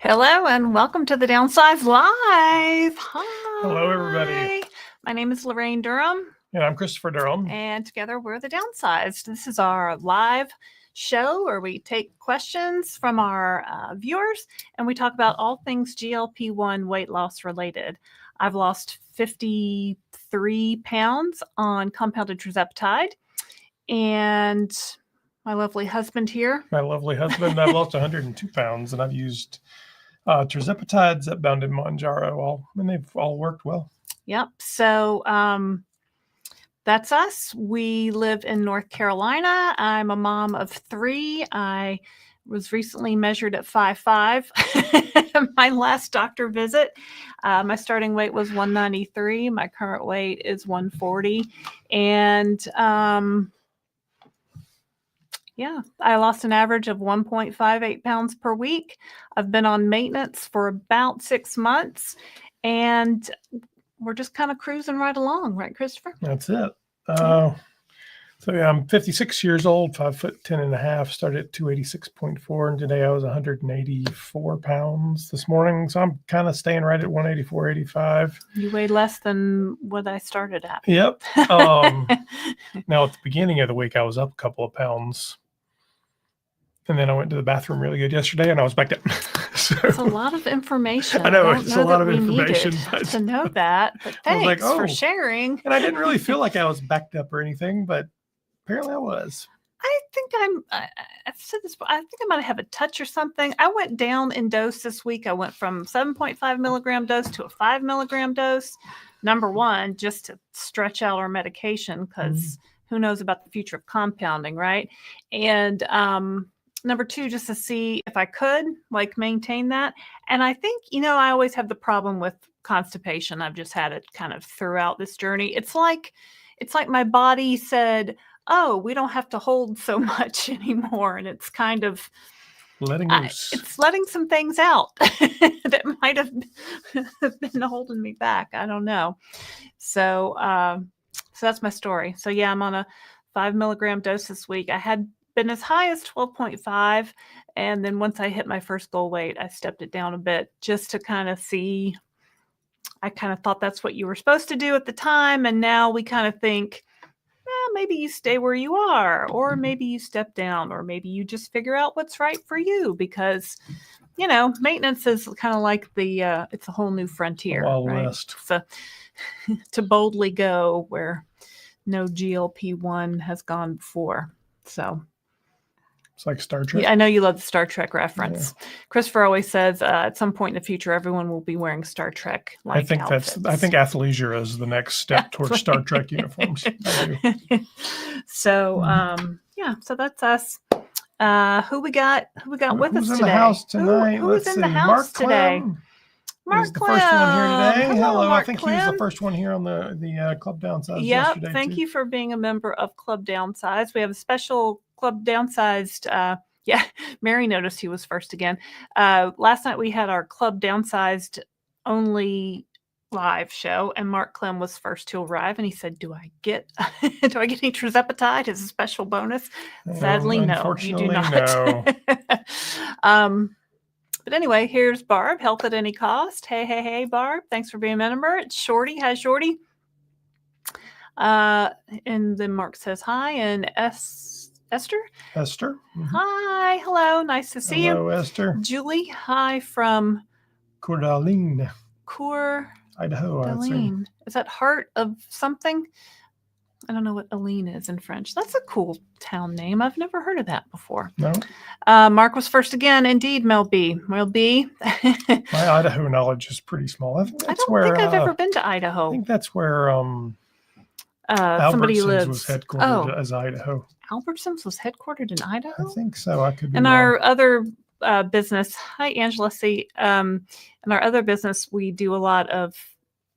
Hello and welcome to the Downsized Live. Hi. Hello, everybody. My name is Laraine Durham. And I'm Christopher Durham. And together we're the Downsized. This is our live show where we take questions from our viewers and we talk about all things GLP-1 weight loss related. I've lost 53 pounds on compounded Tirzepatide, and my lovely husband here. I've lost 102 pounds, and I've used Tirzepatide, Zepbound, and Mounjaro, and they've all worked well. Yep. So that's us. We live in North Carolina. I'm a mom of 3. I was recently measured at 5'5". My last doctor visit, my starting weight was 193. My current weight is 140. And yeah, I lost an average of 1.58 pounds per week. I've been on maintenance for about 6 months, and we're just kind of cruising right along, right, Christopher? That's it. So yeah, I'm 56 years old, 5'10.5", started at 286.4, and today I was 184 pounds this morning. So I'm kind of staying right at 184, 85. You weighed less than what I started at. Yep. Now at the beginning of the week, I was up a couple of pounds. And then I went to the bathroom really good yesterday, and I was back down. So, it's a lot of information. I know it's a lot of information to know that. But thanks for sharing. And I didn't really feel like I was backed up or anything, but apparently I was. I think I've said this, but I think I might have a touch or something. I went down in dose this week. I went from 7.5 milligram dose to a 5 milligram dose. Number one, just to stretch out our medication, because who knows about the future of compounding, right? And number two, just to see if I could maintain that. And I think, I always have the problem with constipation. I've just had it kind of throughout this journey. It's like my body said, oh, we don't have to hold so much anymore. And it's kind of letting loose. It's letting some things out that might have been holding me back. I don't know. So that's my story. So yeah, I'm on a 5 milligram dose this week. I had been as high as 12.5. And then once I hit my first goal weight, I stepped it down a bit just to kind of see. I kind of thought that's what you were supposed to do at the time. And now we kind of think, maybe you stay where you are, or maybe you step down, or maybe you just figure out what's right for you, because, maintenance is kind of like it's a whole new frontier, right? West. So to boldly go where no GLP-1 has gone before. So it's like Star Trek. Yeah, I know you love the Star Trek reference. Yeah. Christopher always says at some point in the future, everyone will be wearing Star Trek outfits. I think athleisure is the next step towards Star Trek uniforms. So yeah, so that's us. Who we got with us today? Who's in the house tonight? Who's in the house today? Mark Clem. The first one here today. Hello, I think he was the first one here on the Club Downsized yesterday. Yeah, thank you for being a member of Club Downsized. We have a special Club Downsized. Mary noticed he was first again. Last night we had our Club Downsized only live show, and Mark Clem was first to arrive, and he said, "Do I get any Tirzepatide as a special bonus?" Sadly, no, you do not. No. But anyway, here's Barb, Health at Any Cost. Hey, Barb. Thanks for being a member. It's Shorty. Hi, Shorty. And then Mark says hi. And Esther? Esther. Mm-hmm. Hi. Hello. Nice to see you. Hello, Esther. Julie. Hi from Coeur d'Alene. Idaho. Is that heart of something? I don't know what Aline is in French. That's a cool town name. I've never heard of that before. No. Mark was first again. Indeed, Mel B. My Idaho knowledge is pretty small. I think I've ever been to Idaho. I think that's where somebody lives. was headquartered as Idaho. Albertsons was headquartered in Idaho? I think so. I could be wrong. Our other business, hi, Angela C. In our other business, we do a lot of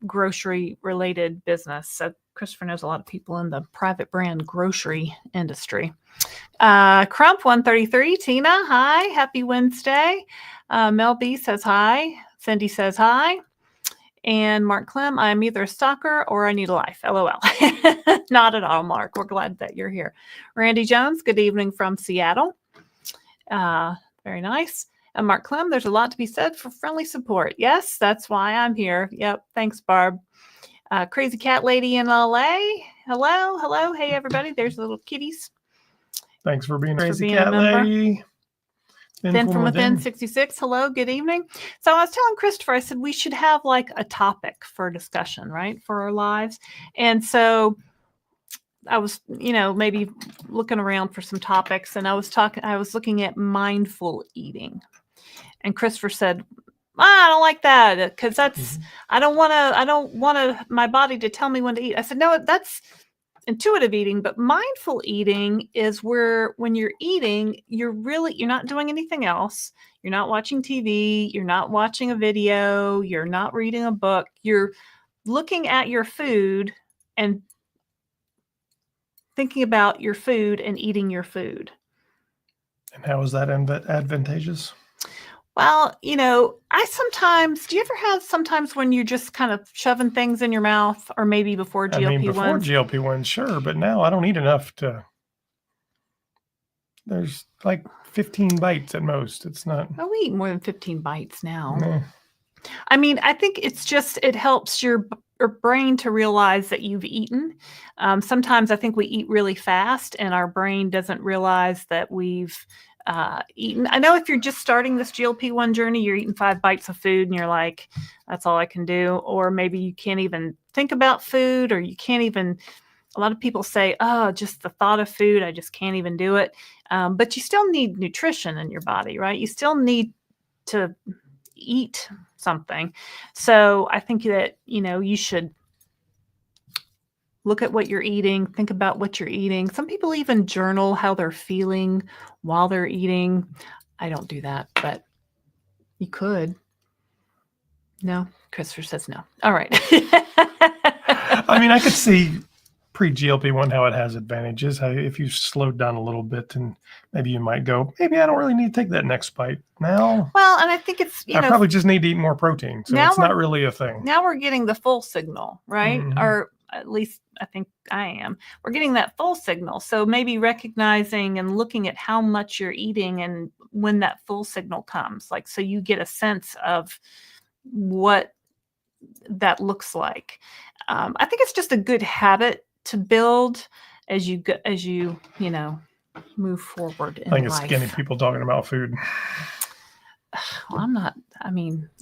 grocery-related business. So Christopher knows a lot of people in the private brand grocery industry. Crump 133, Tina, hi, happy Wednesday. Mel B says hi. Cindy says hi. And Mark Clem, I'm either a stalker or I need a life. LOL. Not at all, Mark. We're glad that you're here. Randy Jones, good evening from Seattle. Very nice. And Mark Clem, there's a lot to be said for friendly support. Yes, that's why I'm here. Yep. Thanks, Barb. Crazy Cat Lady in LA. Hello. Hey, everybody. There's the little kitties. Thanks for being Crazy being Cat Lady. Then from within 66. Hello, good evening. So I was telling Christopher, I said we should have like a topic for discussion, right, for our lives. And so I was, maybe looking around for some topics, and I was looking at mindful eating. And Christopher said, I don't like that because that's, I don't want my body to tell me when to eat. I said, no, that's intuitive eating, but mindful eating is where when you're eating, you're not doing anything else. You're not watching TV. You're not watching a video. You're not reading a book. You're looking at your food and thinking about your food and eating your food. And how is that advantageous? Well, do you ever have sometimes when you're just kind of shoving things in your mouth, or maybe before GLP-1s? Before GLP-1s, sure, but now I don't eat enough there's like 15 bites at most. It's not. Oh, we eat more than 15 bites now. Nah. I mean, I think it helps your brain to realize that you've eaten. Sometimes I think we eat really fast and our brain doesn't realize that we've eaten. I know if you're just starting this GLP-1 journey, you're eating 5 bites of food and you're like, that's all I can do. Or maybe you can't even think about food, or you can't even, a lot of people say, oh, just the thought of food, I just can't even do it. But you still need nutrition in your body, right? You still need to eat something. So I think that, you should look at what you're eating, think about what you're eating. Some people even journal how they're feeling while they're eating. I don't do that, but you could. No, Christopher says no. All right. I mean, I could see pre-GLP-1 how it has advantages. If you slowed down a little bit, and maybe you might go, maybe I don't really need to take that next bite now. Well, and I think it's, I probably just need to eat more protein. So it's not really a thing. Now we're getting the full signal, right? Mm-hmm. Or at least I think I am. We're getting that full signal. So maybe recognizing and looking at how much you're eating and when that full signal comes, like, so you get a sense of what that looks like. I think it's just a good habit to build as you move forward in life. I think it's skinny people talking about food. Well,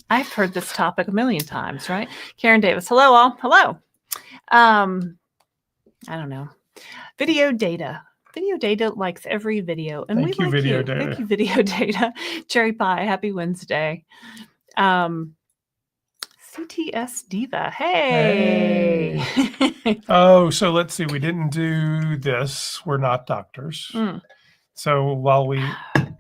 I've heard this topic a million times, right? Karen Davis, hello all. Hello. I don't know. Video data likes every video. And Thank you, Video Data. Thank you, Video Data. Cherry Pie, happy Wednesday. CTS Diva, hey. Oh, so let's see. We didn't do this. We're not doctors. So while we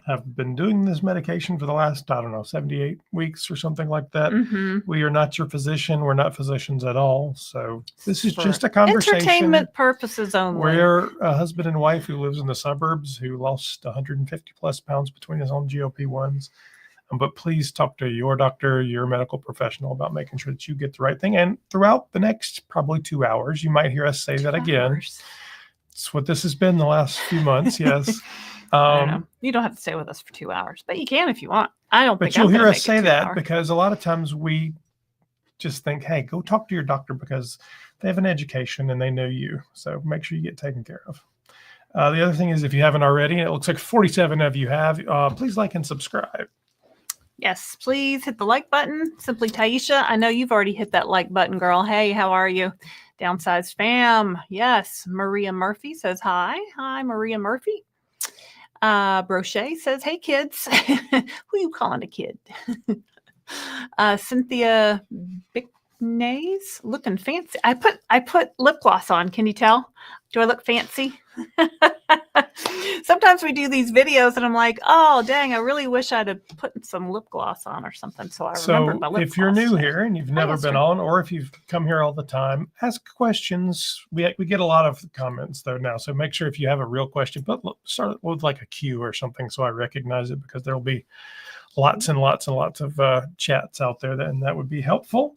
have been doing this medication for the last, 78 weeks or something like that, we are not your physician. We're not physicians at all. So this is just a conversation. Entertainment purposes only. We're a husband and wife who lives in the suburbs who lost 150 plus pounds between us on GLP-1s. But please talk to your doctor, your medical professional about making sure that you get the right thing. And throughout the next probably 2 hours, you might hear us say that again. It's what this has been the last few months. Yes. You don't have to stay with us for 2 hours, but you can if you want. I don't think you'll hear us say that because a lot of times we just think, hey, go talk to your doctor because they have an education and they know you. So make sure you get taken care of. The other thing is, if you haven't already, and it looks like 47 of you have, please like and subscribe. Yes, please hit the like button. Simply Taisha, I know you've already hit that like button, girl. Hey, how are you? Downsized fam. Yes. Maria Murphy says hi. Hi, Maria Murphy. Brochet says, hey, kids. Who are you calling a kid? Cynthia Bicknays, looking fancy. I put lip gloss on. Can you tell? Do I look fancy? Sometimes we do these videos and I'm like, oh, dang, I really wish I'd have put some lip gloss on or something. So I remembered my lip gloss. If you're new here and you've never been on, or if you've come here all the time, ask questions. We get a lot of comments though now. So make sure if you have a real question, but start with like a Q or something so I recognize it, because there'll be lots and lots and lots of chats out there and that would be helpful.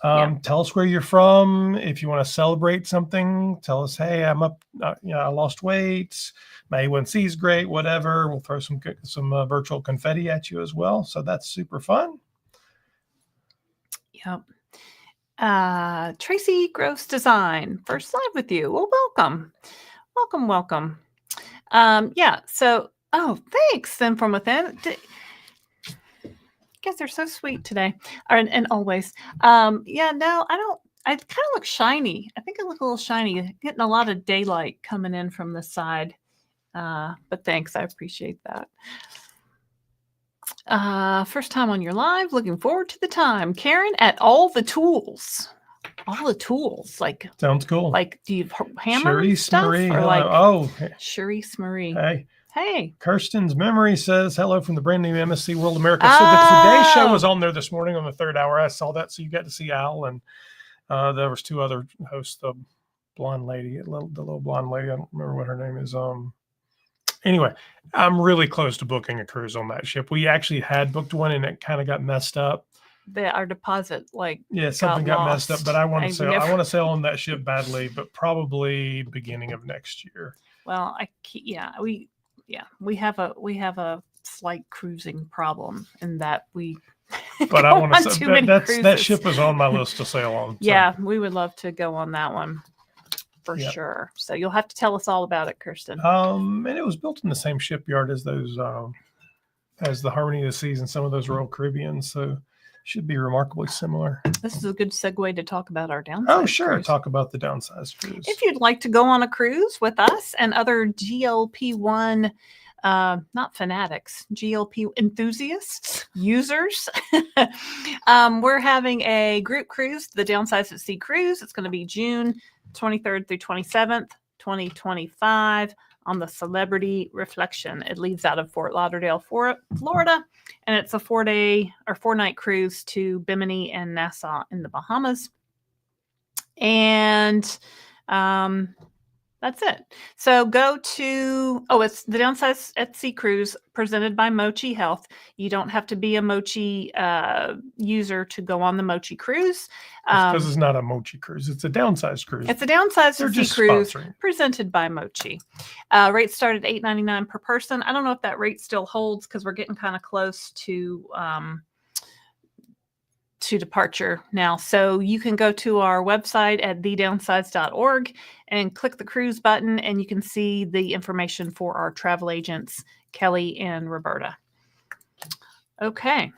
Tell us where you're from. If you want to celebrate something, tell us, hey, I'm up, I lost weight. My A1C is great, whatever. We'll throw some virtual confetti at you as well. So that's super fun. Yep. Tracy Gross Design, first live with you. Well, welcome. Welcome. Yeah. So, thanks. Then from within. Guess they're so sweet today, and always. Yeah. No, I don't. I kind of look shiny. I think I look a little shiny. Getting a lot of daylight coming in from the side. But thanks. I appreciate that. First time on your live. Looking forward to the time. Karen at All the Tools. All the tools, like sounds cool. Like, do you hammer Cherise stuff Marie, or hello. like? Oh, Cherise Marie. Hey. Kirsten's Memory says hello from the brand new MSC World America. Oh. So the Today Show was on there this morning on the 3rd hour. I saw that, so you got to see Al, and there was 2 other hosts. The blonde lady, the little blonde lady. I don't remember what her name is. Anyway, I'm really close to booking a cruise on that ship. We actually had booked one, and it kind of got messed up. Our deposit, something got messed up. But I want to sail on that ship badly, but probably beginning of next year. Well, we have a slight cruising problem in that we. But I want to say that ship is on my list to sail on. So. Yeah, we would love to go on that one. For sure. So you'll have to tell us all about it, Kirsten. And it was built in the same shipyard as those, as the Harmony of the Seas and some of those Royal Caribbean. So should be remarkably similar. This is a good segue to talk about our downsized Oh, sure. cruise. Talk about the downsized cruise. If you'd like to go on a cruise with us and other GLP-1, not fanatics, GLP enthusiasts, users, we're having a group cruise, the Downsized at Sea cruise. It's going to be June 23rd through 27th, 2025 on the Celebrity Reflection. It leaves out of Fort Lauderdale, Florida, and it's a 4-night cruise to Bimini and Nassau in the Bahamas. And that's it. So go to, it's the Downsized at Sea cruise presented by Mochi Health. You don't have to be a Mochi user to go on the Mochi cruise. Because it's not a Mochi cruise. It's a downsized cruise. It's a Downsized at Sea cruise presented by Mochi. Rates start at $8.99 per person. I don't know if that rate still holds because we're getting kind of close to departure now. So you can go to our website at thedownsized.org and click the cruise button, and you can see the information for our travel agents, Kelly and Roberta. Okay.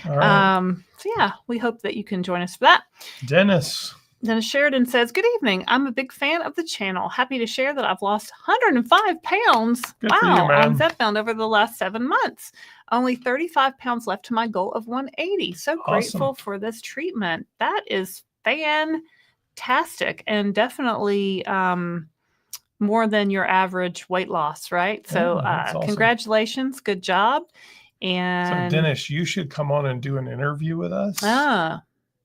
All right. So yeah, we hope that you can join us for that. Dennis Sheridan says, good evening. I'm a big fan of the channel. Happy to share that I've lost 105 pounds. Good for you, man. On Zepbound over the last 7 months. Only 35 pounds left to my goal of 180. So grateful for this treatment. That is fantastic and definitely more than your average weight loss, right? So awesome. Congratulations. Good job. And so Dennis, you should come on and do an interview with us.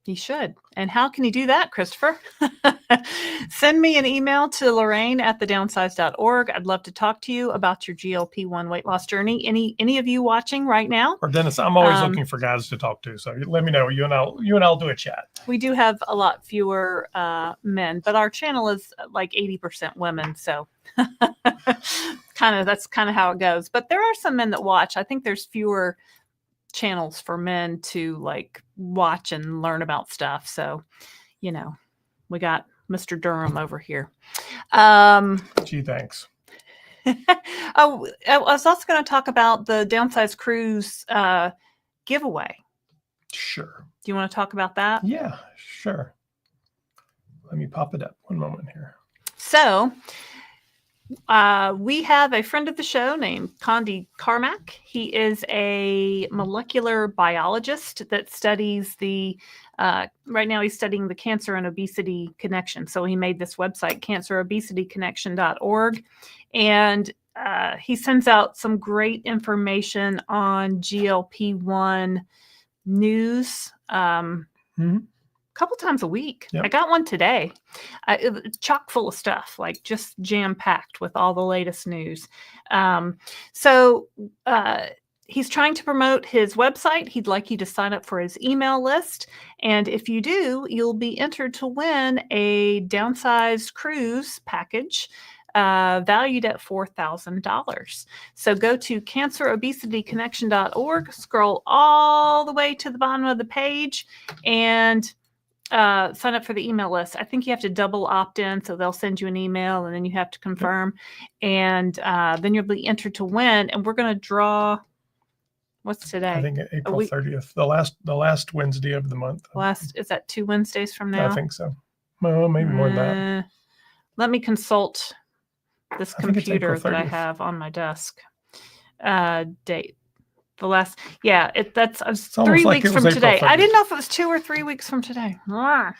He should. And how can you do that, Christopher? Send me an email to Laraine at thedownsized.org. I'd love to talk to you about your GLP-1 weight loss journey. Any of you watching right now? Or Dennis, I'm always looking for guys to talk to. So let me know. You and I'll do a chat. We do have a lot fewer men, but our channel is like 80% women. So that's kind of how it goes. But there are some men that watch. I think there's fewer channels for men to watch and learn about stuff. So, we got Mr. Durham over here. Gee, thanks. I was also going to talk about the Downsized Cruise giveaway. Sure. Do you want to talk about that? Yeah, sure. Let me pop it up. One moment here. So, we have a friend of the show named Condi Carmack. He is a molecular biologist that studies right now he's studying the cancer and obesity connection. So he made this website, cancerobesityconnection.org. And he sends out some great information on GLP-1 news. Couple times a week. Yep. I got one today. Chock full of stuff, just jam-packed with all the latest news. So he's trying to promote his website. He'd like you to sign up for his email list. And if you do, you'll be entered to win a downsized cruise package valued at $4,000. So go to cancerobesityconnection.org, scroll all the way to the bottom of the page, and sign up for the email list. I think you have to double opt in, so they'll send you an email and then you have to confirm. And then you'll be entered to win. And we're going to draw, what's today? I think April 30th, the last Wednesday of the month. Is that 2 Wednesdays from now? I think so. Well, maybe more than that. Let me consult this computer that I have on my desk. Date. The last, that's 3 weeks from today. I didn't know if it was 2 or 3 weeks from today.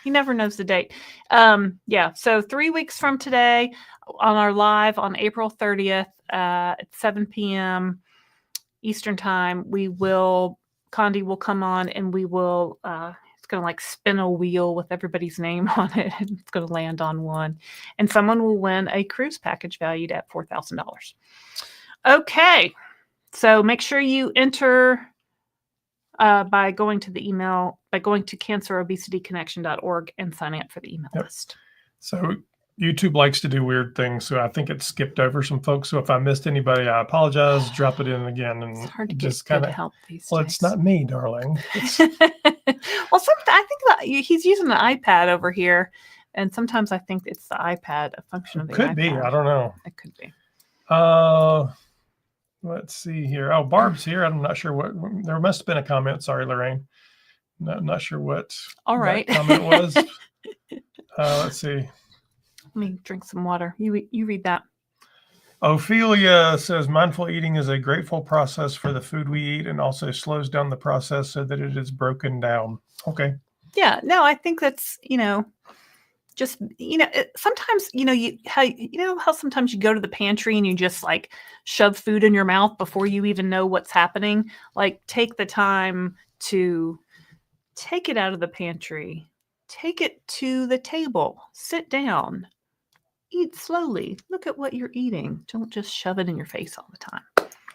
He never knows the date. So 3 weeks from today on our live on April 30th at 7 p.m. Eastern time, Condi will come on and we will, it's going to like spin a wheel with everybody's name on it. It's going to land on one. And someone will win a cruise package valued at $4,000. Okay. So make sure you enter by going to cancerobesityconnection.org and signing up for the email list. So YouTube likes to do weird things, so I think it skipped over some folks. So if I missed anybody, I apologize. Drop it in again, and it's hard to just kind of help these days. It's not me, darling. Well, I think that he's using the iPad over here, and sometimes I think it's the iPad, a function of the iPad. Could be. I don't know. It could be. Let's see here. Oh, Barb's here. I'm not sure what. There must have been a comment. Sorry, Laraine. Not sure what. All right. That comment was. Let's see. Let me drink some water. You read that. Ophelia says, mindful eating is a grateful process for the food we eat and also slows down the process so that it is broken down. Okay. Yeah. No, I think that's, just, sometimes, how sometimes you go to the pantry and you just like shove food in your mouth before you even know what's happening. Like, take the time to take it out of the pantry, take it to the table, sit down, eat slowly. Look at what you're eating. Don't just shove it in your face all the time.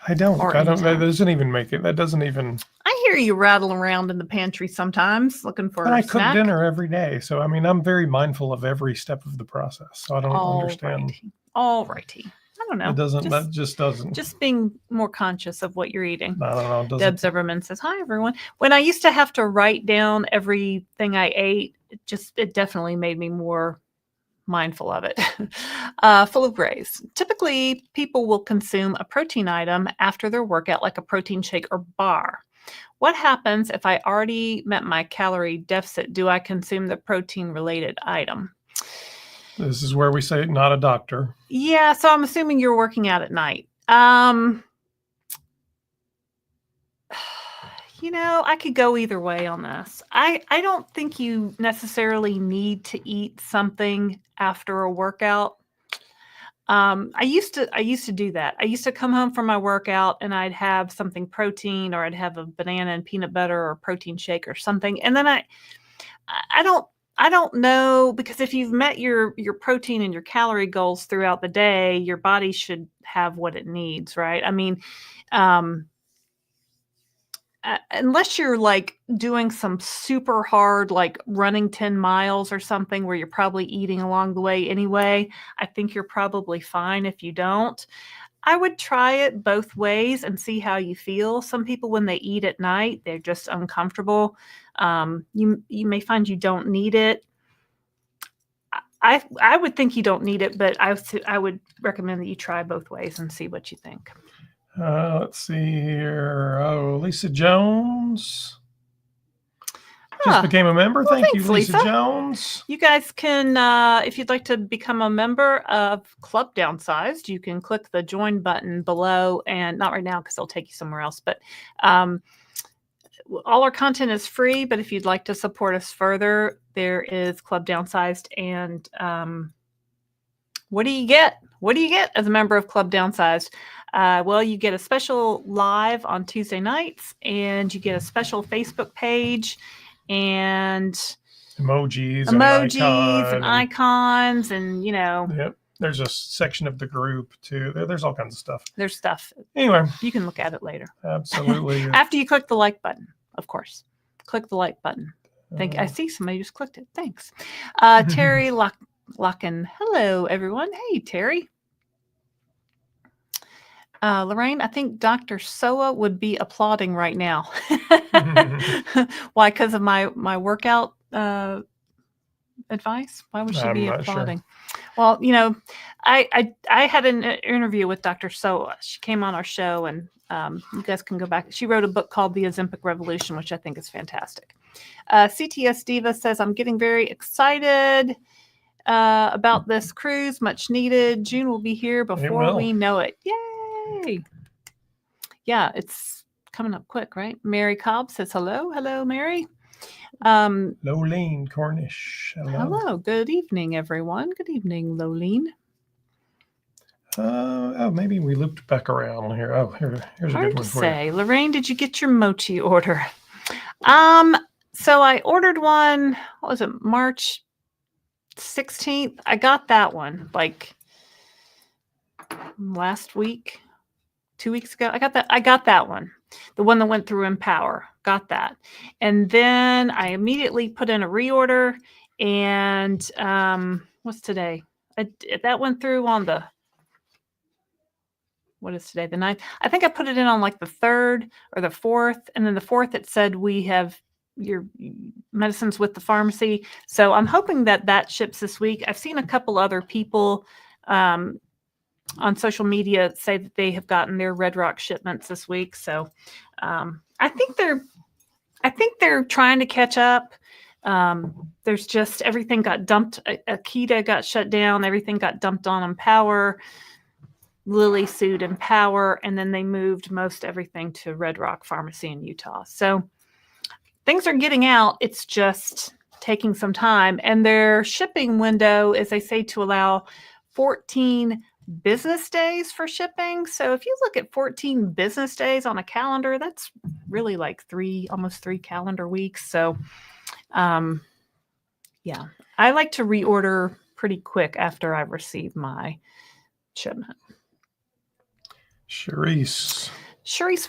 I don't. That doesn't even make it. That doesn't even. I hear you rattle around in the pantry sometimes looking for a I snack. cook dinner every day. So, I'm very mindful of every step of the process. So I don't understand. All righty. I don't know. That just doesn't. Just being more conscious of what you're eating. I don't know. Deb Zimmerman says, hi, everyone. When I used to have to write down everything I ate, it definitely made me more mindful of it. Full of grays. Typically, people will consume a protein item after their workout, like a protein shake or bar. What happens if I already met my calorie deficit? Do I consume the protein-related item? This is where we say not a doctor. Yeah, so I'm assuming you're working out at night. I could go either way on this. I don't think you necessarily need to eat something after a workout. I used to do that. I used to come home from my workout and I'd have something protein, or I'd have a banana and peanut butter or a protein shake or something. And then I don't know, because if you've met your protein and your calorie goals throughout the day, your body should have what it needs, right? Unless you're like doing some super hard, like running 10 miles or something where you're probably eating along the way anyway, I think you're probably fine if you don't. I would try it both ways and see how you feel. Some people, when they eat at night, they're just uncomfortable. You may find you don't need it. I would think you don't need it, but I would recommend that you try both ways and see what you think. Let's see here. Oh, Lisa Jones just became a member. Well, Thank thanks, you, Lisa Lisa Jones. You guys can, if you'd like to become a member of Club Downsized, you can click the join button below, and not right now because it'll take you somewhere else. But all our content is free. But if you'd like to support us further, there is Club Downsized. And what do you get? What do you get as a member of Club Downsized? Well, you get a special live on Tuesday nights, and you get a special Facebook page, and emojis and icons, and Yep. there's a section of the group too. There's all kinds of stuff. There's stuff. Anyway, You can look at it later. absolutely. After you click the like button, of course. Click the like button. I see somebody just clicked it. Thanks. Terry Locken. Hello, everyone. Hey, Terry. Laraine, I think Dr. Soa would be applauding right now. Why? Because of my workout advice? Why would she I'm be not applauding? sure. Well, you know, I had an interview with Dr. Soa. She came on our show, and you guys can go back. She wrote a book called The Ozempic Revolution, which I think is fantastic. CTS Diva says, I'm getting very excited about this cruise. Much needed. June will be here before we know it. Yay! Yeah, it's coming up quick, right? Mary Cobb says hello. Hello, Mary. Lolaine Cornish. Hello. Good evening, everyone. Good evening, Lolaine. Maybe we looped back around here. Oh, here's a good one for you. Laraine, did you get your mochi order? So I ordered one. What was it? March 16th. I got that one like last week, 2 weeks ago. I got that one. The one that went through Empower. Got that. And then I immediately put in a reorder. And what's today? That went through on the, what is today? The 9th. I think I put it in on like the 3rd or the 4th. And then the 4th, it said we have your medicines with the pharmacy. So I'm hoping that ships this week. I've seen a couple other people on social media say that they have gotten their Red Rock shipments this week. So I think they're trying to catch up. There's just everything got dumped. Akita got shut down. Everything got dumped on Empower. Lilly sued Empower, and then they moved most everything to Red Rock Pharmacy in Utah. So things are getting out. It's just taking some time. And their shipping window is, they say, to allow 14 business days for shipping. So if you look at 14 business days on a calendar, that's really like almost 3 calendar weeks. So yeah, I like to reorder pretty quick after I receive my shipment. Charisse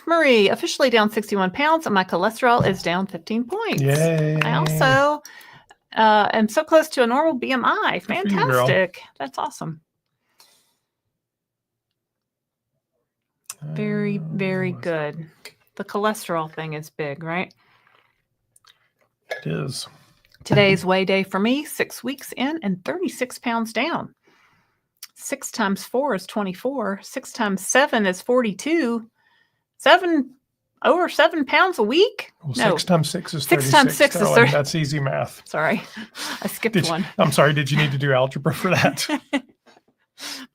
Marie, officially down 61 pounds, and my cholesterol is down 15 points. Yay. I also am so close to a normal BMI. Fantastic. That's awesome. Very, very good. The cholesterol thing is big, right? It is. Today's weigh day for me, 6 weeks in and 36 pounds down. 6 times 4 is 24. 6 times 7 is 42. Over 7 pounds a week? Well, no. 6 times 6 is 36. 6 times 6 is 30. That's easy math. Sorry, I skipped one. I'm sorry, did you need to do algebra for that?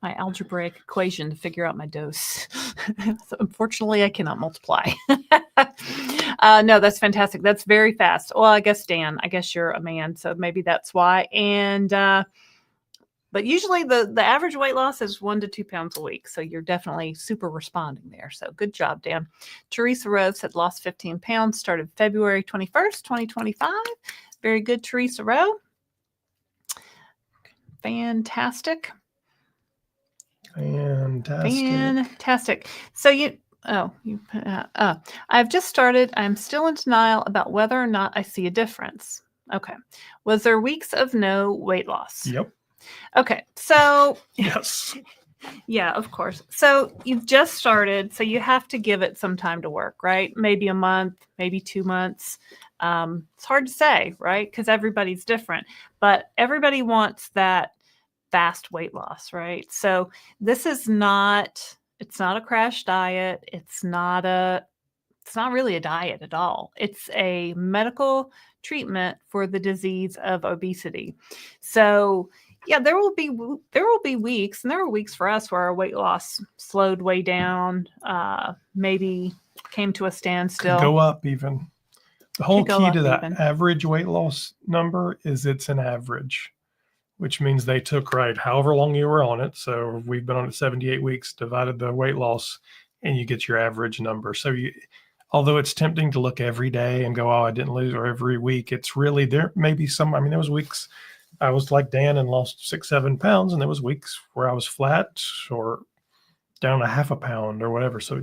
My algebraic equation to figure out my dose. So unfortunately, I cannot multiply. No, that's fantastic. That's very fast. Well, I guess, Dan, you're a man, so maybe that's why. And but usually the average weight loss is 1 to 2 pounds a week. So you're definitely super responding there. So good job, Dan. Teresa Rose had lost 15 pounds, started February 21st, 2025. Very good, Teresa Rowe. Fantastic. So I've just started. I'm still in denial about whether or not I see a difference. Okay. Was there weeks of no weight loss? Yep. Okay. So yes. Yeah, of course. So you've just started, so you have to give it some time to work, right? Maybe a month, maybe 2 months. It's hard to say, right? Because everybody's different, but everybody wants that fast weight loss, right? So this is it's not a crash diet. It's not really a diet at all. It's a medical treatment for the disease of obesity. So yeah, there will be weeks, and there were weeks for us where our weight loss slowed way down, maybe came to a standstill. Could go up even. The whole key to that average weight loss number is it's an average, which means they took however long you were on it. So we've been on it 78 weeks, divided the weight loss, and you get your average number. So although it's tempting to look every day and go, oh, I didn't lose, or every week, it's really, there may be some, there was weeks I was like Dan and lost 6, 7 pounds. And there was weeks where I was flat or down a half a pound or whatever. So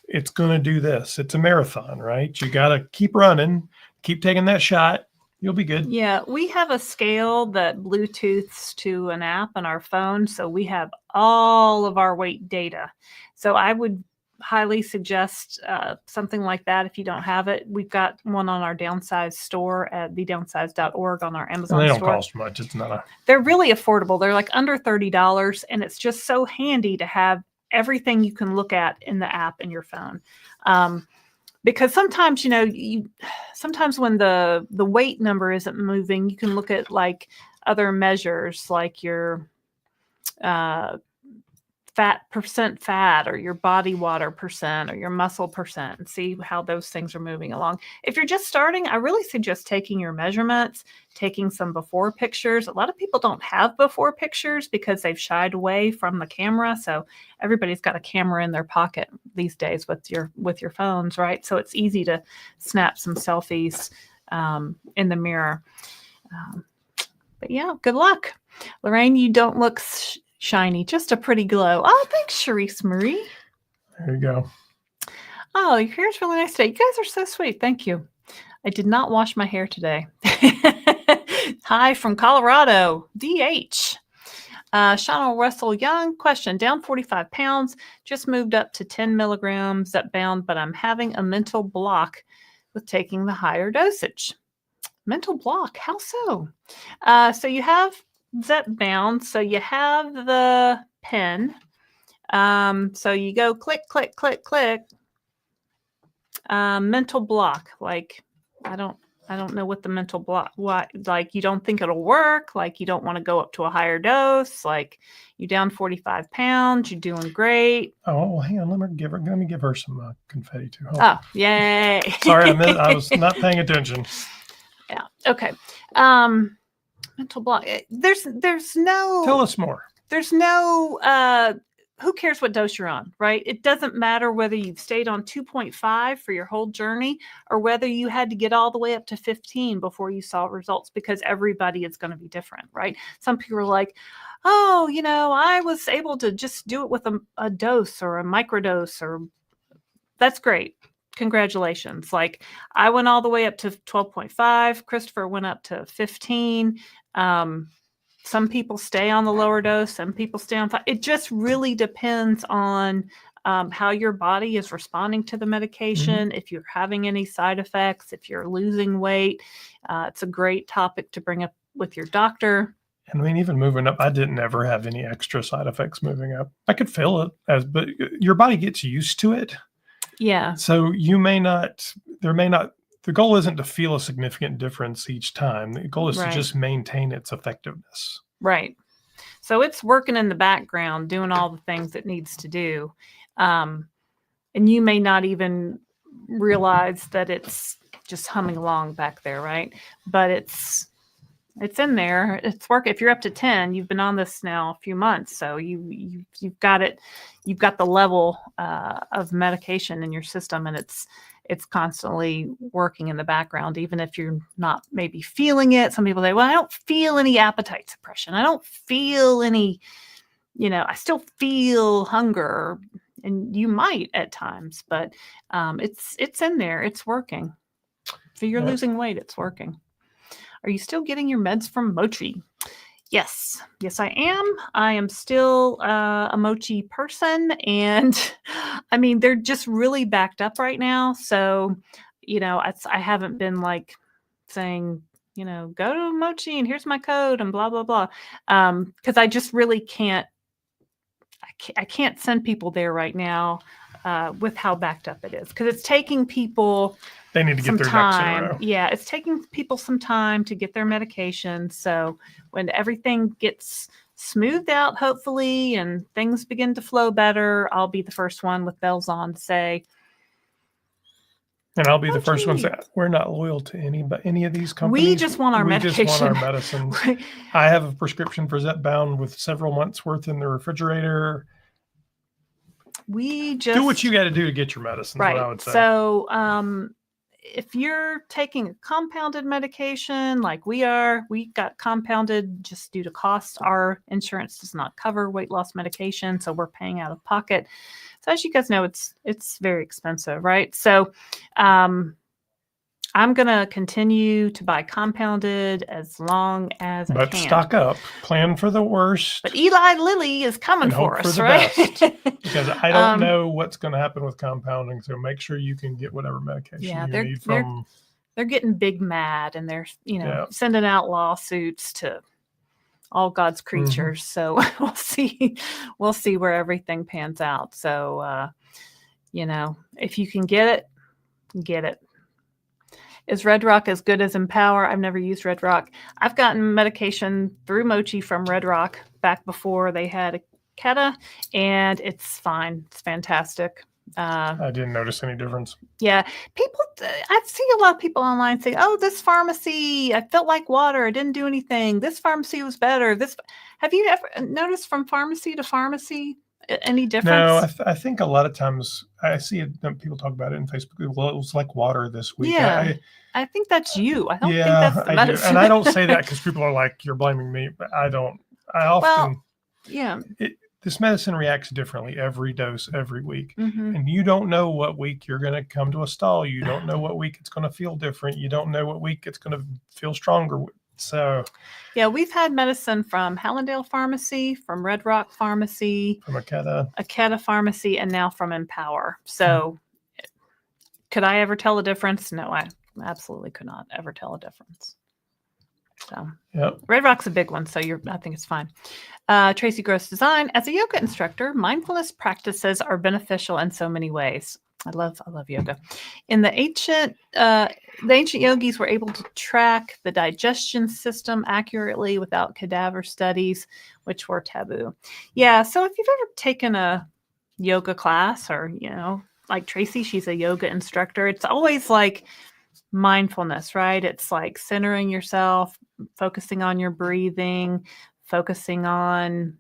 it's going to do this. It's a marathon, right? You got to keep running, keep taking that shot. You'll be good. Yeah, we have a scale that Bluetooths to an app on our phone. So we have all of our weight data. So I would highly suggest something like that if you don't have it. We've got one on our Downsized store at thedownsized.org on our Amazon And they don't store. cost much. It's not They're really affordable. They're like under $30, and it's just so handy to have everything you can look at in the app in your phone. Because sometimes, sometimes when the weight number isn't moving, you can look at like other measures like your fat or your body water percent or your muscle percent and see how those things are moving along. If you're just starting, I really suggest taking your measurements, taking some before pictures. A lot of people don't have before pictures because they've shied away from the camera. So everybody's got a camera in their pocket these days with your phones, right? So it's easy to snap some selfies in the mirror. But yeah, good luck. Laraine, you don't look shiny, just a pretty glow. Oh, thanks, Sharice Marie. There you go. Oh, your hair's really nice today. You guys are so sweet. Thank you. I did not wash my hair today. Hi from Colorado, DH. Shauna Russell Young, question, down 45 pounds, just moved up to 10 milligrams Zepbound, but I'm having a mental block with taking the higher dosage. Mental block, how so? So you have Zepbound, so you have the pen. So you go click, click, click, click. Mental block, like I don't know what the mental block. What, like you don't think it'll work? Like you don't want to go up to a higher dose? Like you down 45 pounds? You're doing great. Oh, well, hang on. Let me give her some confetti too. Oh, yay! Sorry, I was not paying attention. Yeah. Okay. Mental block. There's no. Tell us more. There's no. Who cares what dose you're on, right? It doesn't matter whether you've stayed on 2.5 for your whole journey or whether you had to get all the way up to 15 before you saw results, because everybody is going to be different, right? Some people are like, oh, I was able to just do it with a dose or a microdose, or that's great. Congratulations. Like I went all the way up to 12.5. Christopher went up to 15. Some people stay on the lower dose. Some people stay on 5. It just really depends on how your body is responding to the medication. If you're having any side effects, if you're losing weight, it's a great topic to bring up with your doctor. And I mean, even moving up, I didn't ever have any extra side effects moving up. I could feel it, but your body gets used to it. Yeah. So the goal isn't to feel a significant difference each time. The goal is to just maintain its effectiveness. Right. So it's working in the background, doing all the things it needs to do. And you may not even realize that it's just humming along back there, right? But it's in there. It's working. If you're up to 10, you've been on this now a few months. So you've got it. You've got the level of medication in your system, and it's constantly working in the background, even if you're not maybe feeling it. Some people say, well, I don't feel any appetite suppression. I don't feel any, I still feel hunger. And you might at times, but it's in there. It's working. If you're losing weight, it's working. Are you still getting your meds from Mochi? Yes, I am. I am still a Mochi person. And I mean, they're just really backed up right now. So, I haven't been like saying, go to Mochi and here's my code and blah, blah, blah. Because I just really can't send people there right now with how backed up it is. Because it's taking people... They need to get their ducks in a row. Yeah, it's taking people some time to get their medication. So when everything gets smoothed out, hopefully, and things begin to flow better, I'll be the first one with bells on to say. And I'll be the first one to say, we're not loyal to any of these companies. We just want our medication. We just want our medicines. I have a prescription for Zepbound with several months worth in the refrigerator. We just do what you got to do to get your medicines. Right. What I would say. So, if you're taking a compounded medication like we got compounded just due to costs. Our insurance does not cover weight loss medication, so we're paying out of pocket. So as you guys know, it's very expensive, right? So I'm going to continue to buy compounded as long as I But can. stock up, plan for the worst. But Eli Lilly is coming and for hope us, for the right? best. Because I don't know what's going to happen with compounding. So make sure you can get whatever medication you need from. They're getting big mad, and they're sending out lawsuits to all God's creatures. So we'll see where everything pans out. So if you can get it. Is Red Rock as good as Empower? I've never used Red Rock. I've gotten medication through Mochi from Red Rock back before they had Keta, and it's fine. It's fantastic. I didn't notice any difference. Yeah. I see a lot of people online say, oh, this pharmacy, I felt like water. It didn't do anything. This pharmacy was better. Have you ever noticed from pharmacy to pharmacy any difference? No, I think a lot of times I see it, people talk about it in Facebook. Well, it was like water this week. Yeah. I think that's you. I don't think that's the medicine. And I don't say that because people are like, you're blaming me, but I don't. I often, this medicine reacts differently every dose, every week. And you don't know what week you're going to come to a stall. You don't know what week it's going to feel different. You don't know what week it's going to feel stronger. So, yeah, we've had medicine from Hallandale Pharmacy, from Red Rock Pharmacy, from Aketa Pharmacy, and now from Empower. So, could I ever tell a difference? No, I absolutely could not ever tell a difference. So, Red Rock's a big one, so I think it's fine. Tracy Gross Design. As a yoga instructor, mindfulness practices are beneficial in so many ways. I love yoga. In the ancient yogis were able to track the digestion system accurately without cadaver studies, which were taboo. Yeah, so if you've ever taken a yoga class, or like Tracy, she's a yoga instructor, it's always like mindfulness, right? It's like centering yourself, focusing on your breathing, focusing on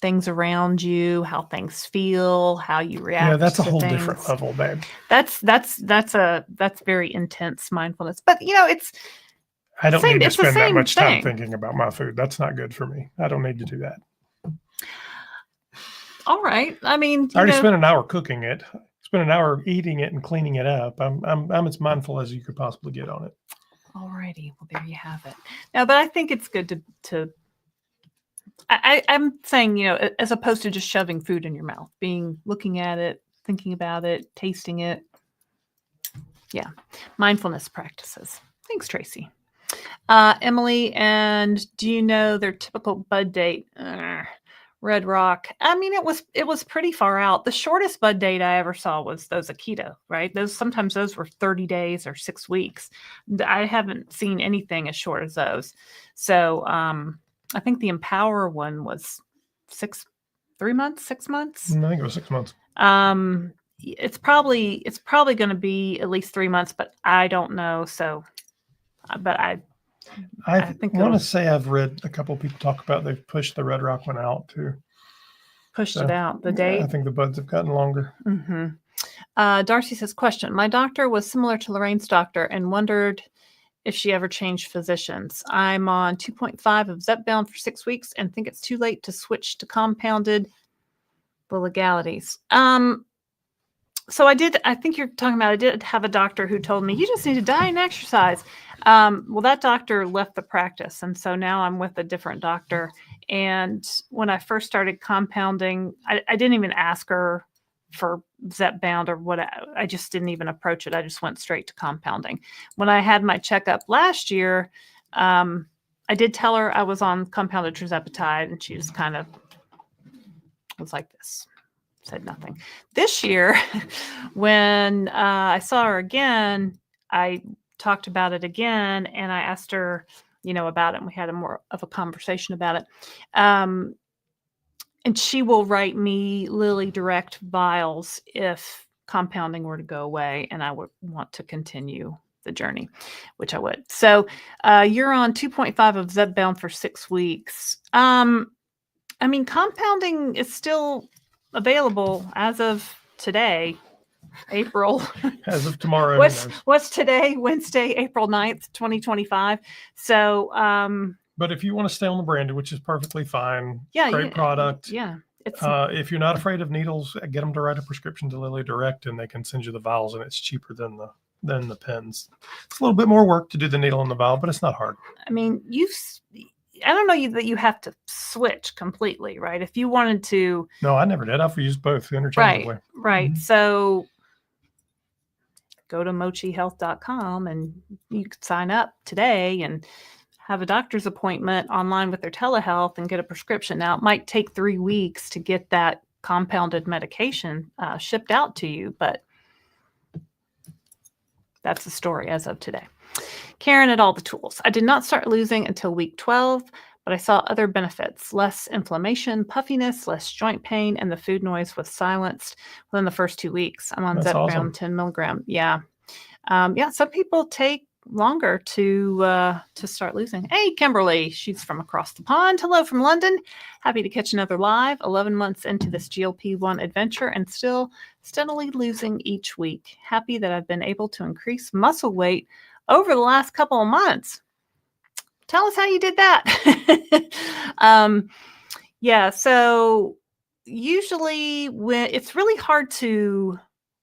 things around you, how things feel, how you react. Yeah, that's a whole things. Different level, babe. That's very intense mindfulness. But it's I don't need to spend that much time thinking about my food. That's not good for me. I don't need to do that. All right. I mean, I already spent an hour cooking it. Spent an hour eating it and cleaning it up. I'm as mindful as you could possibly get on it. All righty. Well, there you have it. No, but I think it's good to I'm saying, as opposed to just shoving food in your mouth, looking at it, thinking about it, tasting it. Yeah. Mindfulness practices. Thanks, Tracy. Emily, and do you know their typical bud date? Red Rock. I mean, it was pretty far out. The shortest bud date I ever saw was those Akita, right? Sometimes those were 30 days or 6 weeks. I haven't seen anything as short as those. So, I think the Empower one was 3 months, 6 months. I think it was 6 months. It's probably going to be at least 3 months, but I don't know. So, but I think want to say I've read a couple of people talk about they've pushed the Red Rock one out too. Pushed it out, the date? I think the buds have gotten longer. Darcy says, question. My doctor was similar to Lorraine's doctor and wondered if she ever changed physicians. I'm on 2.5 of Zepbound for 6 weeks and think it's too late to switch to compounded. The legalities. So I think you're talking about, I did have a doctor who told me, you just need to diet and exercise. Well, that doctor left the practice. And so now I'm with a different doctor. And when I first started compounding, I didn't even ask her for Zepbound or what. I just didn't even approach it. I just went straight to compounding. When I had my checkup last year, I did tell her I was on compounded Tirzepatide, and she just kind of was like this. Said nothing. This year, when I saw her again, I talked about it again, and I asked her, about it, and we had a more of a conversation about it. And she will write me Lilly Direct vials if compounding were to go away, and I would want to continue the journey, which I would. So you're on 2.5 of Zepbound for 6 weeks. I mean, compounding is still available as of today. April. As of tomorrow. who What's knows? what's today? Wednesday, April 9th, 2025. So But if you want to stay on the branded, which is perfectly fine, yeah, great product. Yeah. It's If you're not afraid of needles, get them to write a prescription to Lilly Direct, and they can send you the vials, and it's cheaper than the pens. It's a little bit more work to do the needle and the vial, but it's not hard. I mean, I don't know that you have to switch completely, right? If you wanted to. No, I never did. I've used both interchangeably. Right. Mhm. So go to mochihealth.com and you can sign up today and have a doctor's appointment online with their telehealth and get a prescription. Now, it might take 3 weeks to get that compounded medication shipped out to you, but that's the story as of today. Karen at All the Tools. I did not start losing until week 12, but I saw other benefits: less inflammation, puffiness, less joint pain, and the food noise was silenced within the first 2 weeks. I'm on That's Zepbound awesome. 10 milligram. Yeah. Some people take longer to start losing. Hey, Kimberly, she's from across the pond. Hello from London. Happy to catch another live. 11 months into this GLP-1 adventure and still steadily losing each week. Happy that I've been able to increase muscle weight over the last couple of months. Tell us how you did that. So usually when it's really hard to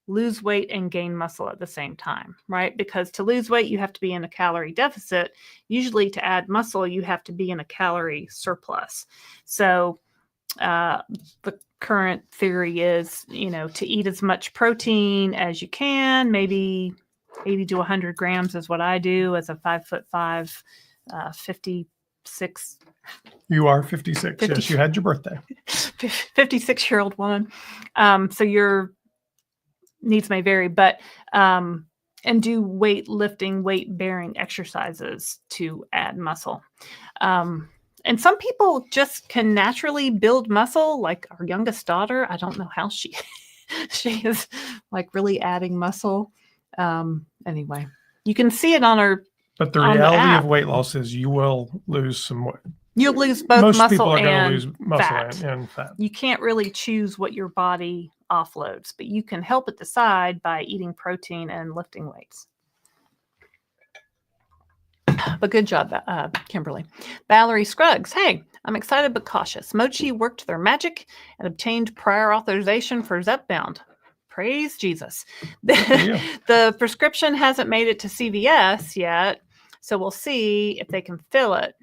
lose weight and gain muscle at the same time, right? Because to lose weight, you have to be in a calorie deficit. Usually to add muscle, you have to be in a calorie surplus. So the current theory is, to eat as much protein as you can, maybe 80 to 100 grams is what I do as a 5'5", 56. You are 56. Yes, you had your birthday. 56-year-old woman. So your needs may vary, but and do weightlifting, weight-bearing exercises to add muscle. And some people just can naturally build muscle, like our youngest daughter. I don't know how she is like really adding muscle. Anyway, you can see it on her. But the reality of weight loss is you will lose some weight. You'll lose both Most muscle people are going to and lose muscle fat. and fat. You can't really choose what your body offloads, but you can help it decide by eating protein and lifting weights. But good job, Kimberly. Valerie Scruggs. Hey, I'm excited but cautious. Mochi worked their magic and obtained prior authorization for Zepbound. Praise Jesus. The prescription hasn't made it to CVS yet, so we'll see if they can fill it.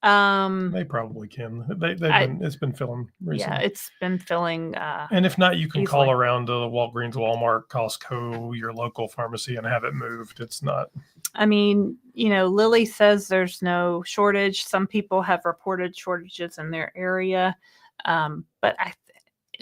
They probably can. It's been filling recently. Yeah, it's been filling. And if not, you can easily call around to Walgreens, Walmart, Costco, your local pharmacy, and have it moved. It's not. I mean, Lily says there's no shortage. Some people have reported shortages in their area, but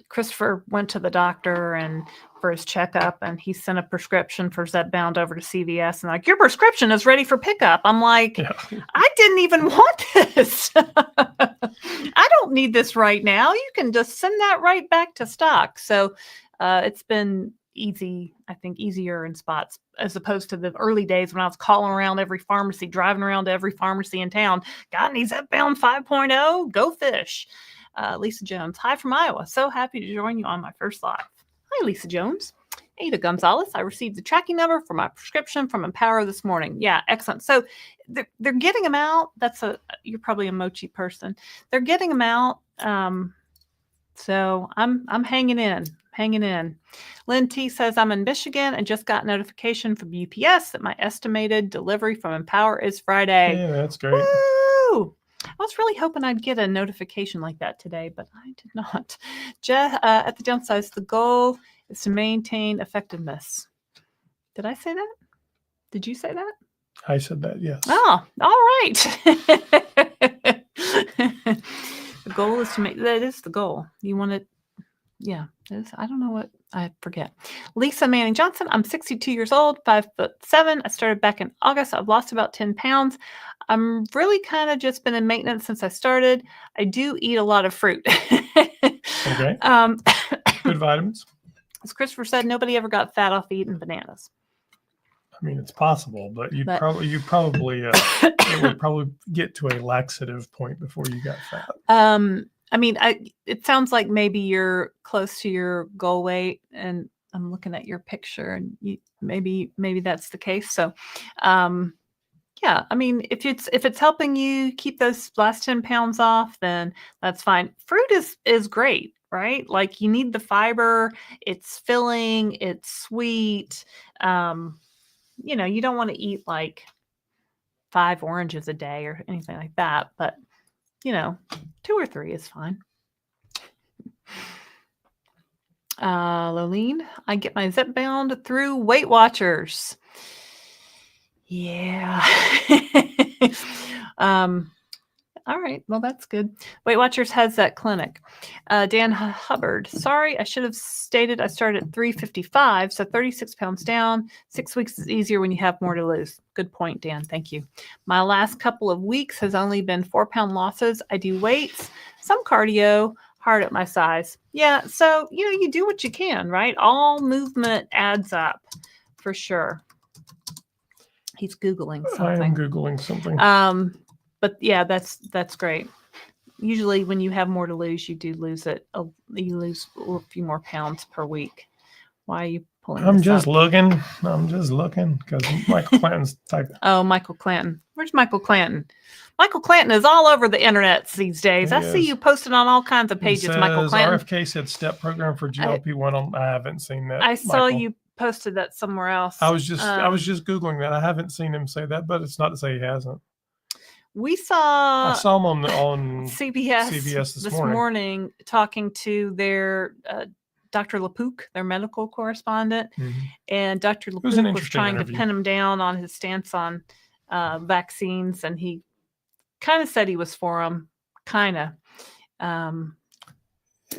Christopher went to the doctor and for his checkup, and he sent a prescription for Zepbound over to CVS, and like, your prescription is ready for pickup. I'm like, yeah. I didn't even want this. I don't need this right now. You can just send that right back to stock. So it's been easy, I think, easier in spots as opposed to the early days when I was calling around every pharmacy, driving around to every pharmacy in town. Got any Zepbound 5.0? Go fish. Lisa Jones. Hi from Iowa. So happy to join you on my first live. Hi, Lisa Jones. Ada Gonzalez. I received the tracking number for my prescription from Empower this morning. Yeah, excellent. So they're getting them out. You're probably a Mochi person. They're getting them out. So I'm hanging in. Lynn T says, I'm in Michigan and just got notification from UPS that my estimated delivery from Empower is Friday. Yeah, that's great. Woo! I was really hoping I'd get a notification like that today, but I did not. At the Downsized, the goal is to maintain effectiveness. Did I say that? Did you say that? I said that, yes. Oh, all right. The goal is to make, that is the goal. You want it. Yeah. I don't know what, I forget. Lisa Manning Johnson. I'm 62 years old, 5'7". I started back in August. I've lost about 10 pounds. I'm really kind of just been in maintenance since I started. I do eat a lot of fruit. Okay. Good vitamins. As Christopher said, nobody ever got fat off eating bananas. I mean, it's possible, but it would probably get to a laxative point before you got fat. I mean, it sounds like maybe you're close to your goal weight, and I'm looking at your picture, and maybe that's the case. So, yeah, I mean, if it's helping you keep those last 10 pounds off, then that's fine. Fruit is great, right? Like, you need the fiber. It's filling. It's sweet. You don't want to eat like 5 oranges a day or anything like that, but 2 or 3 is fine. Laraine, I get my Zepbound through Weight Watchers. Yeah. All right. Well, that's good. Weight Watchers has that clinic. Dan Hubbard. Sorry, I should have stated I started at 355, so 36 pounds down. 6 weeks is easier when you have more to lose. Good point, Dan. Thank you. My last couple of weeks has only been 4-pound losses. I do weights, some cardio, hard at my size. Yeah, so, you do what you can, right? All movement adds up for sure. He's Googling something. I am Googling something. But yeah, that's great. Usually when you have more to lose, you do lose it. You lose a few more pounds per week. Why are you pulling I'm this just up? looking. I'm just looking because Michael Clanton's typing. Oh, Michael Clanton. Where's Michael Clanton? Michael Clanton is all over the internet these days. I see you posted on all kinds of pages, Michael Clanton. RFK said step program for GLP-1. I haven't seen that. I saw you posted that somewhere else. I was just Googling that. I haven't seen him say that, but it's not to say he hasn't. I saw him on CBS this morning talking to their Dr. LaPook, their medical correspondent, and Dr. LaPook was trying to pin him down on his stance on vaccines, and he kind of said he was for them, kind of.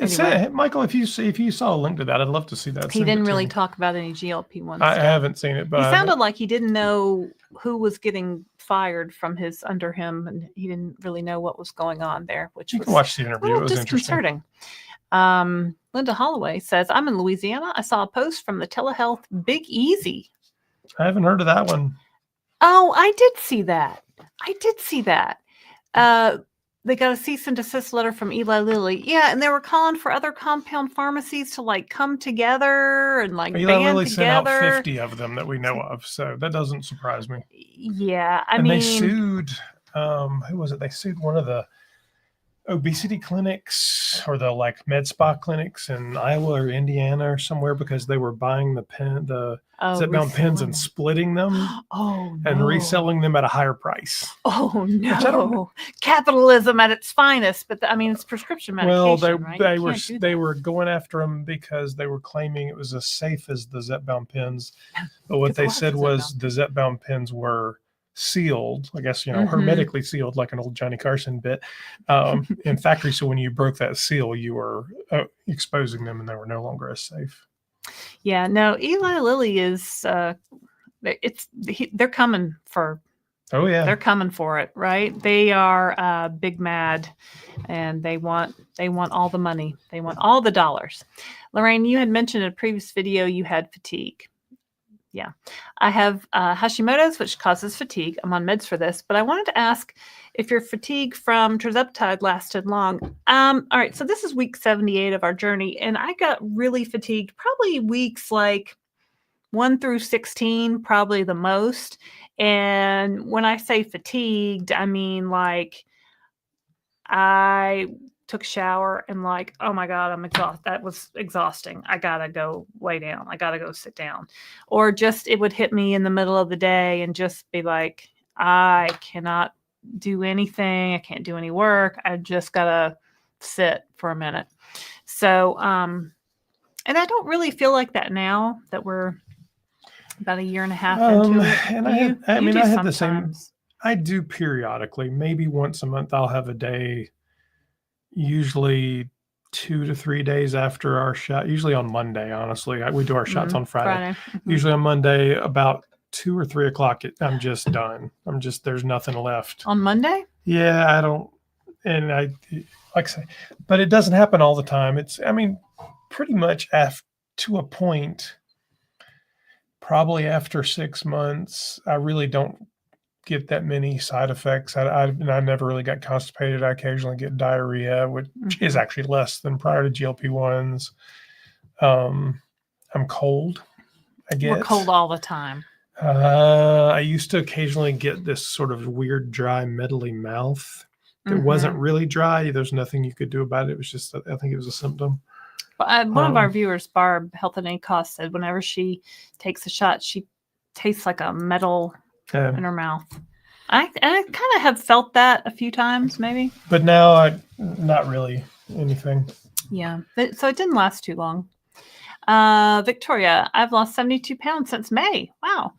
Anyway. Michael, if you saw a link to that, I'd love to see that. He didn't really talk about any GLP-1s. I haven't seen it, but he sounded like he didn't know who was getting fired from under him, and he didn't really know what was going on there. Which you can watch the interview. It was disconcerting. Linda Holloway says, "I'm in Louisiana. I saw a post from the telehealth Big Easy." I haven't heard of that one. Oh, I did see that. They got a cease and desist letter from Eli Lilly. Yeah, and they were calling for other compound pharmacies to come together and Eli band Lilly together. Sent out 50 of them that we know of, so that doesn't surprise me. Yeah, I mean, they sued. Who was it? They sued one of the obesity clinics or the med spa clinics in Iowa or Indiana or somewhere because they were buying the Zepbound pens and splitting them and reselling them at a higher price. Oh no! Capitalism at its finest. But it's prescription medication. Well, they were going after them because they were claiming it was as safe as the Zepbound pens. But what they said was the Zepbound pens were sealed, I guess, hermetically sealed, like an old Johnny Carson bit, in factory. So when you broke that seal, you were exposing them and they were no longer as safe. Yeah, no, Eli Lilly is, they're coming for, they're coming for it, right? They are big mad and they want all the money. They want all the dollars. Laraine, you had mentioned in a previous video, you had fatigue. Yeah, I have Hashimoto's, which causes fatigue. I'm on meds for this, but I wanted to ask if your fatigue from Tirzepatide lasted long. All right, so this is week 78 of our journey, and I got really fatigued probably weeks 1 through 16, probably the most. And when I say fatigued, I mean I took a shower and oh my God, I'm exhausted. That was exhausting. I gotta go lay down. I gotta go sit down. Or just it would hit me in the middle of the day and just be I cannot do anything. I can't do any work. I just gotta sit for a minute. So, and I don't really feel like that now that we're about a year and a half into it. And I had the same. I do periodically, maybe once a month, I'll have a day. Usually 2 to 3 days after our shot, usually on Monday, honestly. We do our shots on Friday. Usually on Monday, about 2 or 3 o'clock, I'm just done. There's nothing left. On Monday? Yeah, I don't, and I, like I say, but it doesn't happen all the time. Pretty much to a point, probably after 6 months, I really don't get that many side effects. I never really got constipated. I occasionally get diarrhea, which is actually less than prior to GLP-1s. I'm cold. I We're get cold all the time. I used to occasionally get this sort of weird, dry, metally mouth. That wasn't really dry. There's nothing you could do about it. It was just, I think it was a symptom. One of our viewers, Barb, Health at Any Cost, said whenever she takes a shot, she tastes like a metal in her mouth. I kind of have felt that a few times, maybe. But now, not really anything. Yeah. So it didn't last too long. Victoria, I've lost 72 pounds since May. Wow.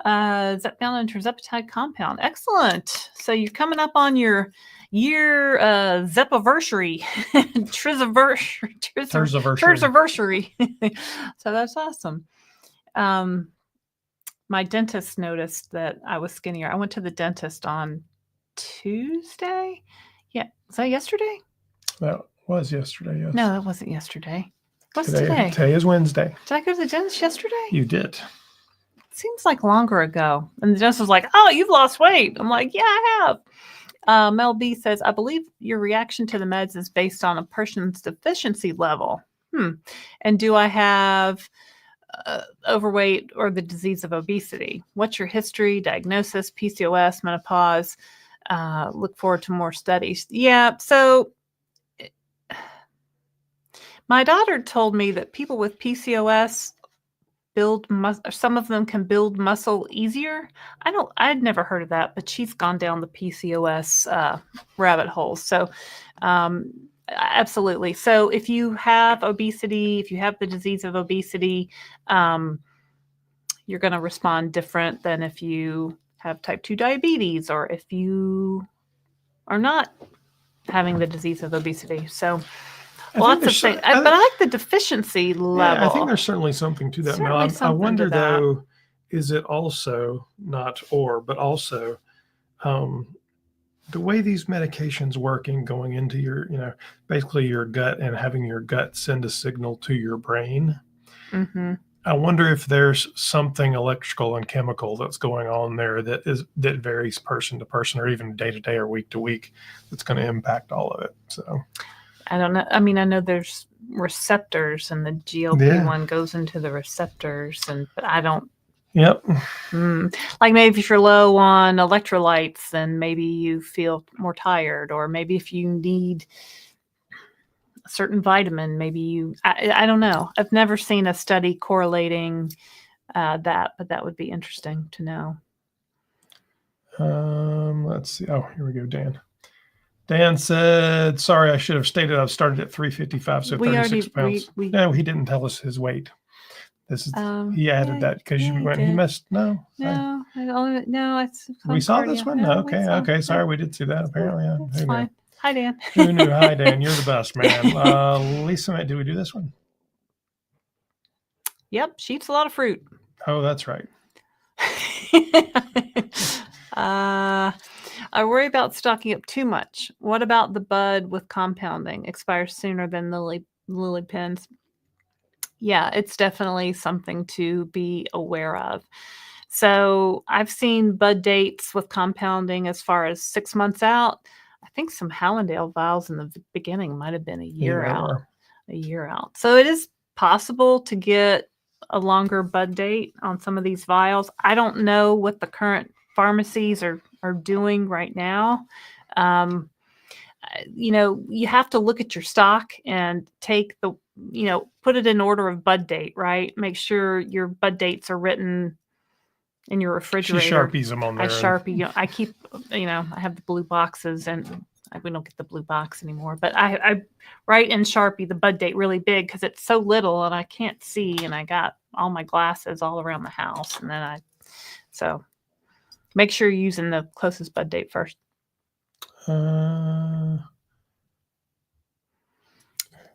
Zepbound and Tirzepatide compound. Excellent. So you're coming up on your year Zepiversary. Tirzepatide. So that's awesome. My dentist noticed that I was skinnier. I went to the dentist on Tuesday. Yeah. Was that yesterday? That was yesterday, yes. No, that wasn't yesterday. What's today? Today is Wednesday. Did I go to the dentist yesterday? You did. Seems like longer ago. And the dentist was like, "Oh, you've lost weight." I'm like, "Yeah, I have." Mel B says, "I believe your reaction to the meds is based on a person's deficiency level. And do I have overweight or the disease of obesity? What's your history, diagnosis, PCOS, menopause? Look forward to more studies." Yeah, so my daughter told me that people with PCOS some of them can build muscle easier. I'd never heard of that, but she's gone down the PCOS rabbit hole. So absolutely. So if you have obesity, if you have the disease of obesity, you're going to respond different than if you have type 2 diabetes or if you are not having the disease of obesity. So lots of things. But I like the deficiency level. Yeah, I think there's certainly something to that, Mel. I wonder, though, is it also but also the way these medications work in going into your, basically your gut and having your gut send a signal to your brain. Mm-hmm. I wonder if there's something electrical and chemical that's going on there that varies person to person or even day to day or week to week that's going to impact all of it. So I don't know. I mean, I know there's receptors and the GLP-1 goes into the receptors, but I don't. Yep. Like maybe if you're low on electrolytes, then maybe you feel more tired, or maybe if you need a certain vitamin, maybe I don't know. I've never seen a study correlating that, but that would be interesting to know. Let's see. Oh, here we go, Dan. Dan said, "Sorry, I should have stated I've started at 355, so 36 pounds." No, he didn't tell us his weight. This is he added that because he missed. No, we saw this one. No, okay. Sorry, we did see that. Apparently, yeah. That's fine. Hi, Dan. Who knew? Hi, Dan. You're the best, man. Lisa, did we do this one? Yep, she eats a lot of fruit. Oh, that's right. I worry about stocking up too much. What about the bud with compounding? Expires sooner than the lily pins. Yeah, it's definitely something to be aware of. So I've seen bud dates with compounding as far as 6 months out. I think some Hallandale vials in the beginning might have been a year out. So it is possible to get a longer bud date on some of these vials. I don't know what the current pharmacies are doing right now. You have to look at your stock and take put it in order of bud date, right? Make sure your bud dates are written in your refrigerator. She Sharpies them on there. I Sharpie. I keep, I have the blue boxes, and we don't get the blue box anymore, but I write in Sharpie the bud date really big because it's so little and I can't see, and I got all my glasses all around the house, and then so make sure you're using the closest bud date first.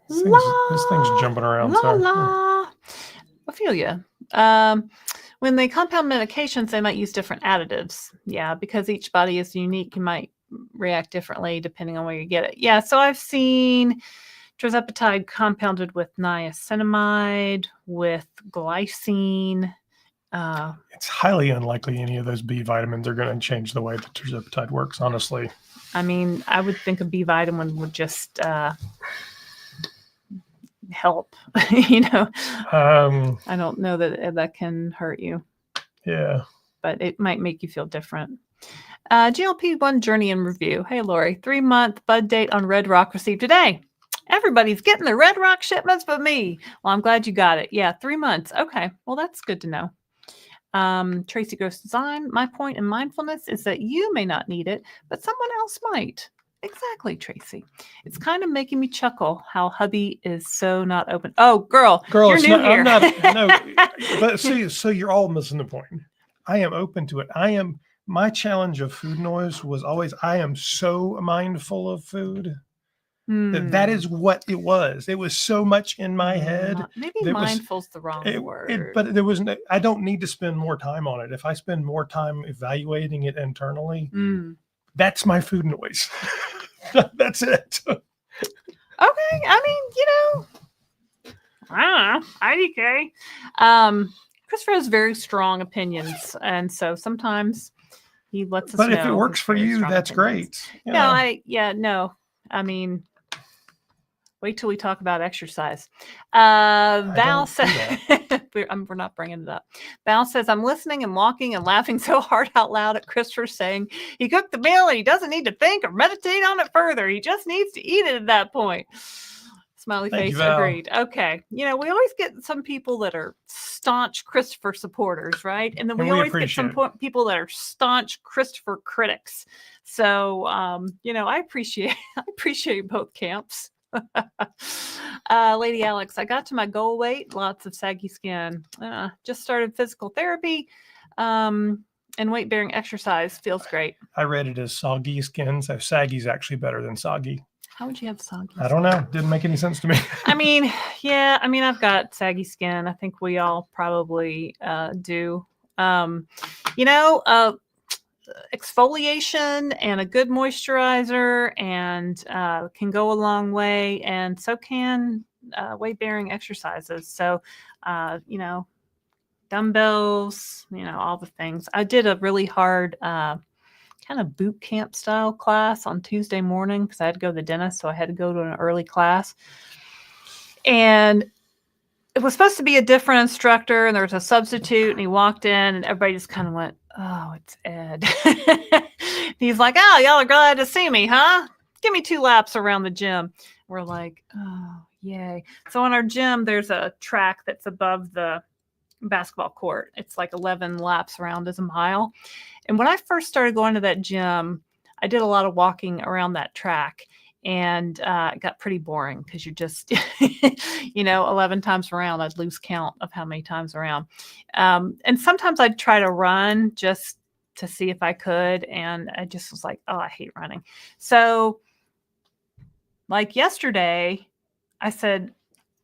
This thing's jumping around. I feel you. When they compound medications, they might use different additives. Yeah, because each body is unique. You might react differently depending on where you get it. Yeah, so I've seen Tirzepatide compounded with niacinamide, with glycine. It's highly unlikely any of those B vitamins are going to change the way that Tirzepatide works, honestly. I mean, I would think a B vitamin would just help. You know, Um, I don't know that that can hurt you, yeah. but it might make you feel different. GLP-1 journey and review. Hey, Lori, 3-month bud date on Red Rock received today. Everybody's getting the Red Rock shipments but me. Well, I'm glad you got it. Yeah, 3 months. Okay, well, that's good to know. Tracy Gross Design. My point in mindfulness is that you may not need it, but someone else might. Exactly, Tracy. It's kind of making me chuckle how hubby is so not open. Oh, girl, you're it's new not, here. I'm not, no, but see, so you're all missing the point. I am open to it. My challenge of food noise was always, I am so mindful of food. That is what it was. It was so much in my head. Maybe mindful's the wrong word. But there was I don't need to spend more time on it. If I spend more time evaluating it internally, that's my food noise. That's it. Okay. I mean, I don't know. IDK. Christopher has very strong opinions. And so sometimes he lets us know. But if it works for you, that's great. No. I mean, wait till we talk about exercise. Val says, we're not bringing it up. Val says, I'm listening and walking and laughing so hard out loud at Christopher saying he cooked the meal and he doesn't need to think or meditate on it further. He just needs to eat it at that point. Smiley face, agreed. Okay. We always get some people that are staunch Christopher supporters, right? And then we always get some people that are staunch Christopher critics. So, I appreciate both camps. Lady Alex, I got to my goal weight, lots of saggy skin. Just started physical therapy, and weight bearing exercise feels great. I read it as soggy skin, so saggy is actually better than soggy. How would you have soggy? I don't know. Didn't make any sense to me. I've got saggy skin. I think we all probably do. Exfoliation and a good moisturizer and can go a long way, and so can weight bearing exercises. So dumbbells, all the things. I did a really hard kind of boot camp style class on Tuesday morning because I had to go to the dentist, so I had to go to an early class. And it was supposed to be a different instructor, and there was a substitute, and he walked in, and everybody just kind of went, "Oh, it's Ed." He's like, "Oh, y'all are glad to see me, huh? Give me 2 laps around the gym." We're like, "Oh, yay." So in our gym, there's a track that's above the basketball court. It's like 11 laps around is a mile. And when I first started going to that gym, I did a lot of walking around that track. And it got pretty boring because you're just, 11 times around, I'd lose count of how many times around. And sometimes I'd try to run just to see if I could. And I just was like, oh, I hate running. So like yesterday, I said,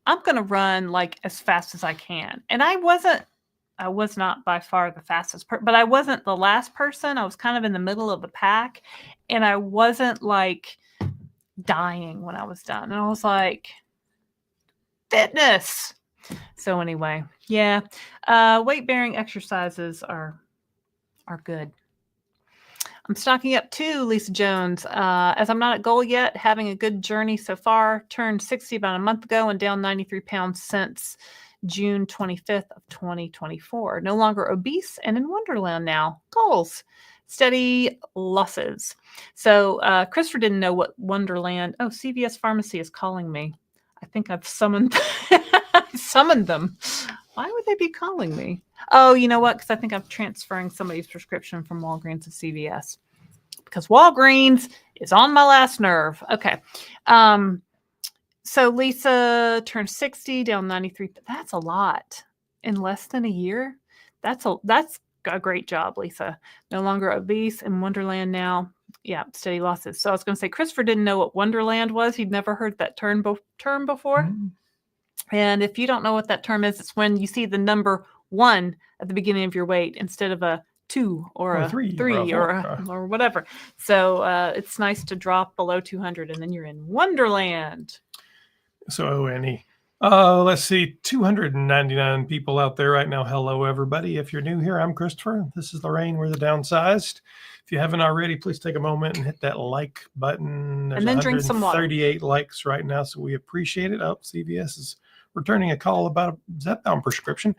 I'm going to run like as fast as I can. And I was not by far the fastest, but I wasn't the last person. I was kind of in the middle of the pack. And I wasn't like dying when I was done. And I was like, fitness. So anyway, yeah. Weight bearing exercises are good. I'm stocking up too, Lisa Jones. As I'm not at goal yet, having a good journey so far. Turned 60 about a month ago and down 93 pounds since June 25th of 2024. No longer obese and in Wonderland now. Goals. Steady losses. So Christopher didn't know what Wonderland. Oh, CVS Pharmacy is calling me. I think I've summoned them. Why would they be calling me? Oh, you know what? Because I think I'm transferring somebody's prescription from Walgreens to CVS. Because Walgreens is on my last nerve. Okay. So Lisa turned 60, down 93. That's a lot in less than a year. That's a great job, Lisa. No longer obese in Wonderland now. Yeah, steady losses. So I was going to say, Christopher didn't know what Wonderland was. He'd never heard that term before. Mm-hmm. And if you don't know what that term is, it's when you see the number 1 at the beginning of your weight instead of a 2 or a 3 or whatever. So it's nice to drop below 200 and then you're in Wonderland. So, Annie, Let's see, 299 people out there right now. Hello, everybody. If you're new here, I'm Christopher. This is Laraine. We're the Downsized. If you haven't already, please take a moment and hit that like button. There's And then drink some water. 138 likes right now, so we appreciate it. Oh, CVS is returning a call about a Zepbound prescription.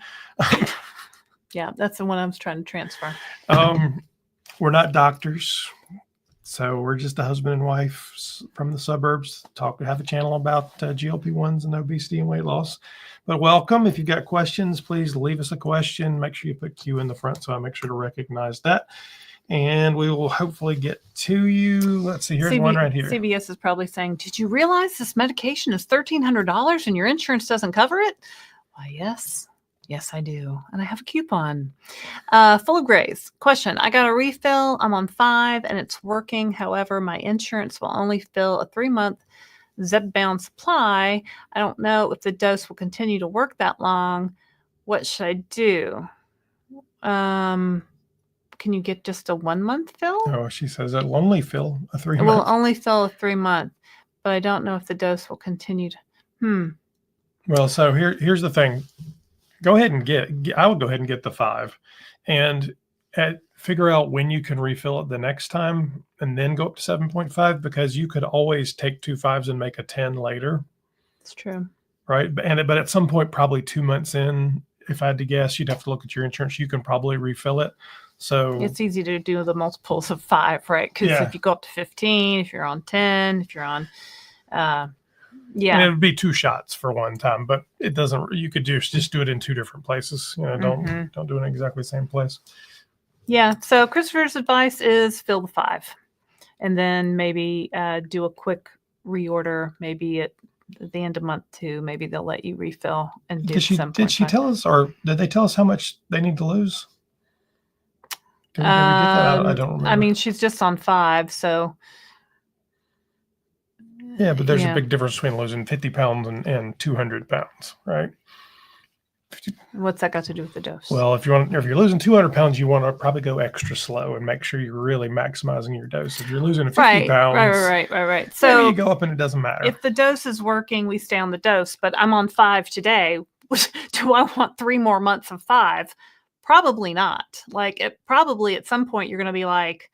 Yeah, that's the one I was trying to transfer. We're not doctors. So we're just a husband and wife from the suburbs. Have a channel about GLP-1s and obesity and weight loss. But welcome. If you've got questions, please leave us a question. Make sure you put Q in the front so I make sure to recognize that. And we will hopefully get to you. Let's see. Here's one right here. CVS is probably saying, did you realize this medication is $1,300 and your insurance doesn't cover it? Why, yes. Yes, I do. And I have a coupon. Full of grays. Question. I got a refill. I'm on 5 and it's working. However, my insurance will only fill a 3-month Zepbound supply. I don't know if the dose will continue to work that long. What should I do? Can you get just a 1-month fill? Oh, she says it'll only fill a 3-month. It will only fill a 3-month, but I don't know if the dose will continue to. Well, so here's the thing. Go ahead and I would go ahead and get the 5 and figure out when you can refill it the next time and then go up to 7.5, because you could always take 2 5s and make a 10 later. It's true. Right. But at some point, probably 2 months in, if I had to guess, you'd have to look at your insurance. You can probably refill it. So it's easy to do the multiples of 5, right? Because if you go up to 15, if you're on 10, if you're on, and it would be 2 shots for one time, but it doesn't. You could just do it in 2 different places. Don't do it in exactly the same place. Yeah. So Christopher's advice is fill the 5, and then maybe do a quick reorder. Maybe at the end of month 2, maybe they'll let you refill and do. Did she tell us, or did they tell us how much they need to lose? Did we get that? I don't remember. I mean, she's just on 5, so. Yeah, but there's a big difference between losing 50 pounds and 200 pounds, right? What's that got to do with the dose? Well, if you're losing 200 pounds, you want to probably go extra slow and make sure you're really maximizing your dose. If you're losing 50 pounds, right. So you go up and it doesn't matter. If the dose is working, we stay on the dose. But I'm on 5 today. Do I want 3 more months of 5? Probably not. Probably at some point you're going to be like,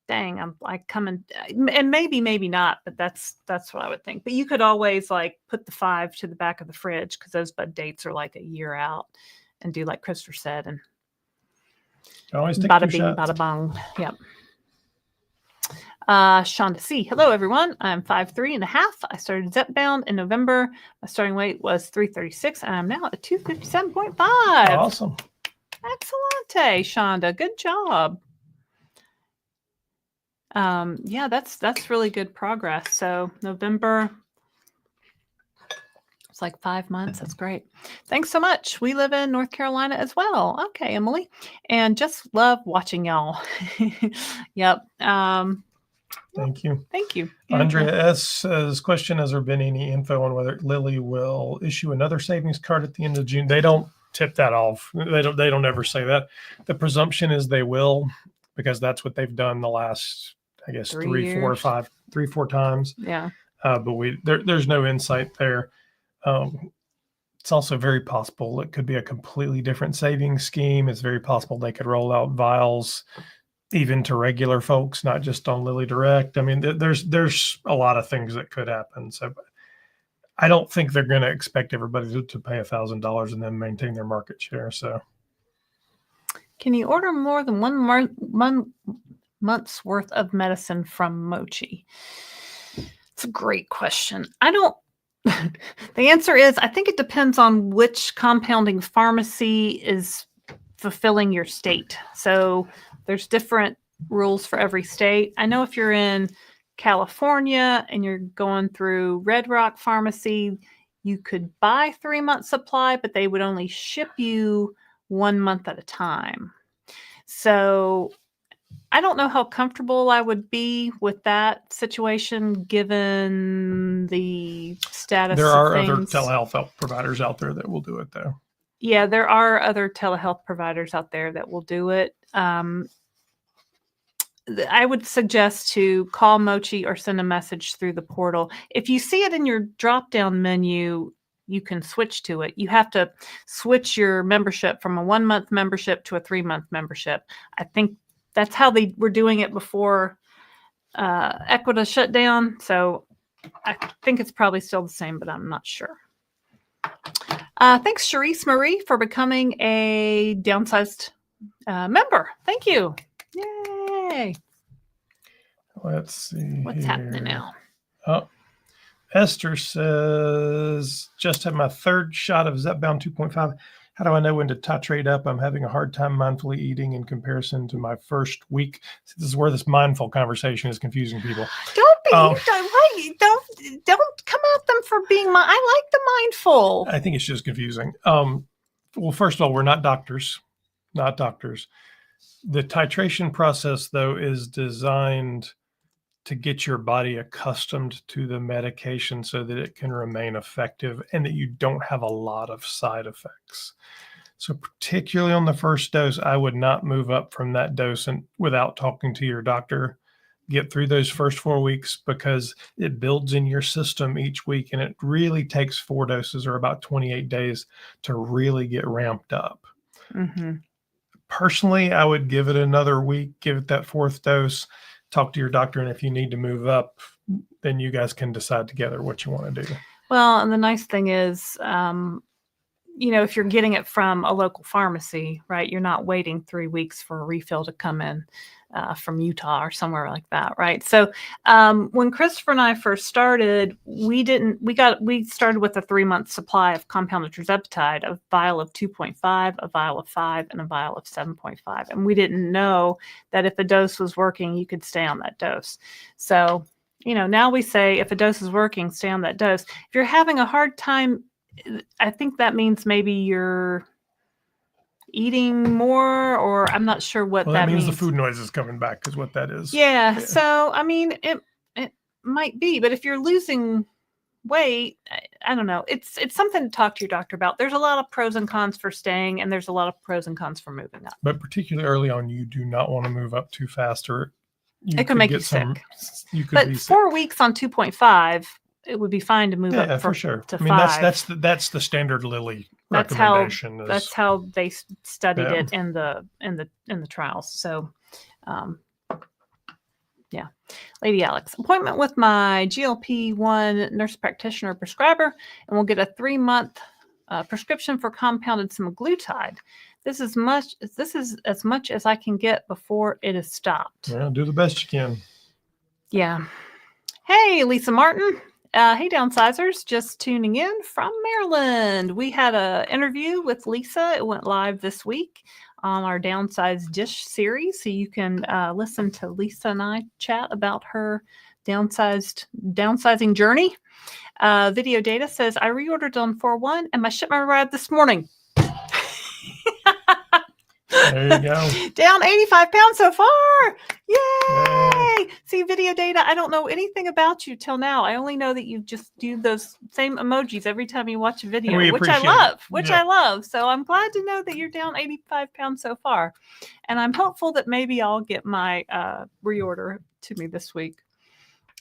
dang, I'm like coming, and maybe not, but that's what I would think. But you could always put the 5 to the back of the fridge, because those bud dates are like a year out, and do like Christopher said, and always take bada 2 bing, shots. bada bong. Yep. Shonda C. Hello, everyone. I'm 5'3.5". I started Zepbound in November. My starting weight was 336, and I'm now at 257.5. Awesome. Excellente, Shonda. Good job. That's really good progress. So November, it's like 5 months. That's great. Thanks so much. We live in North Carolina as well. Okay, Emily. And just love watching y'all. Yep. Thank you. Thank you. Andrea S. says, question, has there been any info on whether Lilly will issue another savings card at the end of June? They don't tip that off. They don't ever say that. The presumption is they will, because that's what they've done the last, I guess, 3, 4, 5, 3, 4 times. Yeah. But there's no insight there. It's also very possible it could be a completely different savings scheme. It's very possible they could roll out vials even to regular folks, not just on Lilly Direct. I mean, there's a lot of things that could happen. So I don't think they're going to expect everybody to pay $1,000 and then maintain their market share. So can you order more than 1 month's worth of medicine from Mochi? It's a great question. The answer is, I think it depends on which compounding pharmacy is fulfilling your state. So there's different rules for every state. I know if you're in California and you're going through Red Rock Pharmacy, you could buy 3 months supply, but they would only ship you 1 month at a time. So I don't know how comfortable I would be with that situation, given the status there are of other things. telehealth providers out there that will do it, though. Yeah, there are other telehealth providers out there that will do it. I would suggest to call Mochi or send a message through the portal. If you see it in your drop-down menu, you can switch to it. You have to switch your membership from a 1-month membership to a 3-month membership. I think that's how they were doing it before Equita shut down. So I think it's probably still the same, but I'm not sure. Thanks, Charisse Marie, for becoming a Downsized member. Thank you. Yay. Let's see. What's happening now? Oh, Esther says, just had my 3rd shot of Zepbound 2.5. How do I know when to titrate up? I'm having a hard time mindfully eating in comparison to my first week. See, this is where this mindful conversation is confusing people. Don't be. Don't come at them for being. I like the mindful. I think it's just confusing. Well, first of all, we're not doctors. Not doctors. The titration process, though, is designed to get your body accustomed to the medication so that it can remain effective and that you don't have a lot of side effects. So particularly on the first dose, I would not move up from that dose and without talking to your doctor. Get through those first 4 weeks because it builds in your system each week, and it really takes 4 doses or about 28 days to really get ramped up. Mm-hmm. Personally, I would give it another week, give it that 4th dose, talk to your doctor, and if you need to move up, then you guys can decide together what you want to do. Well, and the nice thing is, if you're getting it from a local pharmacy, right, you're not waiting 3 weeks for a refill to come in from Utah or somewhere like that, right? So when Christopher and I first started, we started with a 3-month supply of compounded Tirzepatide, a vial of 2.5, a vial of 5, and a vial of 7.5. And we didn't know that if a dose was working, you could stay on that dose. So, now we say if a dose is working, stay on that dose. If you're having a hard time, I think that means maybe you're eating more, or I'm not sure what that means. The food noise is coming back is what that is. Yeah. So, I mean, it might be, but if you're losing weight, I don't know. It's something to talk to your doctor about. There's a lot of pros and cons for staying, and there's a lot of pros and cons for moving up. But particularly early on, you do not want to move up too fast, or it could make you sick. But 4 weeks on 2.5, it would be fine to move up for sure. To 5. That's the standard Lily recommendation. That's how they studied it in the trials. So, yeah. Lady Alex, appointment with my GLP-1 nurse practitioner prescriber, and we'll get a 3-month prescription for compounded semaglutide. This is as much as I can get before it is stopped. Yeah, do the best you can. Yeah. Hey, Lisa Martin. Hey, Downsizers, just tuning in from Maryland. We had an interview with Lisa. It went live this week on our Downsized Dish series. So you can listen to Lisa and I chat about her downsizing journey. Video data says, I reordered on 4/1 and my shipment arrived this morning. There you go. Down 85 pounds so far. Yay! See, video data, I don't know anything about you till now. I only know that you just do those same emojis every time you watch a video, which I love. So I'm glad to know that you're down 85 pounds so far. And I'm hopeful that maybe I'll get my reorder to me this week.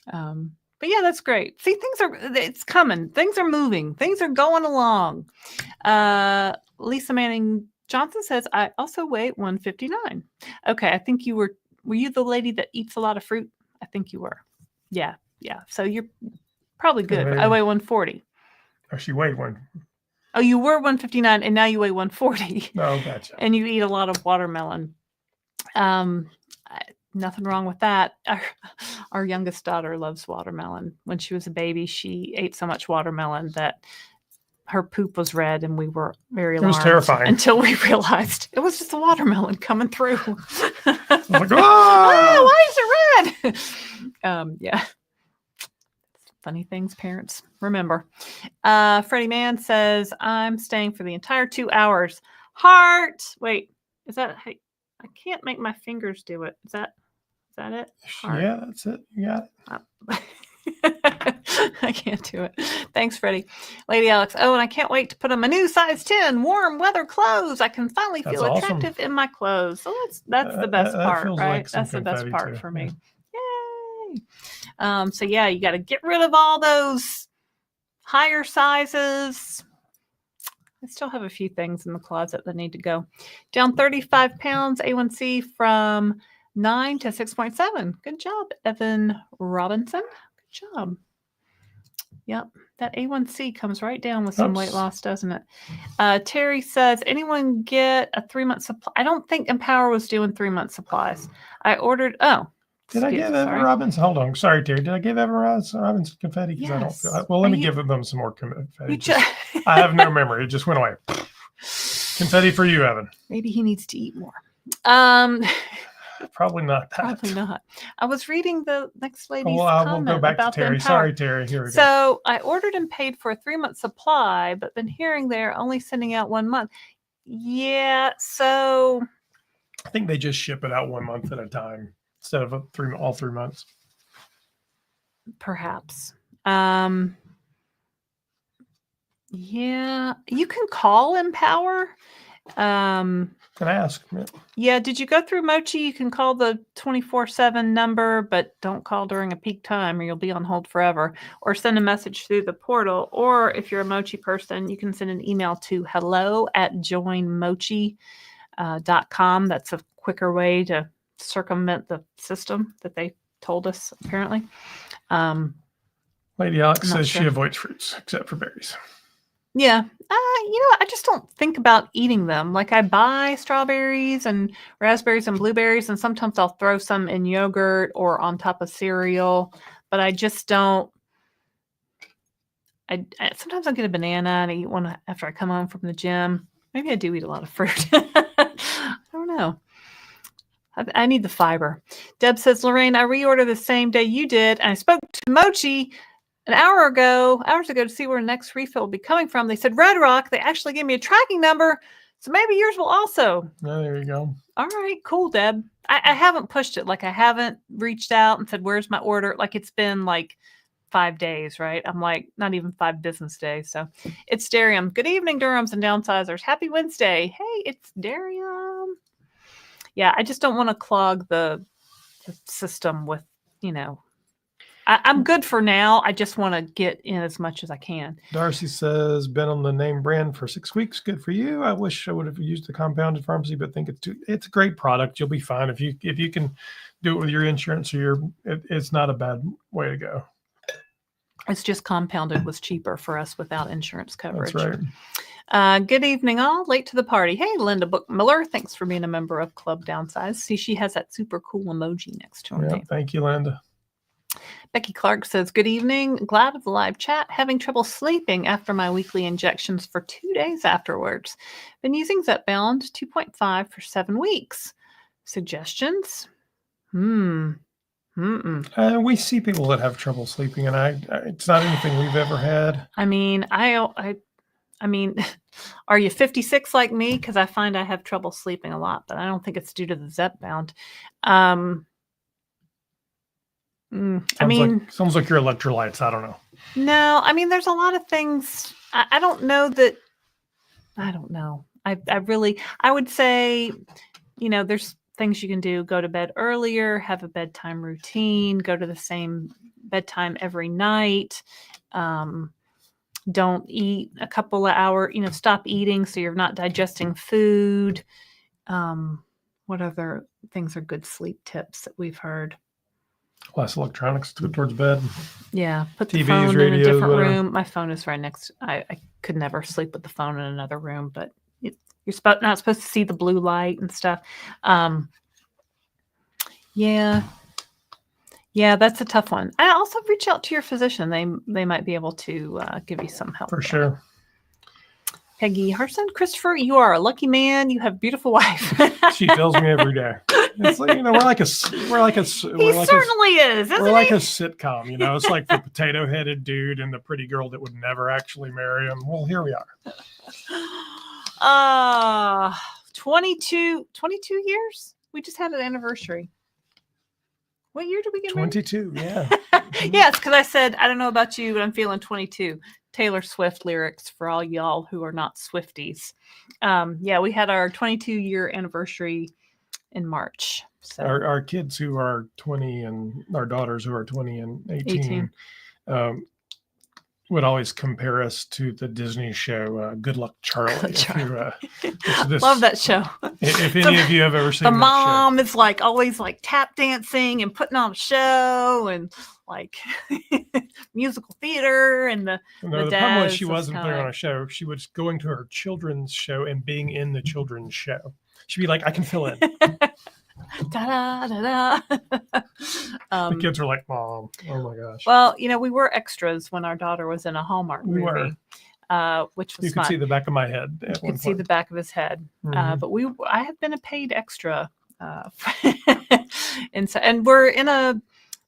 But yeah, that's great. See, it's coming. Things are moving. Things are going along. Lisa Manning Johnson says, I also weigh 159. Okay, I think you were you the lady that eats a lot of fruit? I think you were. Yeah. So you're probably good. I weigh 140. Oh, she weighed one. Oh, you were 159 and now you weigh 140. Oh, gotcha. And you eat a lot of watermelon. Nothing wrong with that. Our youngest daughter loves watermelon. When she was a baby, she ate so much watermelon that her poop was red, and we were very alarmed. It was terrifying. Until we realized it was just a watermelon coming through. Like, oh, why is it red? Yeah. Funny things parents remember. Freddie Mann says, I'm staying for the entire 2 hours. Heart. Wait, is that, I can't make my fingers do it. Is that it? Heart. Yeah, that's it. You got it. I can't do it. Thanks, Freddie. Lady Alex. Oh, and I can't wait to put on my new size 10 warm weather clothes. I can finally feel attractive in my clothes. So that's the best part, right? Like that's the best part too. For me. Yay. So yeah, you got to get rid of all those higher sizes. I still have a few things in the closet that need to go. Down 35 pounds, A1C from 9 to 6.7. Good job, Evan Robinson. Good job. Yep, that A1C comes right down with some weight loss, doesn't it? Terry says, anyone get a 3-month supply? I don't think Empower was doing 3-month supplies. I ordered, Did I give Evan Robinson? Hold on. Sorry, Terry. Did I give Evan Robinson confetti? Because I don't feel well, let me give them some more confetti. I have no memory. It just went away. Confetti for you, Evan. Maybe he needs to eat more. Probably not. Probably not. I was reading the next lady's we'll comment go back about to Terry. Sorry, Terry. Here we go. So I ordered and paid for a 3-month supply, but been hearing they're only sending out 1 month. Yeah, so I think they just ship it out 1 month at a time instead of all 3 months. Perhaps. Yeah, you can call Empower. Can I ask? Yeah, did you go through Mochi? You can call the 24/7 number, but don't call during a peak time or you'll be on hold forever. Or send a message through the portal. Or if you're a Mochi person, you can send an email to hello@joinmochi.com. That's a quicker way to circumvent the system that they told us, apparently. Lady Alex says she avoids fruits except for berries. Yeah. I just don't think about eating them. Like I buy strawberries and raspberries and blueberries, and sometimes I'll throw some in yogurt or on top of cereal, but I just don't. Sometimes I'll get a banana and I eat one after I come home from the gym. Maybe I do eat a lot of fruit. I don't know. I need the fiber. Deb says, Laraine, I reordered the same day you did, and I spoke to Mochi hours ago to see where the next refill will be coming from. They said Red Rock. They actually gave me a tracking number, so maybe yours will also. Oh, there you go. All right, cool, Deb. I haven't pushed it. Like I haven't reached out and said, where's my order? Like it's been like 5 days, right? I'm like not even 5 business days. So it's Darium. Good evening, Durhams and Downsizers. Happy Wednesday. Hey, it's Darium. Yeah, I just don't want to clog the system with, I'm good for now. I just want to get in as much as I can. Darcy says, been on the name brand for 6 weeks. Good for you. I wish I would have used the compounded pharmacy, but think it's a great product. You'll be fine. If you can do it with your insurance or it's not a bad way to go. It's just compounded was cheaper for us without insurance coverage. That's right. Good evening, all. Late to the party. Hey, Linda Bookmiller. Thanks for being a member of Club Downsized. See, she has that super cool emoji next to her name. Thank you, Linda. Becky Clark says, good evening. Glad of the live chat. Having trouble sleeping after my weekly injections for 2 days afterwards. Been using Zepbound 2.5 for 7 weeks. Suggestions? We see people that have trouble sleeping, and it's not anything we've ever had. I mean, are you 56 like me? Because I find I have trouble sleeping a lot, but I don't think it's due to the Zepbound. Sounds like your electrolytes. I don't know. No, there's a lot of things. I don't know that. I don't know. I would say, there's things you can do. Go to bed earlier, have a bedtime routine, go to the same bedtime every night. Don't eat a couple of hours, stop eating so you're not digesting food. What other things are good sleep tips that we've heard? Less electronics towards bed. Yeah, put TVs, the phone radios, in a different whatever. room. My phone is right next. I could never sleep with the phone in another room, but you're not supposed to see the blue light and stuff. Yeah, that's a tough one. I also reach out to your physician. They might be able to give you some help. For sure. Peggy Harson, Christopher, you are a lucky man. You have a beautiful wife. She fills me every day. It's like, we're like a certainly is. We're like a sitcom, It's like the potato-headed dude and the pretty girl that would never actually marry him. Well, here we are. 22 years. We just had an anniversary. What year did we get married? 22. Yeah. Yes, because I said I don't know about you, but I'm feeling 22. Taylor Swift lyrics for all y'all who are not Swifties. We had our 22-year anniversary in March. So our kids who are 20 and our daughters who are 20 and 18. would always compare us to the Disney show Good Luck Charlie. Good Charlie. If Love that show. If any of you have ever seen The that mom is like always like tap dancing and putting on a show and like musical theater, and show. No, the problem was she wasn't putting on a show. She was going to her children's show and being in the children's show. She'd be like, I can fill in. Da, da, da, da. The kids were like, Mom, oh my gosh. Well, we were extras when our daughter was in a Hallmark movie, which was you could see the back of my head. You could see the back of his head. Mhm. But I have been a paid extra. And we're in a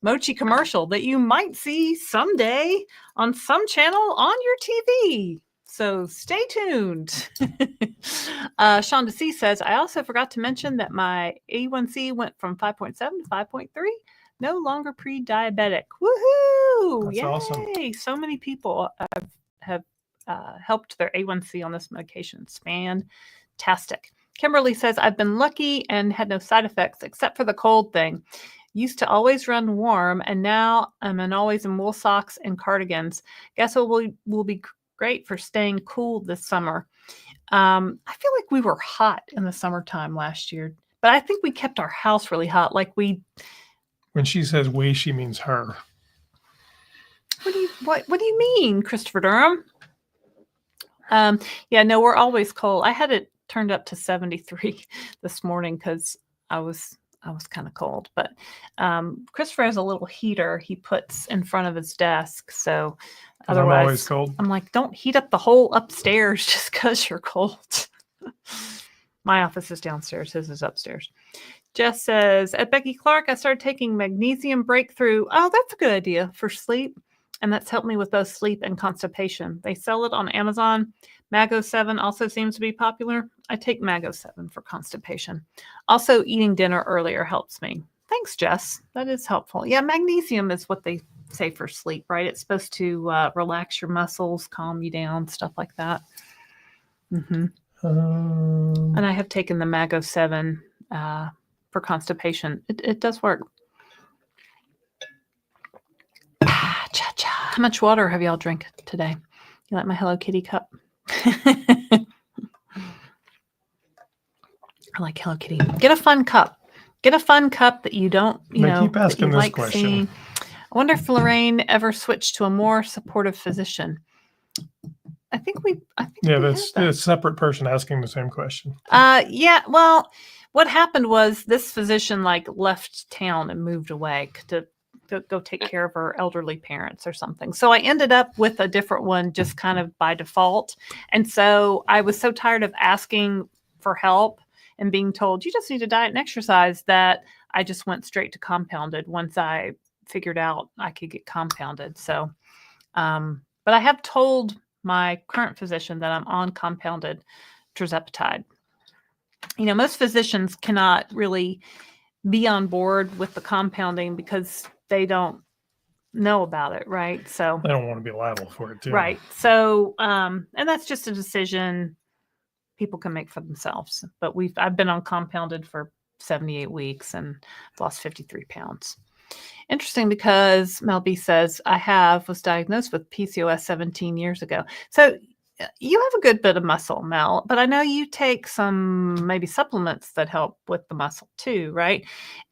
mochi commercial that you might see someday on some channel on your TV. So stay tuned. Sean DeC says, I also forgot to mention that my A1C went from 5.7 to 5.3. No longer pre-diabetic. Woohoo! That's Yay! awesome. So many people have helped their A1C on this medication. It's fantastic. Kimberly says, I've been lucky and had no side effects except for the cold thing. Used to always run warm, and now I'm always in wool socks and cardigans. Guess it will be great for staying cool this summer. I feel like we were hot in the summertime last year, but I think we kept our house really hot. When she says we, she means her. What do you mean, Christopher Durham? Yeah, no, we're always cold. I had it turned up to 73 this morning because I was kind of cold. But Christopher has a little heater he puts in front of his desk, so otherwise I'm always cold. I'm like, don't heat up the whole upstairs just because you're cold. My office is downstairs. His is upstairs. Jess says, at Becky Clark, I started taking Magnesium Breakthrough. Oh, that's a good idea for sleep. And that's helped me with both sleep and constipation. They sell it on Amazon. Mago 7 also seems to be popular. I take Mago 7 for constipation. Also, eating dinner earlier helps me. Thanks, Jess. That is helpful. Yeah, magnesium is what they say for sleep, right? It's supposed to relax your muscles, calm you down, stuff like that. Mm-hmm. And I have taken the Mago 7 for constipation. It does work. How much water have y'all drank today? You like my Hello Kitty cup? I like Hello Kitty. Get a fun cup. Get a fun cup that you don't, keep asking this like question. Seeing. I wonder if Laraine ever switched to a more supportive physician. I think that's a separate person asking the same question. Yeah. Well, what happened was this physician left town and moved away to go take care of her elderly parents or something. So I ended up with a different one just kind of by default. And so I was so tired of asking for help and being told, you just need to diet and exercise, that I just went straight to compounded once I figured out I could get compounded. So, but I have told my current physician that I'm on compounded Tirzepatide. Most physicians cannot really be on board with the compounding because they don't know about it, right? So they don't want to be liable for it too. Right. So, and that's just a decision people can make for themselves. But I've been on compounded for 78 weeks and lost 53 pounds. Interesting, because Mel B says, was diagnosed with PCOS 17 years ago. So you have a good bit of muscle, Mel, but I know you take some maybe supplements that help with the muscle too, right?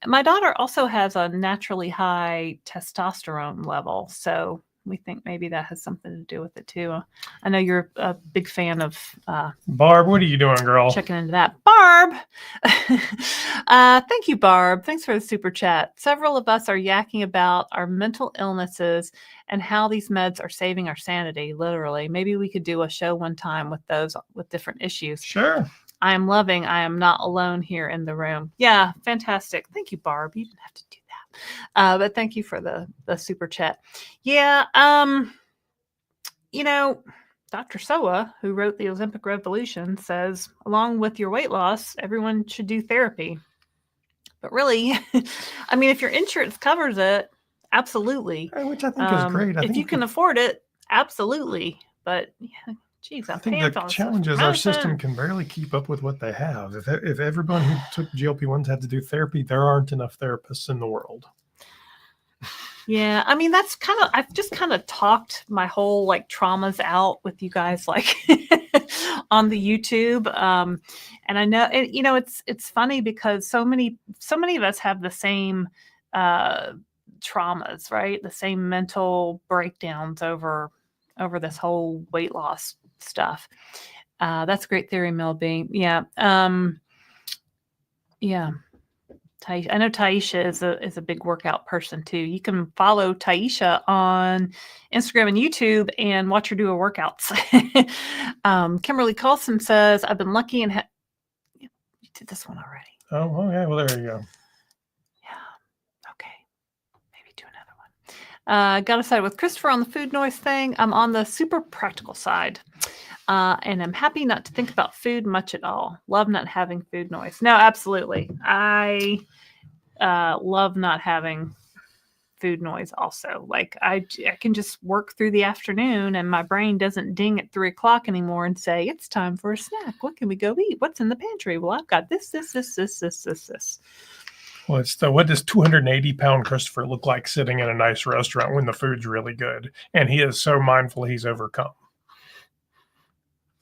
My daughter also has a naturally high testosterone level, so we think maybe that has something to do with it too. I know you're a big fan of Barb. What are you doing, girl? Checking into that. Barb! Thank you, Barb. Thanks for the super chat. Several of us are yakking about our mental illnesses and how these meds are saving our sanity, literally. Maybe we could do a show one time with those with different issues. Sure. I am not alone here in the room. Yeah, fantastic. Thank you, Barb. You didn't have to do that. But thank you for the super chat. Yeah, Dr. Soa, who wrote the Ozempic Revolution, says, along with your weight loss, everyone should do therapy. But really, I mean, if your insurance covers it, absolutely. Which I think is great. If you can afford it, absolutely. But yeah, geez, I think the challenge is our system can barely keep up with what they have. If everyone who took GLP-1s had to do therapy, there aren't enough therapists in the world. Yeah, I mean I've just kind of talked my whole like traumas out with you guys like on the YouTube. And I know it's funny because so many of us have the same traumas, right? The same mental breakdowns over this whole weight loss stuff. That's a great theory, Melby. Yeah. Yeah. I know Taisha is a big workout person too. You can follow Taisha on Instagram and YouTube and watch her do her workouts. Kimberly Carlson says, "I've been lucky and you did this one already." Oh, well, yeah. Well, there you go. Yeah. Okay. Maybe do another one. Got to side with Christopher on the food noise thing. I'm on the super practical side. And I'm happy not to think about food much at all. Love not having food noise. No, absolutely. I love not having food noise also. Like I can just work through the afternoon and my brain doesn't ding at 3:00 anymore and say, it's time for a snack. What can we go eat? What's in the pantry? Well, I've got this. Well, it's what does 280-pound Christopher look like sitting in a nice restaurant when the food's really good? And he is so mindful he's overcome.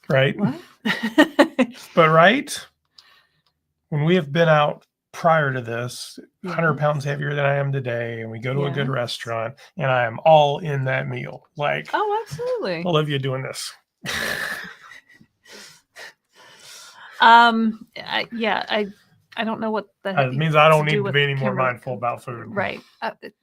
Right? What? But right? When we have been out prior to this, 100 pounds heavier than I am today, and we go to a good restaurant, and I am all in that meal. Like, oh, absolutely. Olivia doing this. I don't know what that it means. I don't need to be any more mindful about food. Right. It's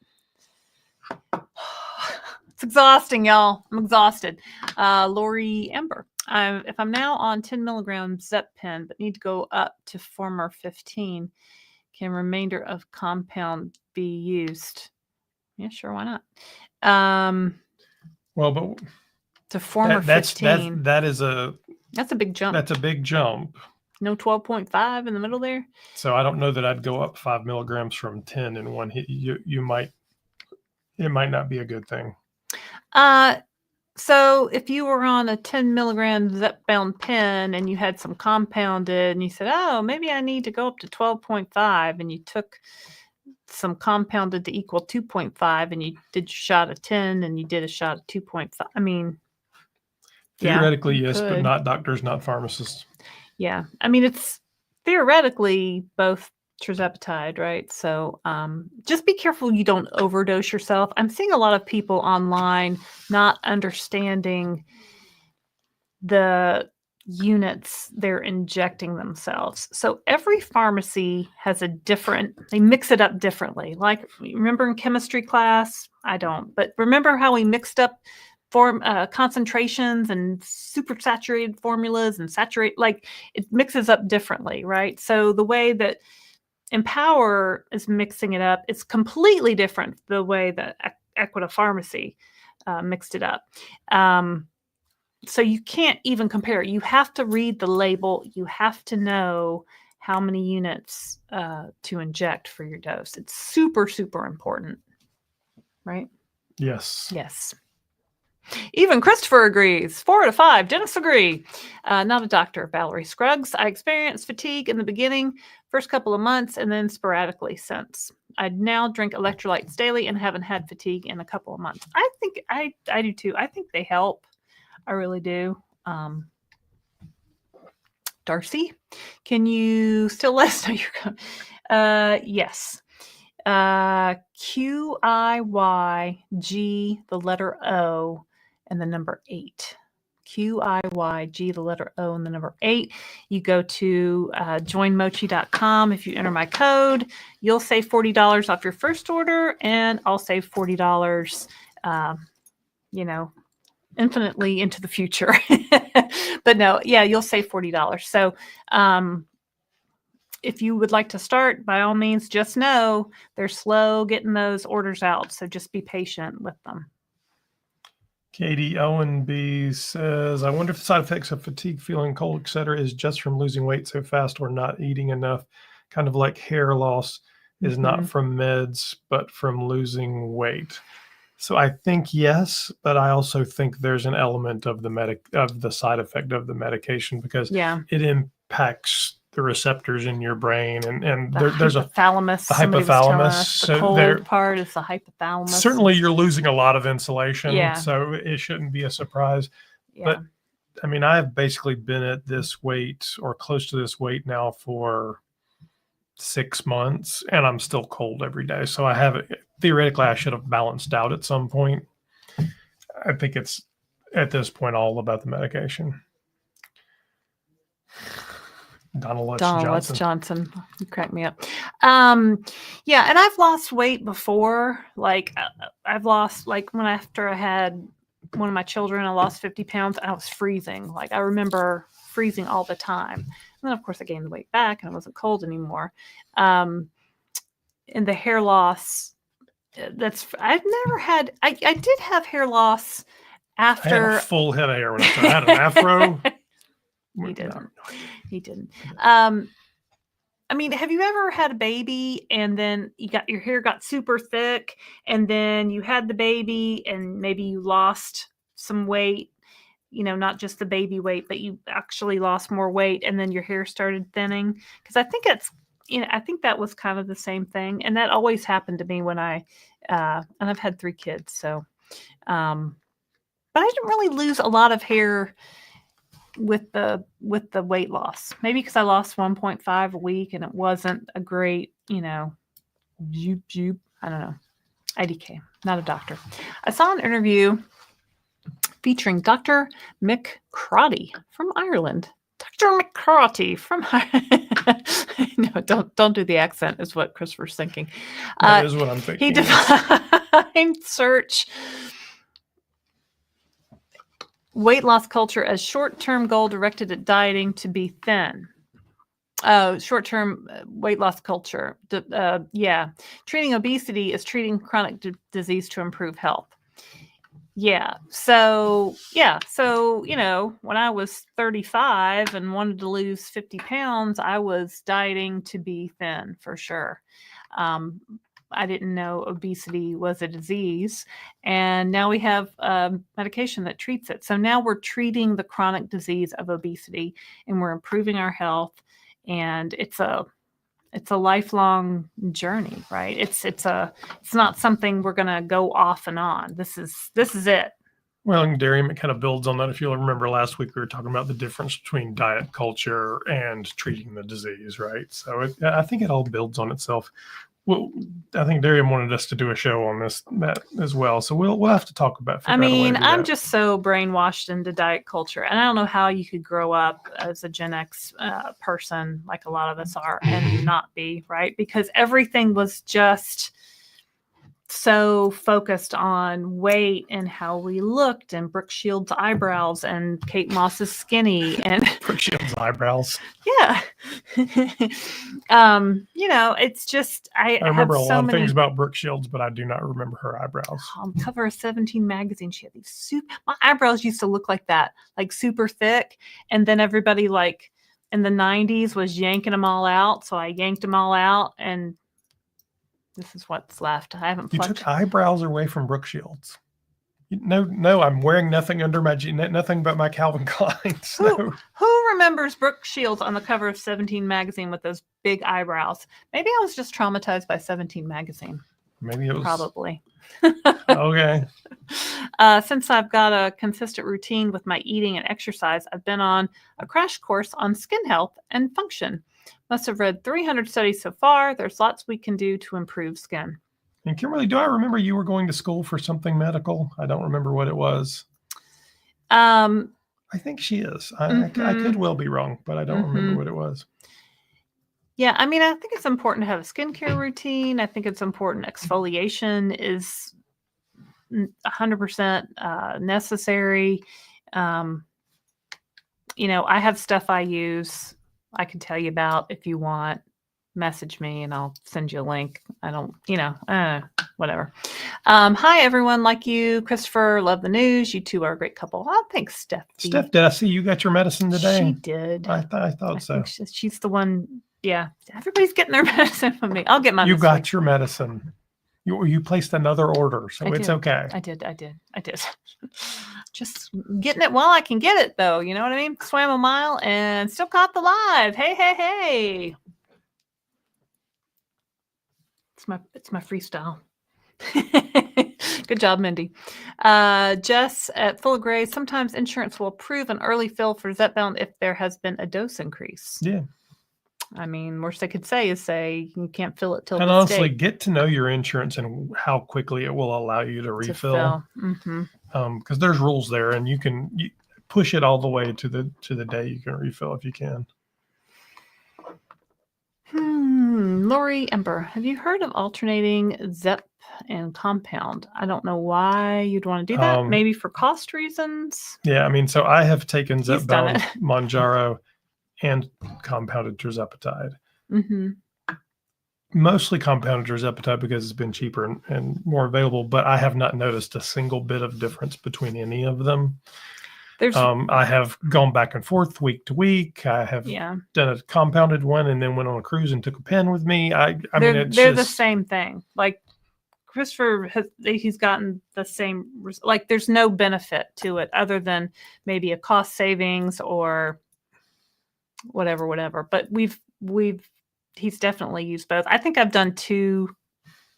exhausting, y'all. I'm exhausted. Lori Amber. If I'm now on 10 milligrams Zepbound, but need to go up to former 15, can remainder of compound be used? Yeah, sure. Why not? Well, but to former 15. That's a big jump. That's a big jump. No 12.5 in the middle there. So I don't know that I'd go up 5 milligrams from 10 in one hit. It might not be a good thing. So if you were on a 10 milligram Zepbound pen and you had some compounded and you said, oh, maybe I need to go up to 12.5, and you took some compounded to equal 2.5 and you did your shot of 10 and you did a shot of 2.5. I mean, theoretically, yes, but not doctors, not pharmacists. Yeah. I mean, it's theoretically both Tirzepatide, right? So just be careful you don't overdose yourself. I'm seeing a lot of people online not understanding the units they're injecting themselves. So every pharmacy has they mix it up differently. Like, remember in chemistry class? I don't, but remember how we mixed up concentrations and super saturated formulas and like it mixes up differently, right? So the way that Empower is mixing it up, it's completely different the way that Equita Pharmacy mixed it up. So you can't even compare. You have to read the label. You have to know how many units to inject for your dose. It's super, super important, right? Yes. Yes. Even Christopher agrees. 4 out of 5. Dentists agree. Not a doctor. Valerie Scruggs. I experienced fatigue in the beginning, first couple of months, and then sporadically since. I now drink electrolytes daily and haven't had fatigue in a couple of months. I think I do too. I think they help. I really do. Darcy, can you still let us know your yes. QIYG, the letter O, and the number 8. QIYG, the letter O, and the number 8. You go to joinmochi.com. If you enter my code, you'll save $40 off your first order, and I'll save $40, infinitely into the future. But no, yeah, you'll save $40. So if you would like to start, by all means, just know they're slow getting those orders out. So just be patient with them. Katie Owen B says, I wonder if the side effects of fatigue, feeling cold, etc., is just from losing weight so fast or not eating enough, kind of like hair loss is not from meds, but from losing weight. So I think yes, but I also think there's an element of the side effect of the medication because it impacts the receptors in your brain, and there's a hypothalamus. the Somebody was telling hypothalamus. us. The So cold part is the hypothalamus. certainly you're losing a lot of insulation, Yeah. so it shouldn't be a surprise. Yeah. But I mean, I've basically been at this weight or close to this weight now for 6 months, and I'm still cold every day. So I have theoretically I should have balanced out at some point. I think it's at this point all about the medication. Donald Lutz Johnson. You crack me up. Yeah, and I've lost weight before. Like I've lost, like after I had one of my children, I lost 50 pounds and I was freezing. Like I remember freezing all the time. And then of course I gained the weight back and I wasn't cold anymore. And the hair loss, I've never had, I did have hair loss after. I had a full head of hair when I started. I had an afro. He didn't. He didn't. I mean, have you ever had a baby and then your hair got super thick and then you had the baby and maybe you lost some weight, not just the baby weight, but you actually lost more weight and then your hair started thinning? Because I think I think that was kind of the same thing. And that always happened to me when and I've had 3 kids. So, but I didn't really lose a lot of hair with the weight loss. Maybe because I lost 1.5 a week and it wasn't a great, zoop. I don't know. IDK, not a doctor. I saw an interview featuring Dr. Mick Crotty from Ireland. Dr. Mick Crotty from Ireland. No, don't do the accent is what Christopher's thinking. That is what I'm thinking. He defined search weight loss culture as short-term goal directed at dieting to be thin. Short-term weight loss culture. Treating obesity is treating chronic disease to improve health. So, when I was 35 and wanted to lose 50 pounds, I was dieting to be thin for sure. I didn't know obesity was a disease. And now we have medication that treats it. So now we're treating the chronic disease of obesity and we're improving our health. And it's a lifelong journey, right? It's not something we're going to go off and on. This is it. Well, in Durham, it kind of builds on that. If you'll remember last week, we were talking about the difference between diet culture and treating the disease, right? So I think it all builds on itself. Well, I think Durham wanted us to do a show on that as well. So we'll have to talk about. I'm just so brainwashed into diet culture, and I don't know how you could grow up as a Gen X person like a lot of us are and not be, right? Because everything was just so focused on weight and how we looked and Brooke Shields' eyebrows and Kate Moss's skinny and Brooke Shields' eyebrows. Yeah. It's just, I remember have a lot of things about Brooke Shields, but I do not remember her eyebrows. On the cover of 17 magazine, she had these my eyebrows used to look like that, like super thick. And then everybody like in the 90s was yanking them all out. So I yanked them all out and this is what's left. I haven't plucked. You took eyebrows away from Brooke Shields. No, I'm wearing nothing under my nothing but my Calvin Kleins. Who remembers Brooke Shields on the cover of 17 magazine with those big eyebrows? Maybe I was just traumatized by 17 magazine. Maybe it was. Probably. Okay. Since I've got a consistent routine with my eating and exercise, I've been on a crash course on skin health and function. Must have read 300 studies so far. There's lots we can do to improve skin. And Kimberly, do I remember you were going to school for something medical? I don't remember what it was. I think she is. I could well be wrong, but I don't remember what it was. Yeah, I mean, I think it's important to have a skincare routine. I think it's important. Exfoliation is 100% necessary. I have stuff I use. I can tell you about if you want. Message me and I'll send you a link. I don't, whatever. Hi, everyone. Like you, Christopher, love the news. You two are a great couple. Oh, thanks, Steph. Steph, did I see you got your medicine today? She did. I thought so. She's the one. Yeah. Everybody's getting their medicine from me. I'll get mine. You got your medicine. You placed another order, so I it's did. okay. I did. Just getting it while I can get it, though. You know what I mean? Swam a mile and still caught the live. Hey. It's my freestyle. Good job, Mindy. Jess at Full of Gray. Sometimes insurance will approve an early fill for Zepbound if there has been a dose increase. Yeah. I mean, worst they could say is you can't fill it till And this honestly, date get to know your insurance and how quickly it will allow you to refill. Because there's rules there, and you push it all the way to the day you can refill if you can. Lori Ember, have you heard of alternating Zep and compound? I don't know why you'd want to do that. Maybe for cost reasons. Yeah, I mean, so I have taken Zepbound, Mounjaro, and compounded Tirzepatide. Mostly compounded Tirzepatide because it's been cheaper and more available, but I have not noticed a single bit of difference between any of them. I have gone back and forth week to week. I have done a compounded one and then went on a cruise and took a pen with me. They're the same thing. Like Christopher, he's gotten the same. Like there's no benefit to it other than maybe a cost savings or whatever. But he's definitely used both. I think I've done 2,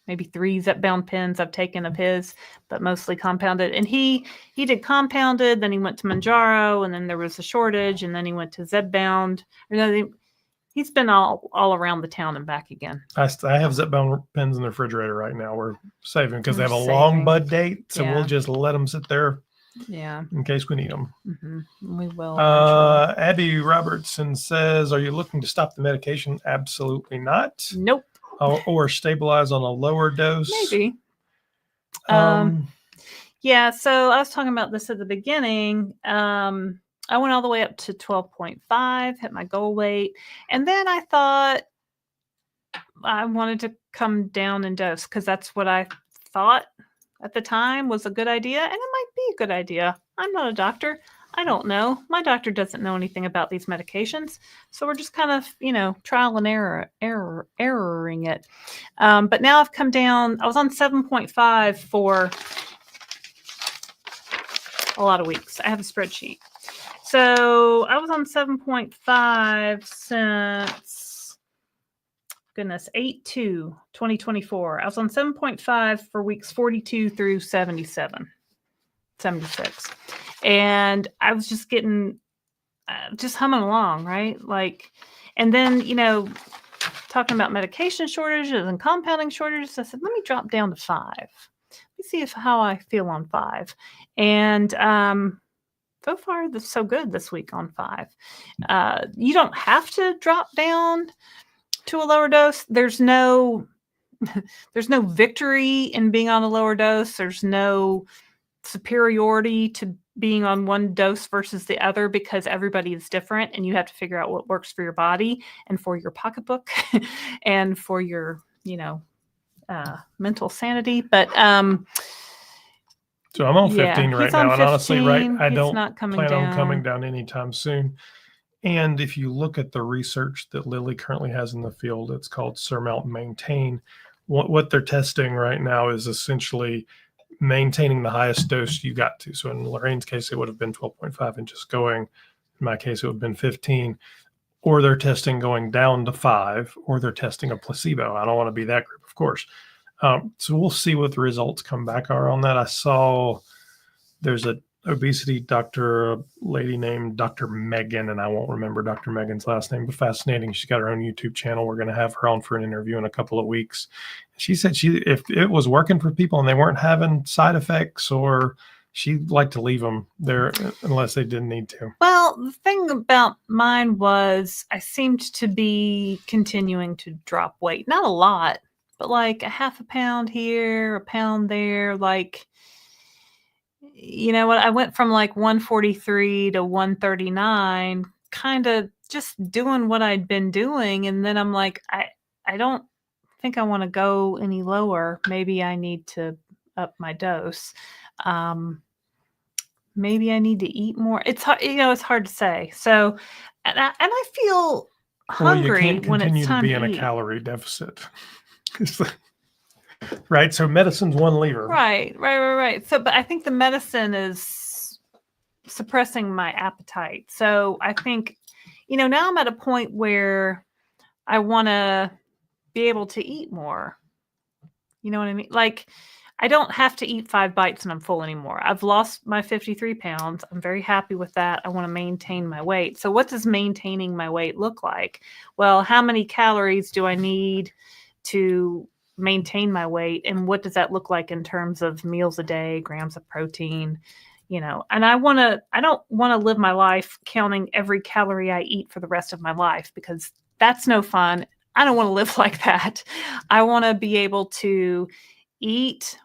maybe 3 Zepbound pens I've taken of his, but mostly compounded. And he did compounded, then he went to Mounjaro, and then there was a shortage, and then he went to Zepbound. He's been all around the town and back again. I have Zepbound pens in the refrigerator right now. We're saving because they have a long bud date, so we'll just let them sit there. Yeah. In case we need them. We will. Abby Robertson says, "Are you looking to stop the medication?" Absolutely not. Nope. Or stabilize on a lower dose. Maybe. Yeah. So I was talking about this at the beginning. I went all the way up to 12.5, hit my goal weight, and then I thought I wanted to come down in dose because that's what I thought at the time was a good idea, and it might be a good idea. I'm not a doctor. I don't know. My doctor doesn't know anything about these medications, so we're just kind of, trial and erroring it. But now I've come down. I was on 7.5 for a lot of weeks. I have a spreadsheet. So I was on 7.5 since, 8/2/2024. I was on 7.5 for weeks 42 through 76. And I was just getting, just humming along, right? And then, talking about medication shortages and compounding shortages, I said, let me drop down to 5. Let me see how I feel on 5. And so far, that's so good this week on 5. You don't have to drop down to a lower dose. There's no victory in being on a lower dose. There's no superiority to being on one dose versus the other because everybody is different and you have to figure out what works for your body and for your pocketbook and for your, mental sanity. But so I'm on 15 right now, and honestly, I don't plan on coming down anytime soon. And if you look at the research that Lilly currently has in the field, it's called Surmount Maintain. What they're testing right now is essentially maintaining the highest dose you got to. So in Lorraine's case, it would have been 12.5 and just going. In my case, it would have been 15. Or they're testing going down to 5, or they're testing a placebo. I don't want to be that group, of course. So we'll see what the results come back are on that. I saw there's a obesity doctor, a lady named Dr. Megan, and I won't remember Dr. Megan's last name, but fascinating. She's got her own YouTube channel. We're going to have her on for an interview in a couple of weeks. She said if it was working for people and they weren't having side effects, or she'd like to leave them there unless they didn't need to. Well, the thing about mine was I seemed to be continuing to drop weight. Not a lot, but like a half a pound here, a pound there, I went from 143 to 139, kind of just doing what I'd been doing. And then I'm like, I don't think I want to go any lower. Maybe I need to up my dose. Maybe I need to eat more. It's hard, it's hard to say. So, and I feel hungry you can't when it's continue time to be to in eat. A calorie deficit. Right. So medicine's one lever. Right. So, but I think the medicine is suppressing my appetite. So I think, now I'm at a point where I want to be able to eat more. You know what I mean? Like, I don't have to eat 5 bites and I'm full anymore. I've lost my 53 pounds. I'm very happy with that. I want to maintain my weight. So what does maintaining my weight look like? Well, how many calories do I need to maintain my weight? And what does that look like in terms of meals a day, grams of protein? And I don't want to live my life counting every calorie I eat for the rest of my life, because that's no fun. I don't want to live like that. I want to be able to eat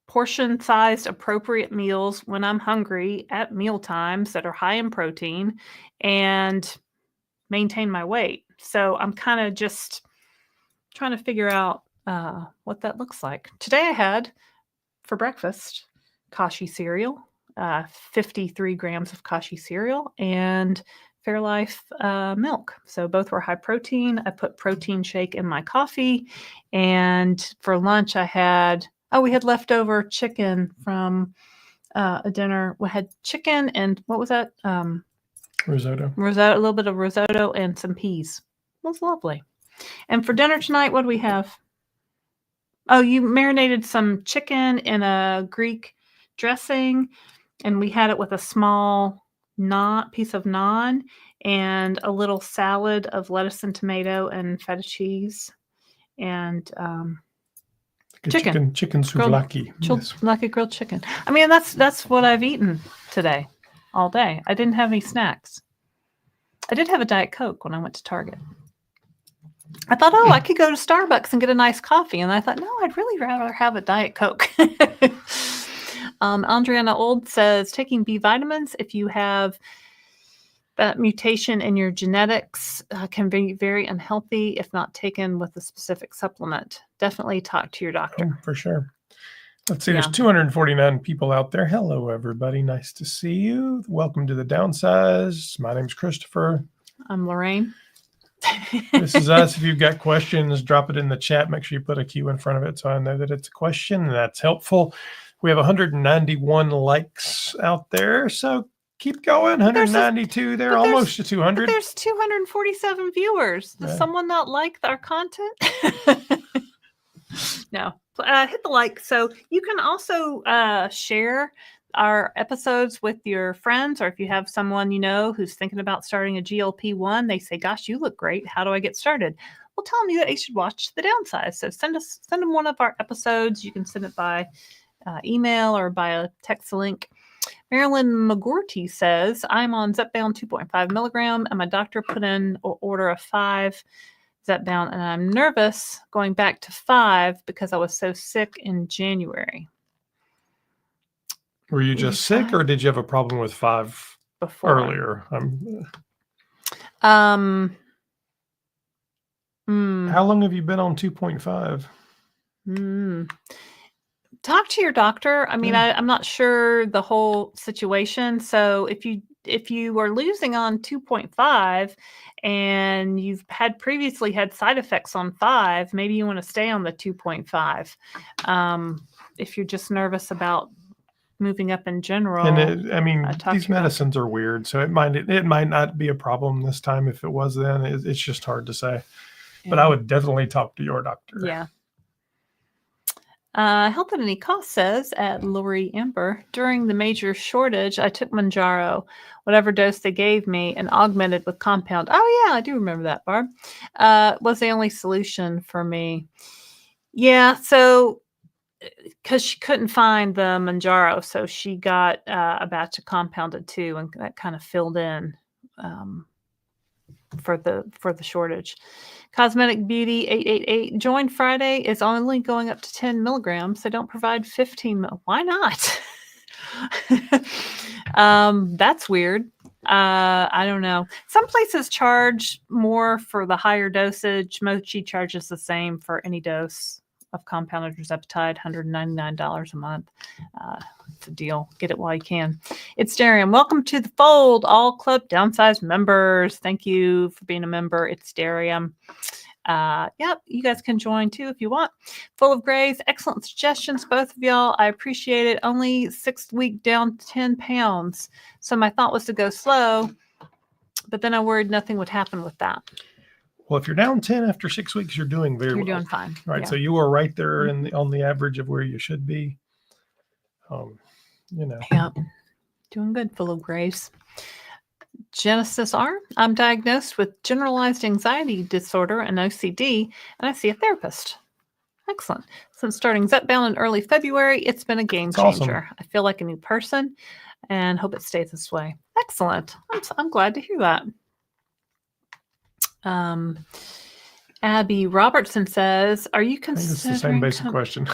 portion-sized appropriate meals when I'm hungry at meal times that are high in protein and maintain my weight. So I'm kind of just trying to figure out what that looks like. Today I had for breakfast Kashi cereal, 53 grams of Kashi cereal, and Fairlife milk. So both were high protein. I put protein shake in my coffee. And for lunch, we had leftover chicken from a dinner. We had chicken and what was that? Risotto. A little bit of risotto and some peas. It was lovely. And for dinner tonight, what do we have? Oh, you marinated some chicken in a Greek dressing, and we had it with a small piece of naan and a little salad of lettuce and tomato and feta cheese and chicken souvlaki. Like a grilled chicken. I mean, that's what I've eaten today, all day. I didn't have any snacks. I did have a Diet Coke when I went to Target. I thought, I could go to Starbucks and get a nice coffee. And I thought, no, I'd really rather have a Diet Coke. Andriana Old says, taking B vitamins, if you have that mutation in your genetics, can be very unhealthy if not taken with a specific supplement. Definitely talk to your doctor. For sure. Let's see, there's 249 people out there. Hello, everybody. Nice to see you. Welcome to the Downsized. My name's Christopher. I'm Laraine. This is us. If you've got questions, drop it in the chat. Make sure you put a Q in front of it so I know that it's a question. That's helpful. We have 191 likes out there, so keep going. 192. They're almost to 200. But there's 247 viewers. Does someone not like our content? No. Hit the like. So you can also share our episodes with your friends, or if you have someone who's thinking about starting a GLP-1, they say, gosh, you look great. How do I get started? Well, tell them that they should watch The Downsized. So send them one of our episodes. You can send it by email or by a text link. Marilyn McGorty says, I'm on Zepbound 2.5 milligram, and my doctor put in an order of 5 Zepbound, and I'm nervous going back to 5 because I was so sick in January. Were you just sick, or did you have a problem with 5 before earlier? How long have you been on 2.5? Talk to your doctor. I mean, I'm not sure the whole situation. So if you are losing on 2.5 and you've previously had side effects on 5, maybe you want to stay on the 2.5. If you're just nervous about moving up in general. And these medicines are weird, so it might not be a problem this time. If it was then, it's just hard to say. Yeah. But I would definitely talk to your doctor. Yeah. Health at Any Cost says, at Lori Amber, during the major shortage, I took Mounjaro, whatever dose they gave me, and augmented with compound. Oh, yeah, I do remember that, Barb. Was the only solution for me. Yeah, so because she couldn't find the Mounjaro, so she got a batch of compounded too, and that kind of filled in for the shortage. Cosmetic Beauty 888, Join Friday is only going up to 10 milligrams. They don't provide 15. Why not? That's weird. I don't know. Some places charge more for the higher dosage. Mochi charges the same for any dose of compounded Tirzepatide, $199 a month. It's a deal. Get it while you can. It's Darian. Welcome to the fold, all Club Downsized members. Thank you for being a member. It's Darian. Yep, you guys can join too if you want. Full of Grays, excellent suggestions, both of y'all. I appreciate it. Only 6th week down 10 pounds. So my thought was to go slow, but then I worried nothing would happen with that. Well, if you're down 10 after 6 weeks, you're doing very You're well. doing fine. Right. Yeah. So you are right there on the average of where you should be. Yep. Doing good, Full of Grays. Genesis R. I'm diagnosed with generalized anxiety disorder and OCD, and I see a therapist. Excellent. Since starting Zepbound in early February, it's been a game changer. Awesome. I feel like a new person and hope it stays this way. Excellent. I'm glad to hear that. Abby Robertson says, "Are you considering?" It's the same basic question.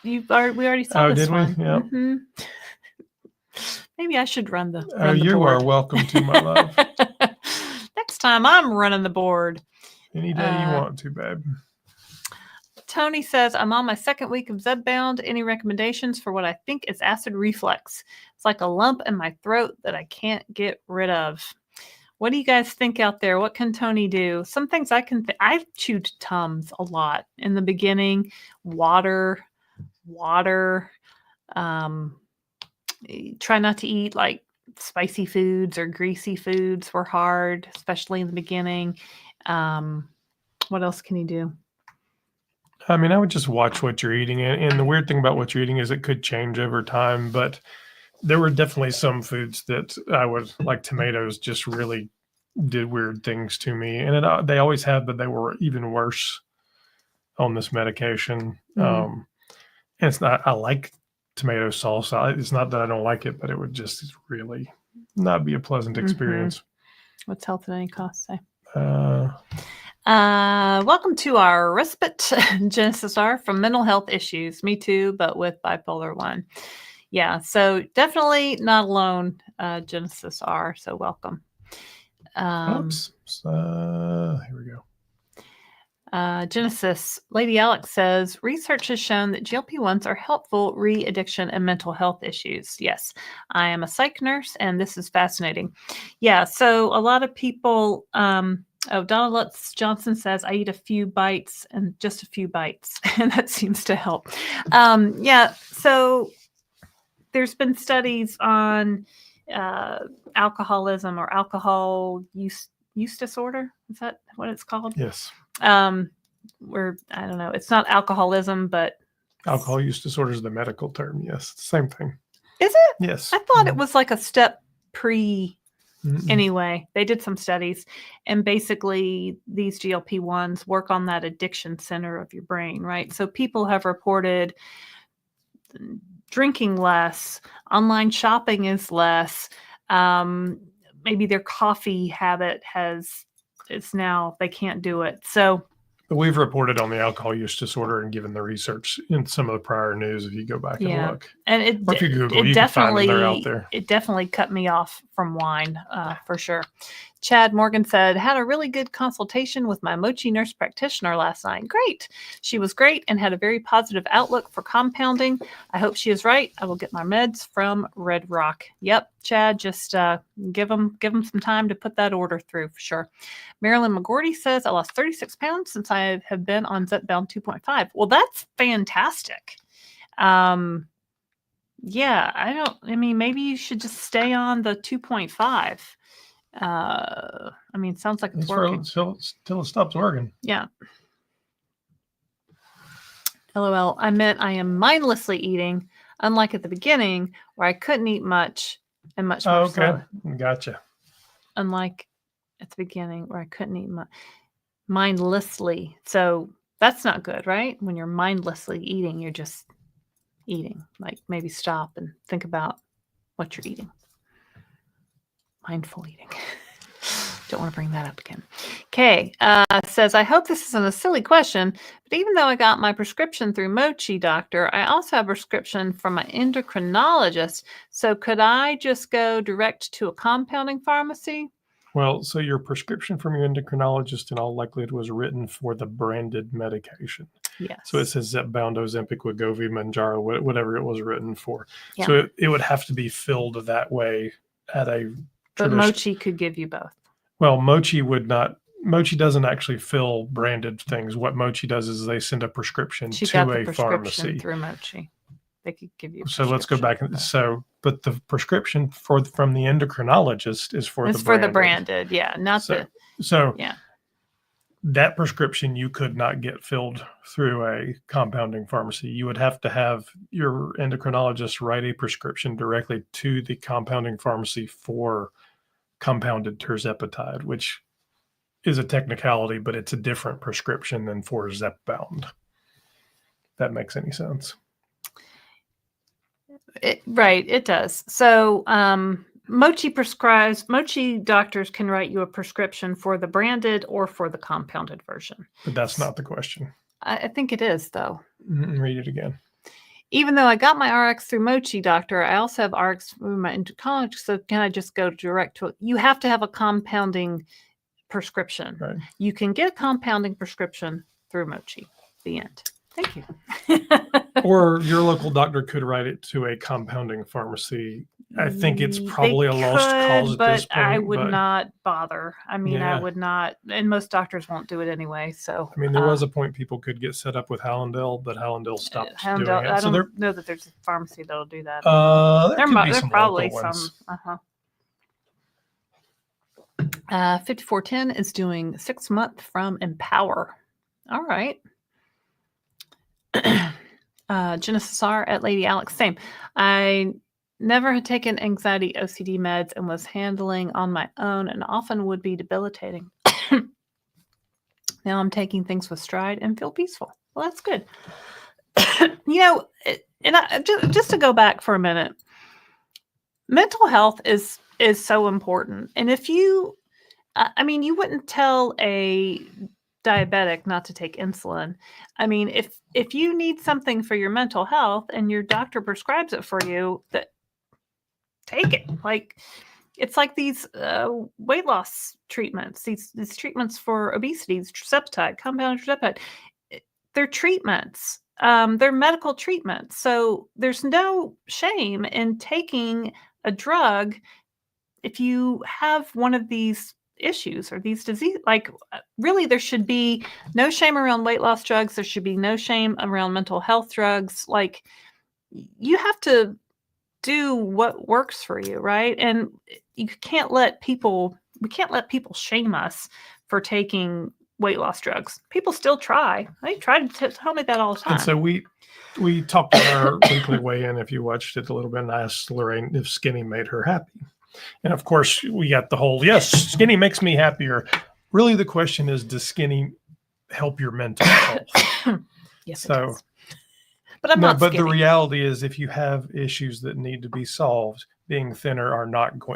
We already saw this did one. we? Yeah. Mm-hmm. Maybe I should run the. You board. are welcome to, my love. Next time I'm running the board. Any day you want to, babe. Tony says, I'm on my 2nd week of Zepbound. Any recommendations for what I think is acid reflux? It's like a lump in my throat that I can't get rid of. What do you guys think out there? What can Tony do? Some things I can I chewed Tums a lot in the beginning. Water. Try not to eat like spicy foods or greasy foods were hard, especially in the beginning. What else can you do? I mean, I would just watch what you're eating. And the weird thing about what you're eating is it could change over time. But there were definitely some foods that I would, like tomatoes, just really did weird things to me. And they always have, but they were even worse on this medication. And it's not, I like tomato sauce. It's not that I don't like it, but it would just really not be a pleasant experience. What's health at any cost say? Welcome to our respite, Genesis R, from mental health issues. Me too, but with bipolar 1. Yeah, so definitely not alone, Genesis R. So welcome. Oops. Here we go. Genesis, Lady Alex says, research has shown that GLP-1s are helpful re-addiction and mental health issues. Yes, I am a psych nurse, and this is fascinating. Yeah, so a lot of people, Donna Lutz Johnson says, I eat a few bites and just a few bites, and that seems to help. Yeah, so there's been studies on alcoholism or alcohol use disorder. Is that what it's called? Yes. Where I don't know, it's not alcoholism, but alcohol use disorder is the medical term. Yes, same thing. Is it? Yes. I thought it was like a step pre. Anyway, they did some studies, and basically these GLP-1s work on that addiction center of your brain, right? So people have reported drinking less, online shopping is less, maybe their coffee habit it's now they can't do it. So but we've reported on the alcohol use disorder and given the research in some of the prior news if you go back and look. And or if you Google, you can find them. They're out there. It definitely cut me off from wine, for sure. Chad Morgan said, had a really good consultation with my Mochi nurse practitioner last night. Great. She was great and had a very positive outlook for compounding. I hope she is right. I will get my meds from Red Rock. Yep, Chad, just give them some time to put that order through for sure. Marilyn McGordy says, I lost 36 pounds since I have been on Zepbound 2.5. Well, that's fantastic. Yeah, I mean, maybe you should just stay on the 2.5. I mean, it sounds like it's working. Till it stops working. Yeah. LOL. I meant I am mindlessly eating, unlike at the beginning where I couldn't eat much and much more. Okay. Gotcha. Unlike at the beginning where I couldn't eat much mindlessly. So that's not good, right? When you're mindlessly eating, you're just eating. Like maybe stop and think about what you're eating. Mindful eating. Don't want to bring that up again. Kay says, I hope this isn't a silly question, but even though I got my prescription through Mochi Doctor, I also have a prescription from my endocrinologist. So could I just go direct to a compounding pharmacy? Well, so your prescription from your endocrinologist in all likelihood was written for the branded medication. Yes. So it says Zepbound, Ozempic, Wegovy, Mounjaro, whatever it was written for. Yeah. So it would have to be filled that way at a But Mochi could give you both. Well, Mochi would not Mochi doesn't actually fill branded things. What Mochi does is they send a prescription She to got the a prescription pharmacy. through Mochi. They could give you a So let's go back. prescription. But the prescription from the endocrinologist is for It's the for branded. the branded, yeah, not So yeah. that prescription you could not get filled through a compounding pharmacy. You would have to have your endocrinologist write a prescription directly to the compounding pharmacy for compounded Tirzepatide, which is a technicality, but it's a different prescription than for Zepbound. If that makes any sense. Right, it does. So Mochi doctors can write you a prescription for the branded or for the compounded version. But that's not the question. I think it is, though. Read it again. Even though I got my RX through Mochi doctor, I also have RX through my endocrinologist. So can I just go direct to it? You have to have a compounding prescription. Right. You can get a compounding prescription through Mochi. The end. Thank you. Or your local doctor could write it to a compounding pharmacy. I think it's probably a lost cause at this point. I would not bother. I mean, Yeah. I would not, and most doctors won't do it anyway. So I mean, there was a point people could get set up with Hallandale, but Hallandale stopped doing it. I So don't know that there's a pharmacy that'll do that. there could be There some probably local ones. some. 5410 is doing 6 month from Empower. All right. Genesis R at Lady Alex, same. I never had taken anxiety OCD meds and was handling on my own and often would be debilitating. Now I'm taking things with stride and feel peaceful. Well, that's good. Just to go back for a minute, mental health is so important. And if you, you wouldn't tell a diabetic not to take insulin. I mean, if you need something for your mental health and your doctor prescribes it for you, that take it. Like, it's like these weight loss treatments, these treatments for obesity, Tirzepatide, compounded Tirzepatide. They're treatments. They're medical treatments. So there's no shame in taking a drug if you have one of these issues or these diseases. Like, really, there should be no shame around weight loss drugs. There should be no shame around mental health drugs. Like, you have to do what works for you, right? And we can't let people shame us for taking weight loss drugs. People still try. They try to tell me that all the time. And so we talked in our weekly weigh-in, if you watched it a little bit, and I asked Laraine if skinny made her happy. And of course, we got the whole, yes, skinny makes me happier. Really, the question is, does skinny help your mental health? Yes, so, it does. But I'm not skinny. The reality is, if you have issues that need to be solved, being thinner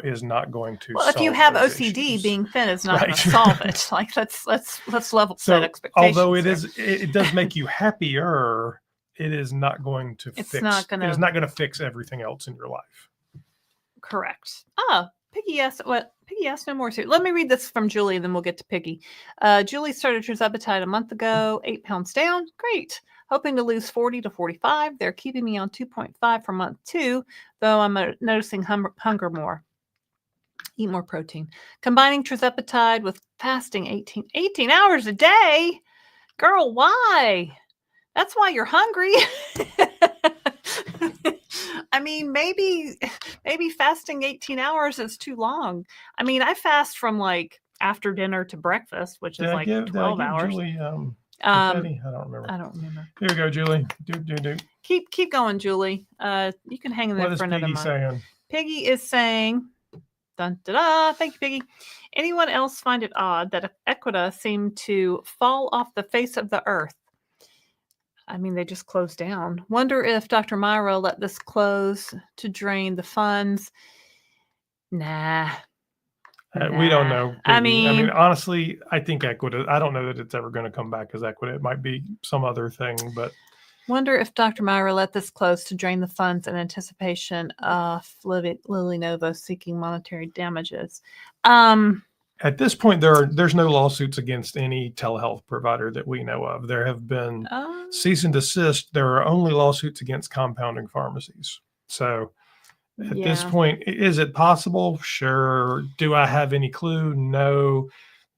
is not going to. Well, solve if you have those OCD, issues. Being thin is not going Right. to solve it. Like, let's level set expectations. Although it does make you happier, it is not going to fix. It is not going to fix everything else in your life. Correct. Piggy asked no more. So let me read this from Julie, and then we'll get to Piggy. Julie started Tirzepatide a month ago, 8 pounds down. Great. Hoping to lose 40 to 45. They're keeping me on 2.5 for month 2, though I'm noticing hunger more. Eat more protein. Combining Tirzepatide with fasting 18 hours a day. Girl, why? That's why you're hungry. I mean, maybe fasting 18 hours is too long. I mean, I fast from like after dinner to breakfast, which is like 12 hours. Julie, I don't remember. Here we go, Julie. Do. Keep going, Julie. You can hang in there for another month. Saying? Piggy is saying, dun, da, da, thank you, Piggy. Anyone else find it odd that Equita seemed to fall off the face of the earth? I mean, they just closed down. Wonder if Dr. Myra let this close to drain the funds. Nah. We don't know. Piggy. I mean, honestly, I think Equita. I don't know that it's ever going to come back as Equita. It might be some other thing, but. Wonder if Dr. Myra let this close to drain the funds in anticipation of Lily Novo seeking monetary damages. At this point, there's no lawsuits against any telehealth provider that we know of. There have been cease and desist. There are only lawsuits against compounding pharmacies. So at this point, is it possible? Sure. Do I have any clue? No.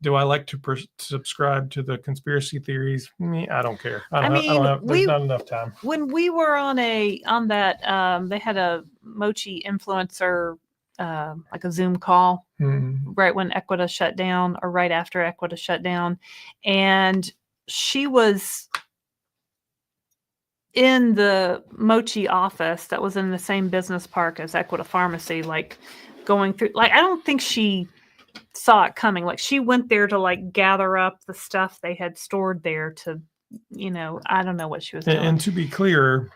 Do I like to subscribe to the conspiracy theories? I don't care. There's not enough time. When we were on that, they had a mochi influencer, like a Zoom call, right when Equita shut down, or right after Equita shut down, and she was in the mochi office that was in the same business park as Equita Pharmacy, like going through. Like, I don't think she saw it coming. Like, she went there to like gather up the stuff they had stored there to, I don't know what she was doing. And to be clear,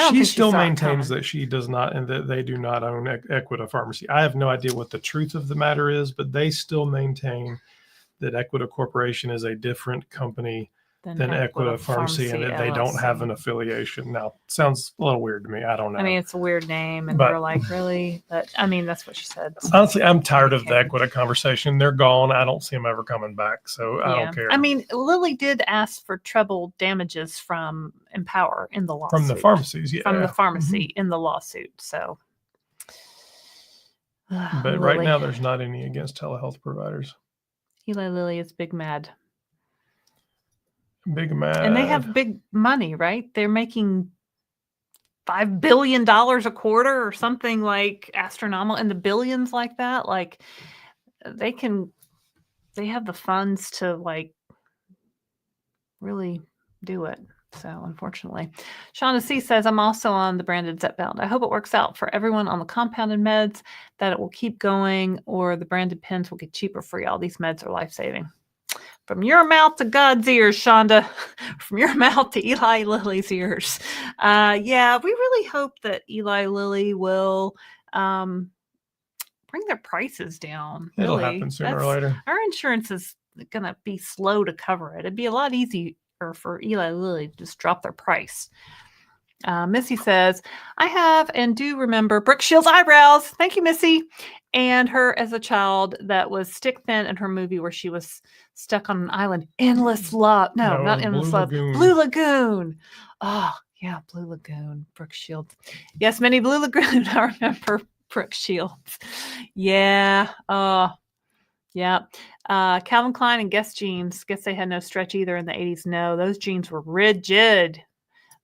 she still maintains that she does not, and that they do not own Equita Pharmacy. I have no idea what the truth of the matter is, but they still maintain that Equita Corporation is a different company than Equita Pharmacy, and that they don't have an affiliation. Now, sounds a little weird to me. I don't know. I mean, it's a weird name, and we're like, really? But I mean, that's what she said. So. Honestly, I'm tired of the Equita conversation. They're gone. I don't see them ever coming back, so I don't care. I mean, Lilly did ask for treble damages from Empower in the lawsuit. From the pharmacies, yeah. From the pharmacy in the lawsuit, so. But right now, there's not any against telehealth providers. Eli Lilly is big mad. Big mad. And they have big money, right? They're making $5 billion a quarter or something like astronomical, in the billions like that. Like, they have the funds to like really do it. So unfortunately, Shauna C says, I'm also on the branded Zepbound. I hope it works out for everyone on the compounded meds, that it will keep going, or the branded pens will get cheaper free. All these meds are life-saving. From your mouth to God's ears, Shonda. From your mouth to Eli Lilly's ears. Yeah, we really hope that Eli Lilly will bring their prices down. It'll happen sooner or later. Our insurance is going to be slow to cover it. It'd be a lot easier for Eli Lilly to just drop their price. Missy says, I have and do remember Brooke Shields' eyebrows. Thank you, Missy. And her as a child that was stick thin in her movie where she was stuck on an island. Endless Love. No, not Endless Love. Blue Lagoon. Oh, yeah, Blue Lagoon. Brooke Shields. Yes, Minnie, Blue Lagoon. I remember Brooke Shields. Yeah. Yeah. Calvin Klein and Guess jeans. Guess they had no stretch either in the 80s. No, those jeans were rigid.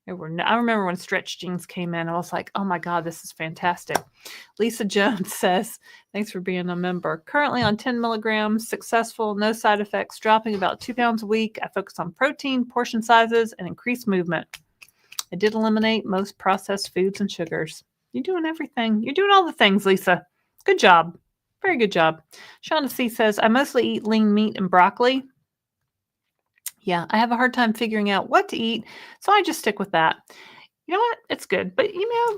I remember when stretch jeans came in, I was like, oh my God, this is fantastic. Lisa Jones says, thanks for being a member. Currently on 10 milligrams, successful, no side effects, dropping about 2 pounds a week. I focus on protein, portion sizes, and increased movement. I did eliminate most processed foods and sugars. You're doing everything. You're doing all the things, Lisa. Good job. Very good job. Shauna C says, I mostly eat lean meat and broccoli. Yeah, I have a hard time figuring out what to eat, so I just stick with that. You know what? It's good, but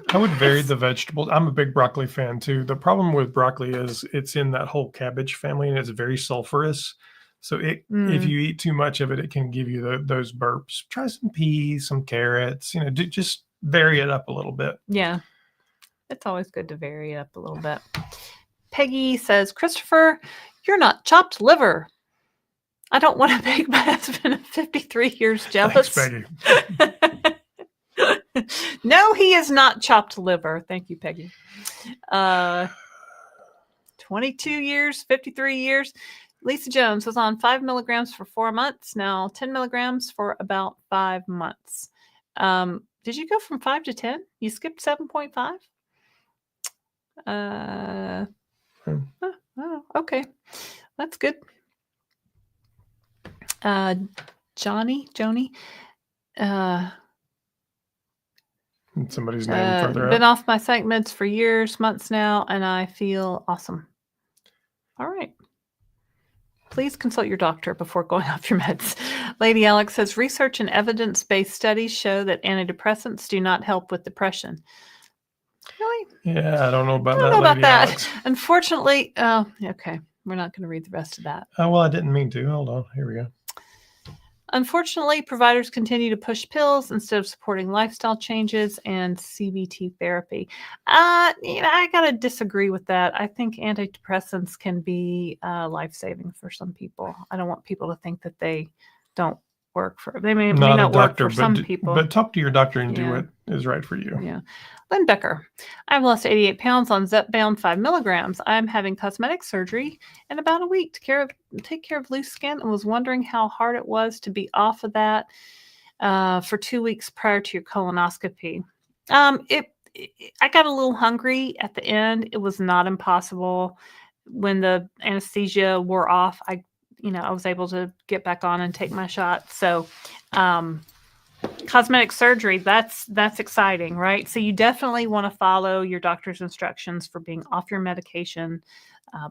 I would vary the vegetables. I'm a big broccoli fan too. The problem with broccoli is it's in that whole cabbage family, and it's very sulfurous. So if you eat too much of it, it can give you those burps. Try some peas, some carrots. Just vary it up a little bit. Yeah, it's always good to vary it up a little bit. Peggy says, Christopher, you're not chopped liver. I don't want to make my husband of 53 years jealous. Thanks, Peggy. No, he is not chopped liver. Thank you, Peggy. 22 years, 53 years. Lisa Jones was on 5 milligrams for 4 months. Now 10 milligrams for about 5 months. Did you go from 5 to 10? You skipped 7.5? Oh, okay. That's good. Joni, somebody's name further been up. off my psych meds for months now, and I feel awesome. All right. Please consult your doctor before going off your meds. Lady Alex says, research and evidence-based studies show that antidepressants do not help with depression. Really? Yeah, I don't know about that. Alex. Unfortunately, okay. We're not going to read the rest of that. Oh, well, I didn't mean to. Hold on. Here we go. Unfortunately, providers continue to push pills instead of supporting lifestyle changes and CBT therapy. I got to disagree with that. I think antidepressants can be life-saving for some people. I don't want people to think that they don't work for. They may Not a not work doctor, for some people. but talk to your doctor and do Yeah. what is right for you. Yeah. Lynn Becker. I've lost 88 pounds on Zepbound 5 milligrams. I'm having cosmetic surgery in about a week to take care of loose skin, and was wondering how hard it was to be off of that for 2 weeks prior to your colonoscopy. I got a little hungry at the end. It was not impossible. When the anesthesia wore off, I was able to get back on and take my shot. So, cosmetic surgery, that's exciting, right? So you definitely want to follow your doctor's instructions for being off your medication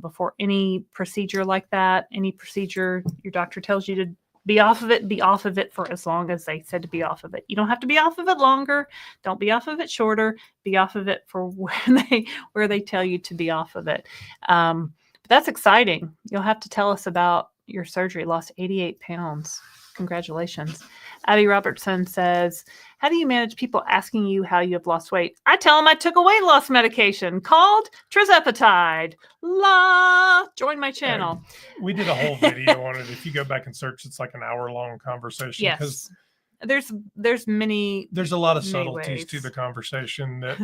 before any procedure like that. Any procedure your doctor tells you to be off of it for as long as they said to be off of it. You don't have to be off of it longer. Don't be off of it shorter. Be off of it for where they tell you to be off of it. But that's exciting. You'll have to tell us about your surgery. Lost 88 pounds. Congratulations. Abby Robertson says, how do you manage people asking you how you have lost weight? I tell them I took a weight loss medication called Tirzepatide. Join my channel. We did a whole video on it. If you go back and search, it's like an hour-long conversation. Yes. There's a lot of subtleties ways to the conversation that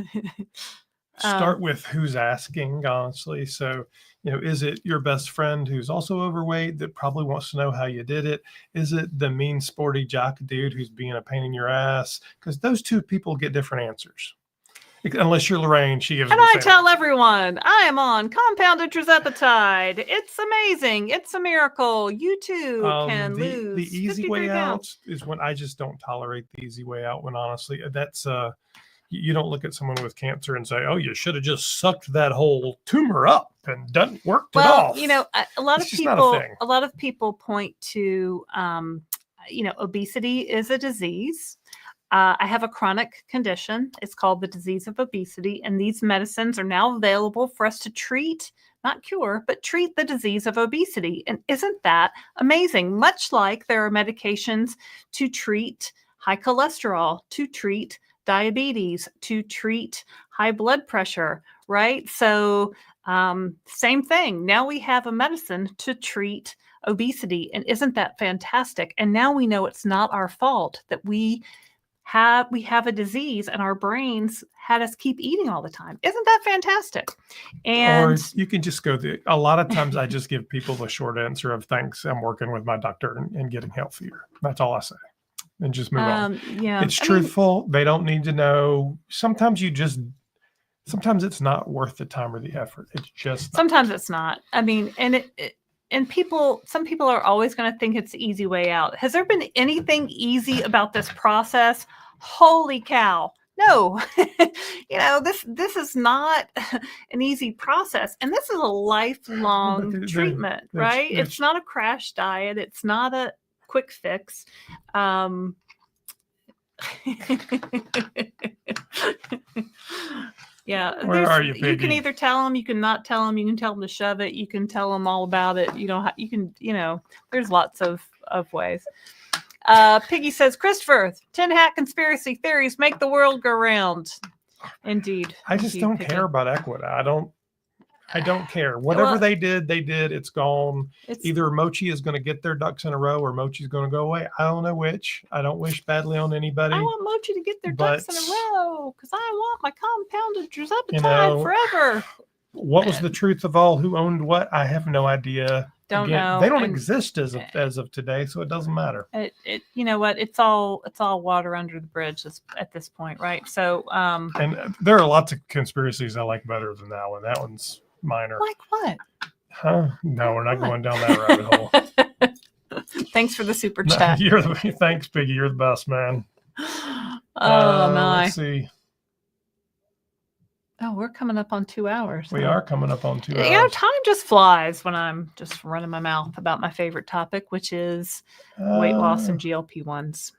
start with who's asking, honestly. So, is it your best friend who's also overweight that probably wants to know how you did it? Is it the mean sporty jock dude who's being a pain in your ass? Because those two people get different answers. Unless you're Laraine, she gives. And I tell everyone, I am on compounded Tirzepatide. It's amazing. It's a miracle. You too can lose. The easy way out pounds. is when I just don't tolerate the easy way out. When honestly, that's you don't look at someone with cancer and say, "Oh, you should have just sucked that whole tumor up and worked it off." A lot of people point to, obesity is a disease. I have a chronic condition. It's called the disease of obesity, and these medicines are now available for us to treat, not cure, but treat the disease of obesity. And isn't that amazing? Much like there are medications to treat high cholesterol, to treat diabetes, to treat high blood pressure, right? So same thing. Now we have a medicine to treat obesity. And isn't that fantastic? And now we know it's not our fault that we have a disease and our brains had us keep eating all the time. Isn't that fantastic? And or you can just go a lot of times I just give people the short answer of thanks, I'm working with my doctor and getting healthier. That's all I say. And just move on. Yeah. It's truthful. They don't need to know. Sometimes it's not worth the time or the effort. It's just sometimes it's not. I mean, and some people are always going to think it's the easy way out. Has there been anything easy about this process? Holy cow. No, this is not an easy process. And this is a lifelong treatment, right? It's not a crash diet. It's not a quick fix. Yeah. Where are you, Piggy? You can either tell them, you can not tell them, you can tell them to shove it, you can tell them all about it. There's lots of ways. Piggy says, Christopher, tin hat conspiracy theories make the world go round. Indeed. I just don't care about Equita. I don't care. Whatever they did. It's gone. Either Mochi is going to get their ducks in a row or Mochi's going to go away. I don't know which. I don't wish badly on anybody. I want Mochi to get their ducks in a row because I want my compounded Tirzepatide forever. What was the truth of all who owned what? I have no idea. Don't know. They don't exist as of today, so it doesn't matter. You know what? It's all water under the bridge at this point, right? So and there are lots of conspiracies I like better than that one. That one's minor. Like what? Huh? No, we're not going down that rabbit hole. Thanks for the super chat. Thanks, Piggy. You're the best, man. Oh my. Let's see. Oh, we're coming up on 2 hours. We are coming up on 2 hours. Time just flies when I'm just running my mouth about my favorite topic, which is weight loss and GLP-1s.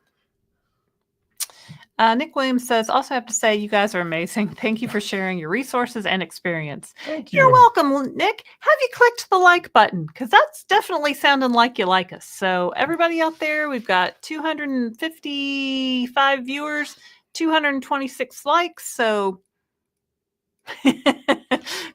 Nick Williams says, also have to say, you guys are amazing. Thank you for sharing your resources and experience. Thank you. You're welcome, Nick. Have you clicked the like button? Because that's definitely sounding like you like us. So everybody out there, we've got 255 viewers, 226 likes. So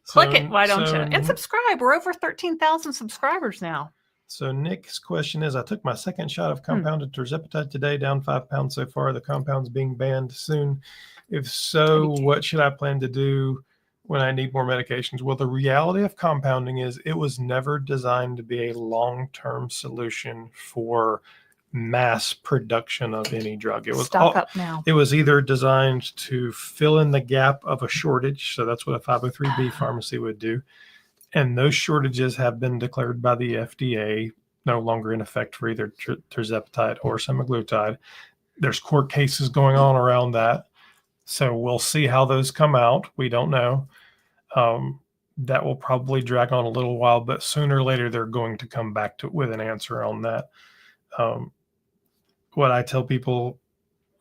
click it. Why don't you? And subscribe. We're over 13,000 subscribers now. So Nick's question is, I took my second shot of compounded Tirzepatide today, down 5 pounds so far. The compound's being banned soon. If so, what should I plan to do when I need more medications? Well, the reality of compounding is it was never designed to be a long-term solution for mass production of any drug. It was Stock up now. It was either designed to fill in the gap of a shortage. So that's what a 503B pharmacy would do. And those shortages have been declared by the FDA no longer in effect for either Tirzepatide or Semaglutide. There's court cases going on around that. So we'll see how those come out. We don't know. That will probably drag on a little while, but sooner or later, they're going to come back with an answer on that. What I tell people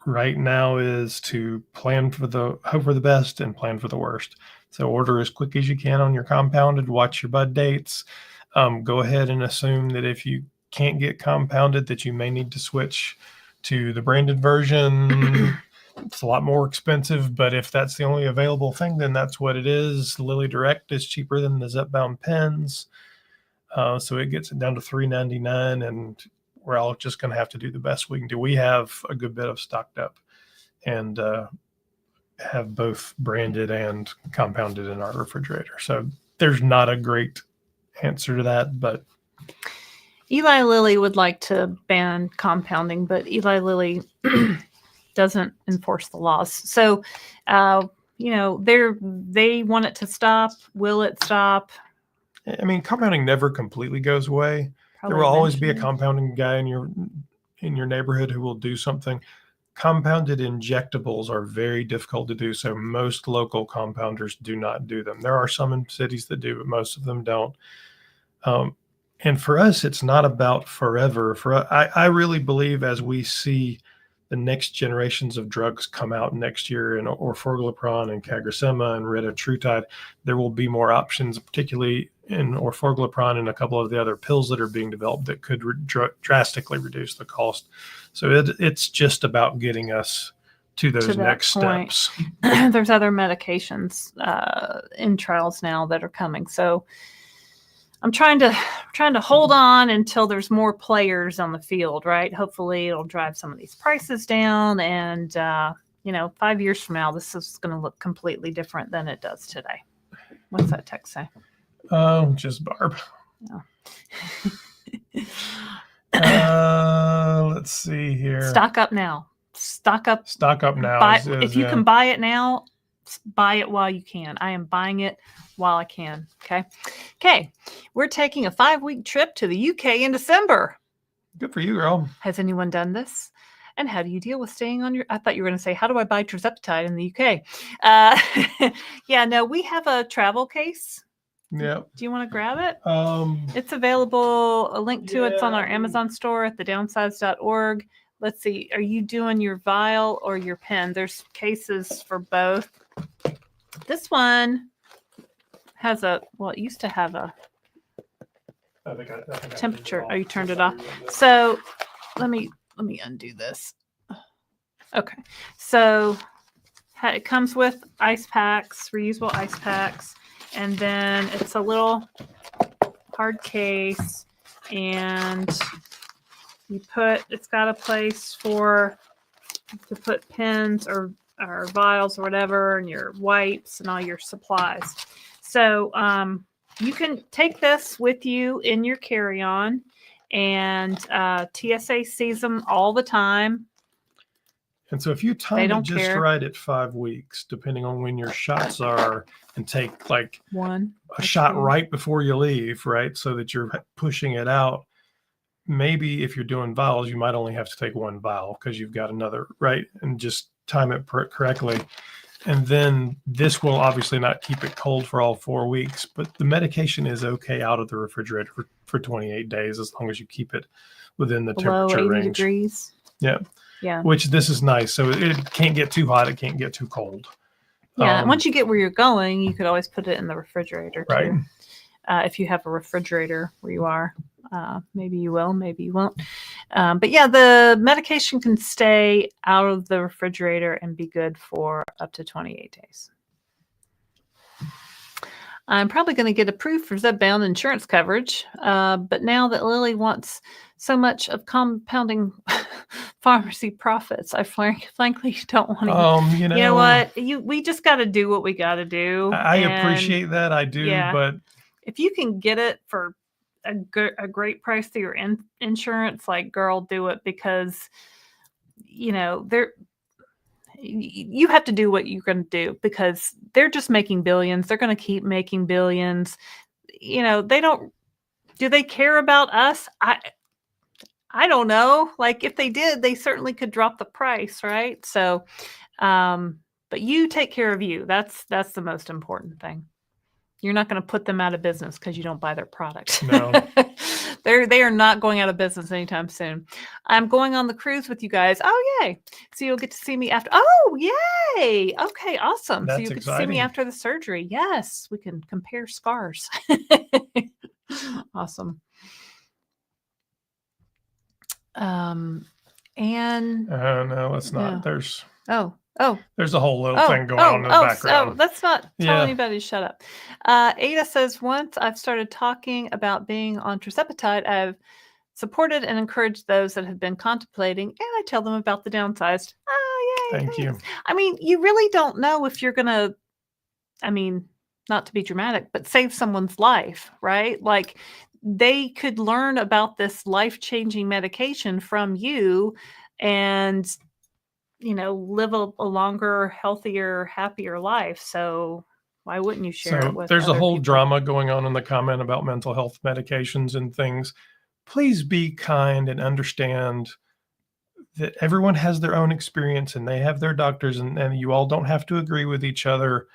right now is to hope for the best and plan for the worst. So order as quick as you can on your compounded, watch your bud dates. Go ahead and assume that if you can't get compounded, that you may need to switch to the branded version. It's a lot more expensive, but if that's the only available thing, then that's what it is. Lilly Direct is cheaper than the Zepbound pens. So it gets it down to $3.99, and we're all just going to have to do the best we can do. We have a good bit of stocked up and have both branded and compounded in our refrigerator. So there's not a great answer to that, but Eli Lilly would like to ban compounding, but Eli Lilly doesn't enforce the laws. So, they want it to stop. Will it stop? I mean, compounding never completely goes away. Probably there will always be a eventually. compounding guy in your neighborhood who will do something. Compounded injectables are very difficult to do, so most local compounders do not do them. There are some in cities that do, but most of them don't. And for us, it's not about forever. I really believe as we see the next generations of drugs come out next year, and orforglipron and CagriSema and retatrutide, there will be more options, particularly in orforglipron and a couple of the other pills that are being developed that could drastically reduce the cost. So it's just about getting us to those next steps. There's other medications in trials now that are coming. So I'm trying to hold on until there's more players on the field, right? Hopefully it'll drive some of these prices down, and 5 years from now, this is going to look completely different than it does today. What's that text say? Just Barb. Oh. Let's see here. Stock up now. Stock up now. If you can buy it now, buy it while you can. I am buying it while I can. Okay. We're taking a 5-week trip to the UK in December. Good for you, girl. Has anyone done this? And how do you deal with staying on I thought you were going to say, how do I buy Tirzepatide in the UK? We have a travel case. Yeah. Do you want to grab it? It's available. A link to it's on our Amazon store at thedownsized.org. Let's see. Are you doing your vial or your pen? There's cases for both. This one has it used to have a temperature. Oh, you turned it off. So let me undo this. Okay. So it comes with ice packs, reusable ice packs. And then it's a little hard case, and it's got a place to put pens or vials or whatever, and your wipes and all your supplies. So you can take this with you in your carry-on, and TSA sees them all the time. And so if you time it just right at 5 weeks, depending on when your shots are, and take like a shot right before you leave, right, so that you're pushing it out, maybe if you're doing vials, you might only have to take 1 vial because you've got another, right, and just time it correctly. And then this will obviously not keep it cold for all 4 weeks, but the medication is okay out of the refrigerator for 28 days as long as you keep it within the temperature 80 range. Degrees. Yeah. Which this is nice. So it can't get too hot. It can't get too cold. Yeah. Once you get where you're going, you could always put it in the refrigerator too. Right. If you have a refrigerator where you are, maybe you will, maybe you won't. But yeah, the medication can stay out of the refrigerator and be good for up to 28 days. I'm probably going to get approved for Zepbound insurance coverage. But now that Lily wants so much of compounding pharmacy profits, I frankly don't want to. You You know what? We just got to do what we got to do. I And appreciate that. I do, yeah, but if you can get it for a great price through your insurance, like, girl, do it, because you have to do what you're going to do, because they're just making billions. They're going to keep making billions. Do they care about us? I don't know. Like, if they did, they certainly could drop the price, right? So, but you take care of you. That's the most important thing. You're not going to put them out of business because you don't buy their product. No. They are not going out of business anytime soon. I'm going on the cruise with you guys. Oh, yay. So you'll get to see me after. Oh, yay. Okay, awesome. So That's you'll get to see exciting. me after the surgery. Yes, we can compare scars. Awesome. And no, let's not. No. There's there's a whole little thing going on in the background. Let's not tell Yeah. anybody to shut up. Ada says, once I've started talking about being on Tirzepatide, I've supported and encouraged those that have been contemplating, and I tell them about the Downsized. Oh, yay. Thank you. I mean, you really don't know if you're going to, not to be dramatic, but save someone's life, right? Like, they could learn about this life-changing medication from you and, live a longer, healthier, happier life. So why wouldn't you share it with there's a other whole people? drama going on in the comment about mental health medications and things. Please be kind and understand that everyone has their own experience and they have their doctors, and you all don't have to agree with each other.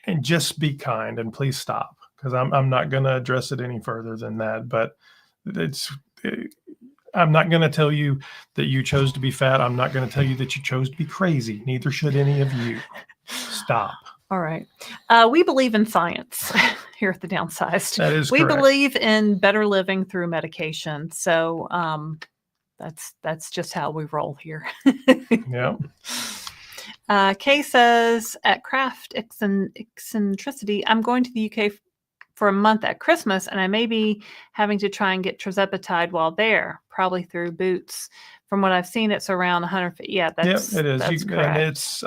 And just be kind, and please stop, because I'm not going to address it any further than that. But I'm not going to tell you that you chose to be fat. I'm not going to tell you that you chose to be crazy. Neither should any of you. Stop. All right. We believe in science here at the Downsized. That is we correct. believe in better living through medication. So that's just how we roll here. Yeah. Kay says, at Craft Eccentricity, I'm going to the UK for a month at Christmas, and I may be having to try and get Tirzepatide while there, probably through Boots. From what I've seen, it's around 150. Yeah, it is. That's correct. And it's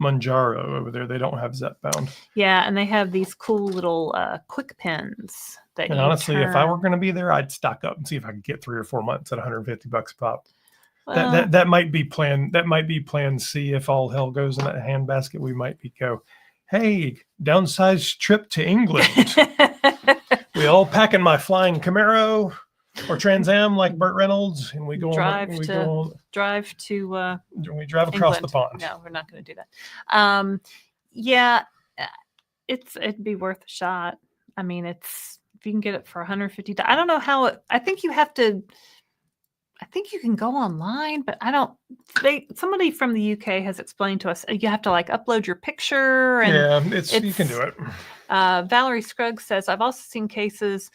Mounjaro over there. They don't have Zepbound. Yeah, and they have these cool little quick pens that. And honestly, if I were going to be there, I'd stock up and see if I could get 3 or 4 months at $150 a pop. Well, that might be plan. That might be plan C. If all hell goes in that handbasket, we might go, hey, downsized trip to England. We all pack in my flying Camaro or Trans Am like Burt Reynolds, and we go drive on. drive to. We drive across England. the pond. No, we're not going to do that. Yeah, it'd be worth a shot. I mean, if you can get it for $150. I don't know how. I think you have to. I think you can go online, but I don't. Somebody from the UK has explained to us you have to upload your picture. And you can do it. Valerie Scruggs says, I've also seen cases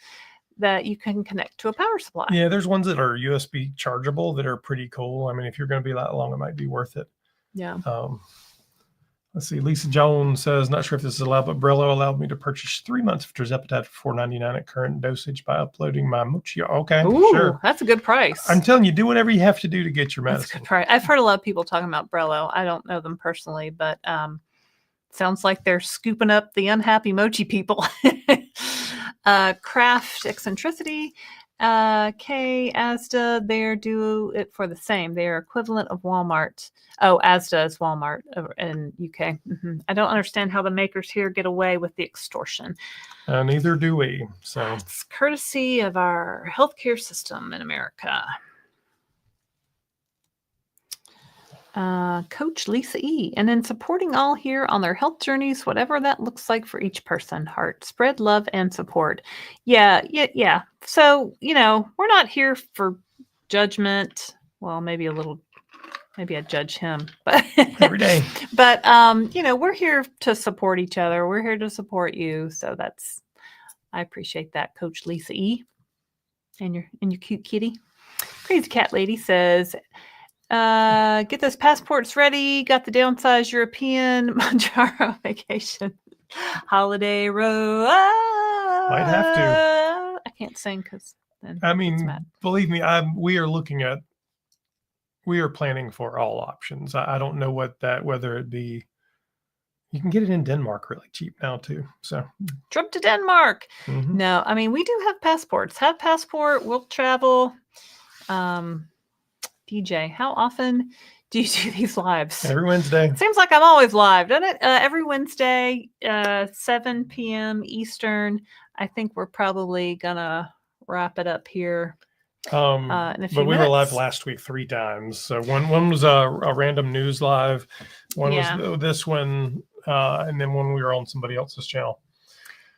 that you can connect to a power supply. Yeah, there's ones that are USB chargeable that are pretty cool. I mean, if you're going to be that long, it might be worth it. Yeah. Let's see. Lisa Jones says, not sure if this is allowed, but Brello allowed me to purchase 3 months of Tirzepatide for $4.99 at current dosage by uploading my Mounjaro. Okay, Ooh, sure. That's a good price. I'm telling you, do whatever you have to do to get your medicine. That's a good price. I've heard a lot of people talking about Brello. I don't know them personally, but sounds like they're scooping up the unhappy mochi people. Craft Eccentricity. K, Asda, they do it for the same. They are equivalent of Walmart. Oh, Asda is Walmart in UK. Mm-hmm. I don't understand how the makers here get away with the extortion. Neither do we. So it's courtesy of our healthcare system in America. Coach Lisa E. And in supporting all here on their health journeys, whatever that looks like for each person. Heart, spread love and support. Yeah. So, we're not here for judgment. Well, maybe I judge him, but every day. But we're here to support each other. We're here to support you. So I appreciate that, Coach Lisa E. And your cute kitty. Crazy Cat Lady says, get those passports ready. Got the Downsized European Mounjaro vacation. Holiday Road. Might have to. I can't sing because then I it's mean, mad. believe me, we are planning for all options. I don't know whether it be, you can get it in Denmark really cheap now too. So Trip to Denmark. mhm. No, I mean, we do have passports. Have passport, we'll travel. DJ, how often do you do these lives? Every Wednesday. Seems like I'm always live, doesn't it? Every Wednesday, 7 p.m. Eastern. I think we're probably gonna wrap it up here in a few But we were live minutes. last week 3 times. So one was a random news live, one Yeah. was this one, and then when we were on somebody else's channel.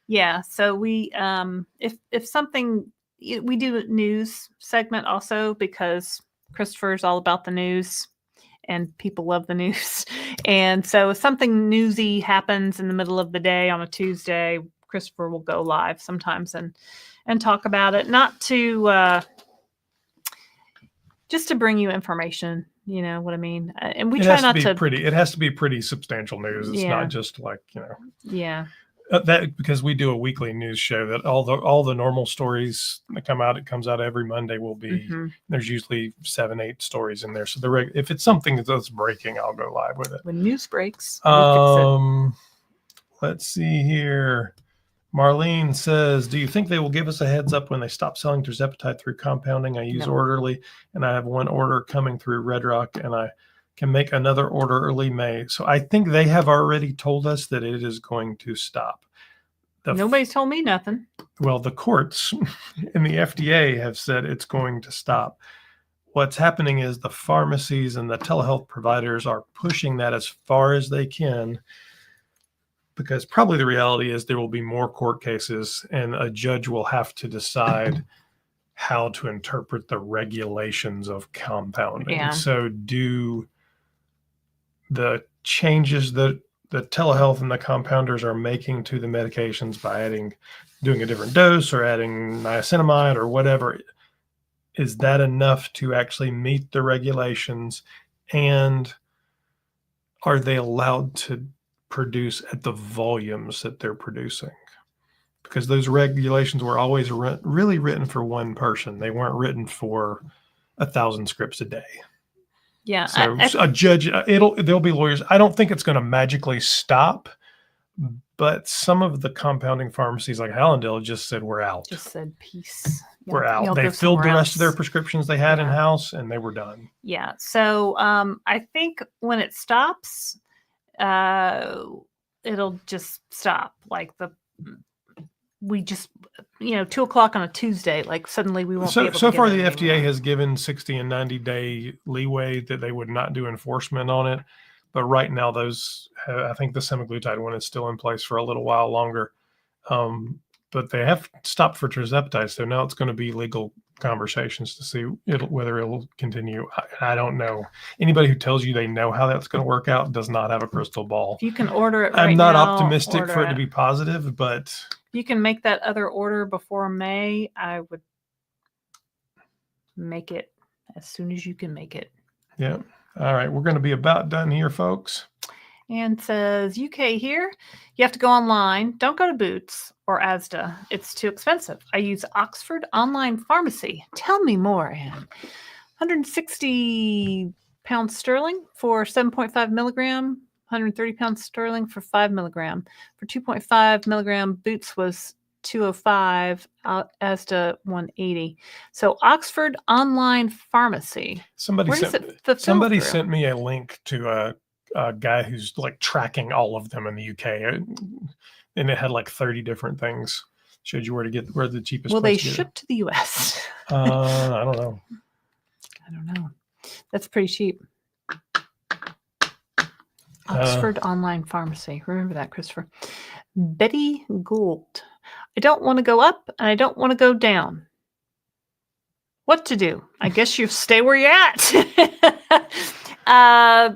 Yeah. So we, if something, we do a news segment also because Christopher's all about the news and people love the news. And so if something newsy happens in the middle of the day on a Tuesday, Christopher will go live sometimes and talk about it, not to, just to bring you information, you know what I mean? And we It try has not to be to, pretty. It has to be pretty substantial news. It's Yeah. not just like, yeah. that, because we do a weekly news show that all the normal stories that come out, it comes out every Monday, will be, Mhm. there's usually 7-8 stories in there. So if it's something that's breaking, I'll go live with it. When news breaks, we fix it. Let's see here. Marlene says, do you think they will give us a heads up when they stop selling Tirzepatide through compounding? I use No. Orderly, and I have one order coming through Red Rock, and I can make another order early May. So I think they have already told us that it is going to stop. Nobody's told me nothing. Well, the courts and the FDA have said it's going to stop. What's happening is the pharmacies and the telehealth providers are pushing that as far as they can, because probably the reality is there will be more court cases and a judge will have to decide how to interpret the regulations of compounding. Yeah. So do the changes that the telehealth and the compounders are making to the medications by doing a different dose or adding niacinamide or whatever, is that enough to actually meet the regulations? And are they allowed to produce at the volumes that they're producing? Because those regulations were always really written for one person. They weren't written for 1,000 scripts a day. Yeah. So a judge, there'll be lawyers. I don't think it's going to magically stop, but some of the compounding pharmacies like Hallandale just said, we're out. Just said peace. We're out. They filled the rest of their prescriptions they had in house and they were done. Yeah. So I think when it stops, it'll just stop. Like we just, 2:00 on a Tuesday, like suddenly we won't be able to so get far it the anymore. FDA has given 60 and 90 day leeway that they would not do enforcement on it. But right now I think the Semaglutide one is still in place for a little while longer. But they have stopped for Tirzepatide. So now it's going to be legal conversations to see whether it'll continue. I don't know. Anybody who tells you they know how that's going to work out does not have a crystal ball. If you can order it I'm not now, optimistic for it to be positive, but if you can make that other order before May, I would make it as soon as you can make it. Yeah. All right. We're going to be about done here, folks. And says, UK here, you have to go online. Don't go to Boots or Asda. It's too expensive. I use Oxford Online Pharmacy. Tell me more, Anne. 160 pounds sterling for 7.5 milligram, 130 pounds sterling for 5 milligram. For 2.5 milligram, Boots was 205, Asda 180. So Oxford Online Pharmacy. Somebody Somebody sent me a link to a guy who's like tracking all of them in the UK, and it had like 30 different things. Showed you where the cheapest. Will they ship to the US? I don't know. I don't know. That's pretty cheap. Oxford Online Pharmacy. Remember that, Christopher. Betty Gould. I don't want to go up and I don't want to go down. What to do? I guess you stay where you're at. I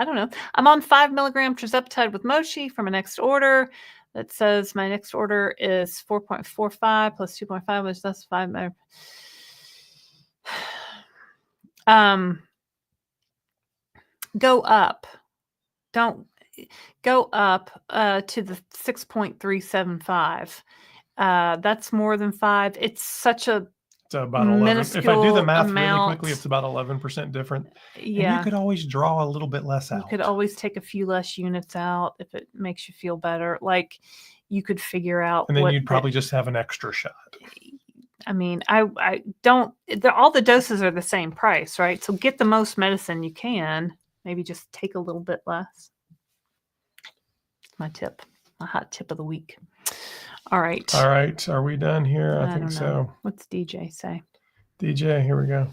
don't know. I'm on 5 milligram Tirzepatide with Mochi for my next order. That says my next order is 4.45 plus 2.5, which that's 5. Go up. Don't, go up to the 6.375. That's more than 5. It's such a It's about 11. If I do the minuscule math really amount. quickly, it's about 11% different. And you Yeah, could always draw a little bit less you out. could always take a few less units out if it makes you feel better. Like you could figure out And then what you'd probably just have an extra shot. I mean, I don't. All the doses are the same price, right? So get the most medicine you can. Maybe just take a little bit less. My tip, my hot tip of the week. All right. All right. Are we done here? I don't think know. so. What's DJ say? DJ, here we go.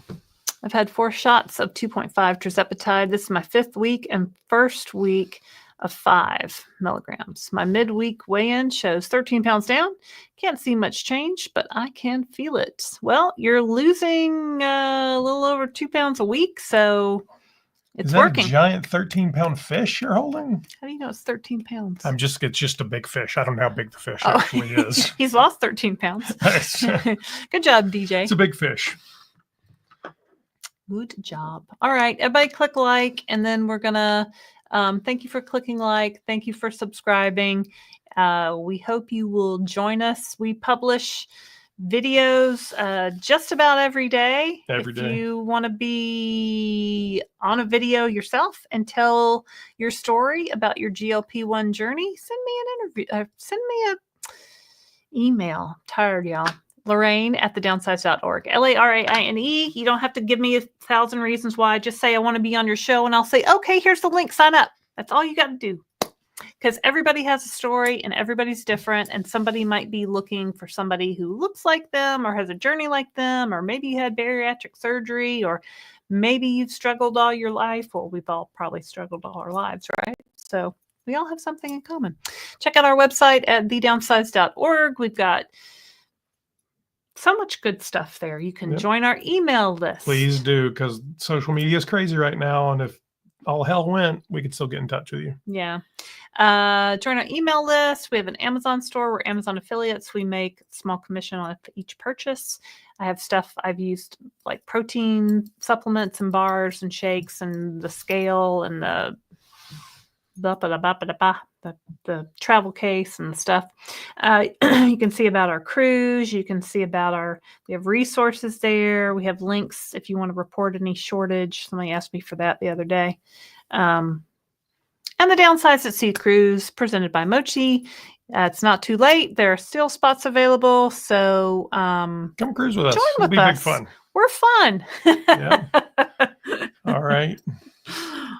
I've had 4 shots of 2.5 Tirzepatide. This is my 5th week and first week of 5 milligrams. My midweek weigh-in shows 13 pounds down. Can't see much change, but I can feel it. Well, you're losing a little over 2 pounds a week, so it's Is that working. a giant 13-pound fish you're holding? How do you know it's 13 pounds? It's just a big fish. I don't know how big the fish actually is. He's lost 13 pounds. Good job, DJ. It's a big fish. Good job. All right, everybody click like, and then we're going to thank you for clicking like. Thank you for subscribing. We hope you will join us. We publish videos just about every day. Every day. If you want to be on a video yourself and tell your story about your GLP-1 journey, send me an interview. Send me a email. Tired, y'all. Laraine at thedownsized.org. Laraine. You don't have to give me 1,000 reasons why. Just say I want to be on your show, and I'll say, okay, here's the link. Sign up. That's all you got to do. Because everybody has a story, and everybody's different, and somebody might be looking for somebody who looks like them or has a journey like them, or maybe you had bariatric surgery, or maybe you've struggled all your life. Well, we've all probably struggled all our lives, right? So we all have something in common. Check out our website at thedownsized.org. We've got so much good stuff there. You can join our email list. Please do, because social media is crazy right now. And if all hell went, we could still get in touch with you. Yeah. Join our email list. We have an Amazon store. We're Amazon affiliates. We make a small commission on each purchase. I have stuff I've used like protein supplements and bars and shakes and the scale and the travel case and stuff. You can see about our cruise. You can see about we have resources there. We have links if you want to report any shortage. Somebody asked me for that the other day. And the Downsized at Sea cruise presented by Mochi. It's not too late. There are still spots available. So come cruise with us. Join with It'll be us. big fun. We're fun. Yeah. All right.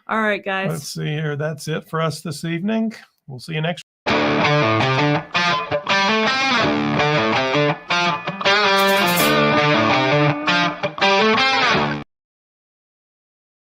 All right, guys. Let's see here. That's it for us this evening. We'll see you next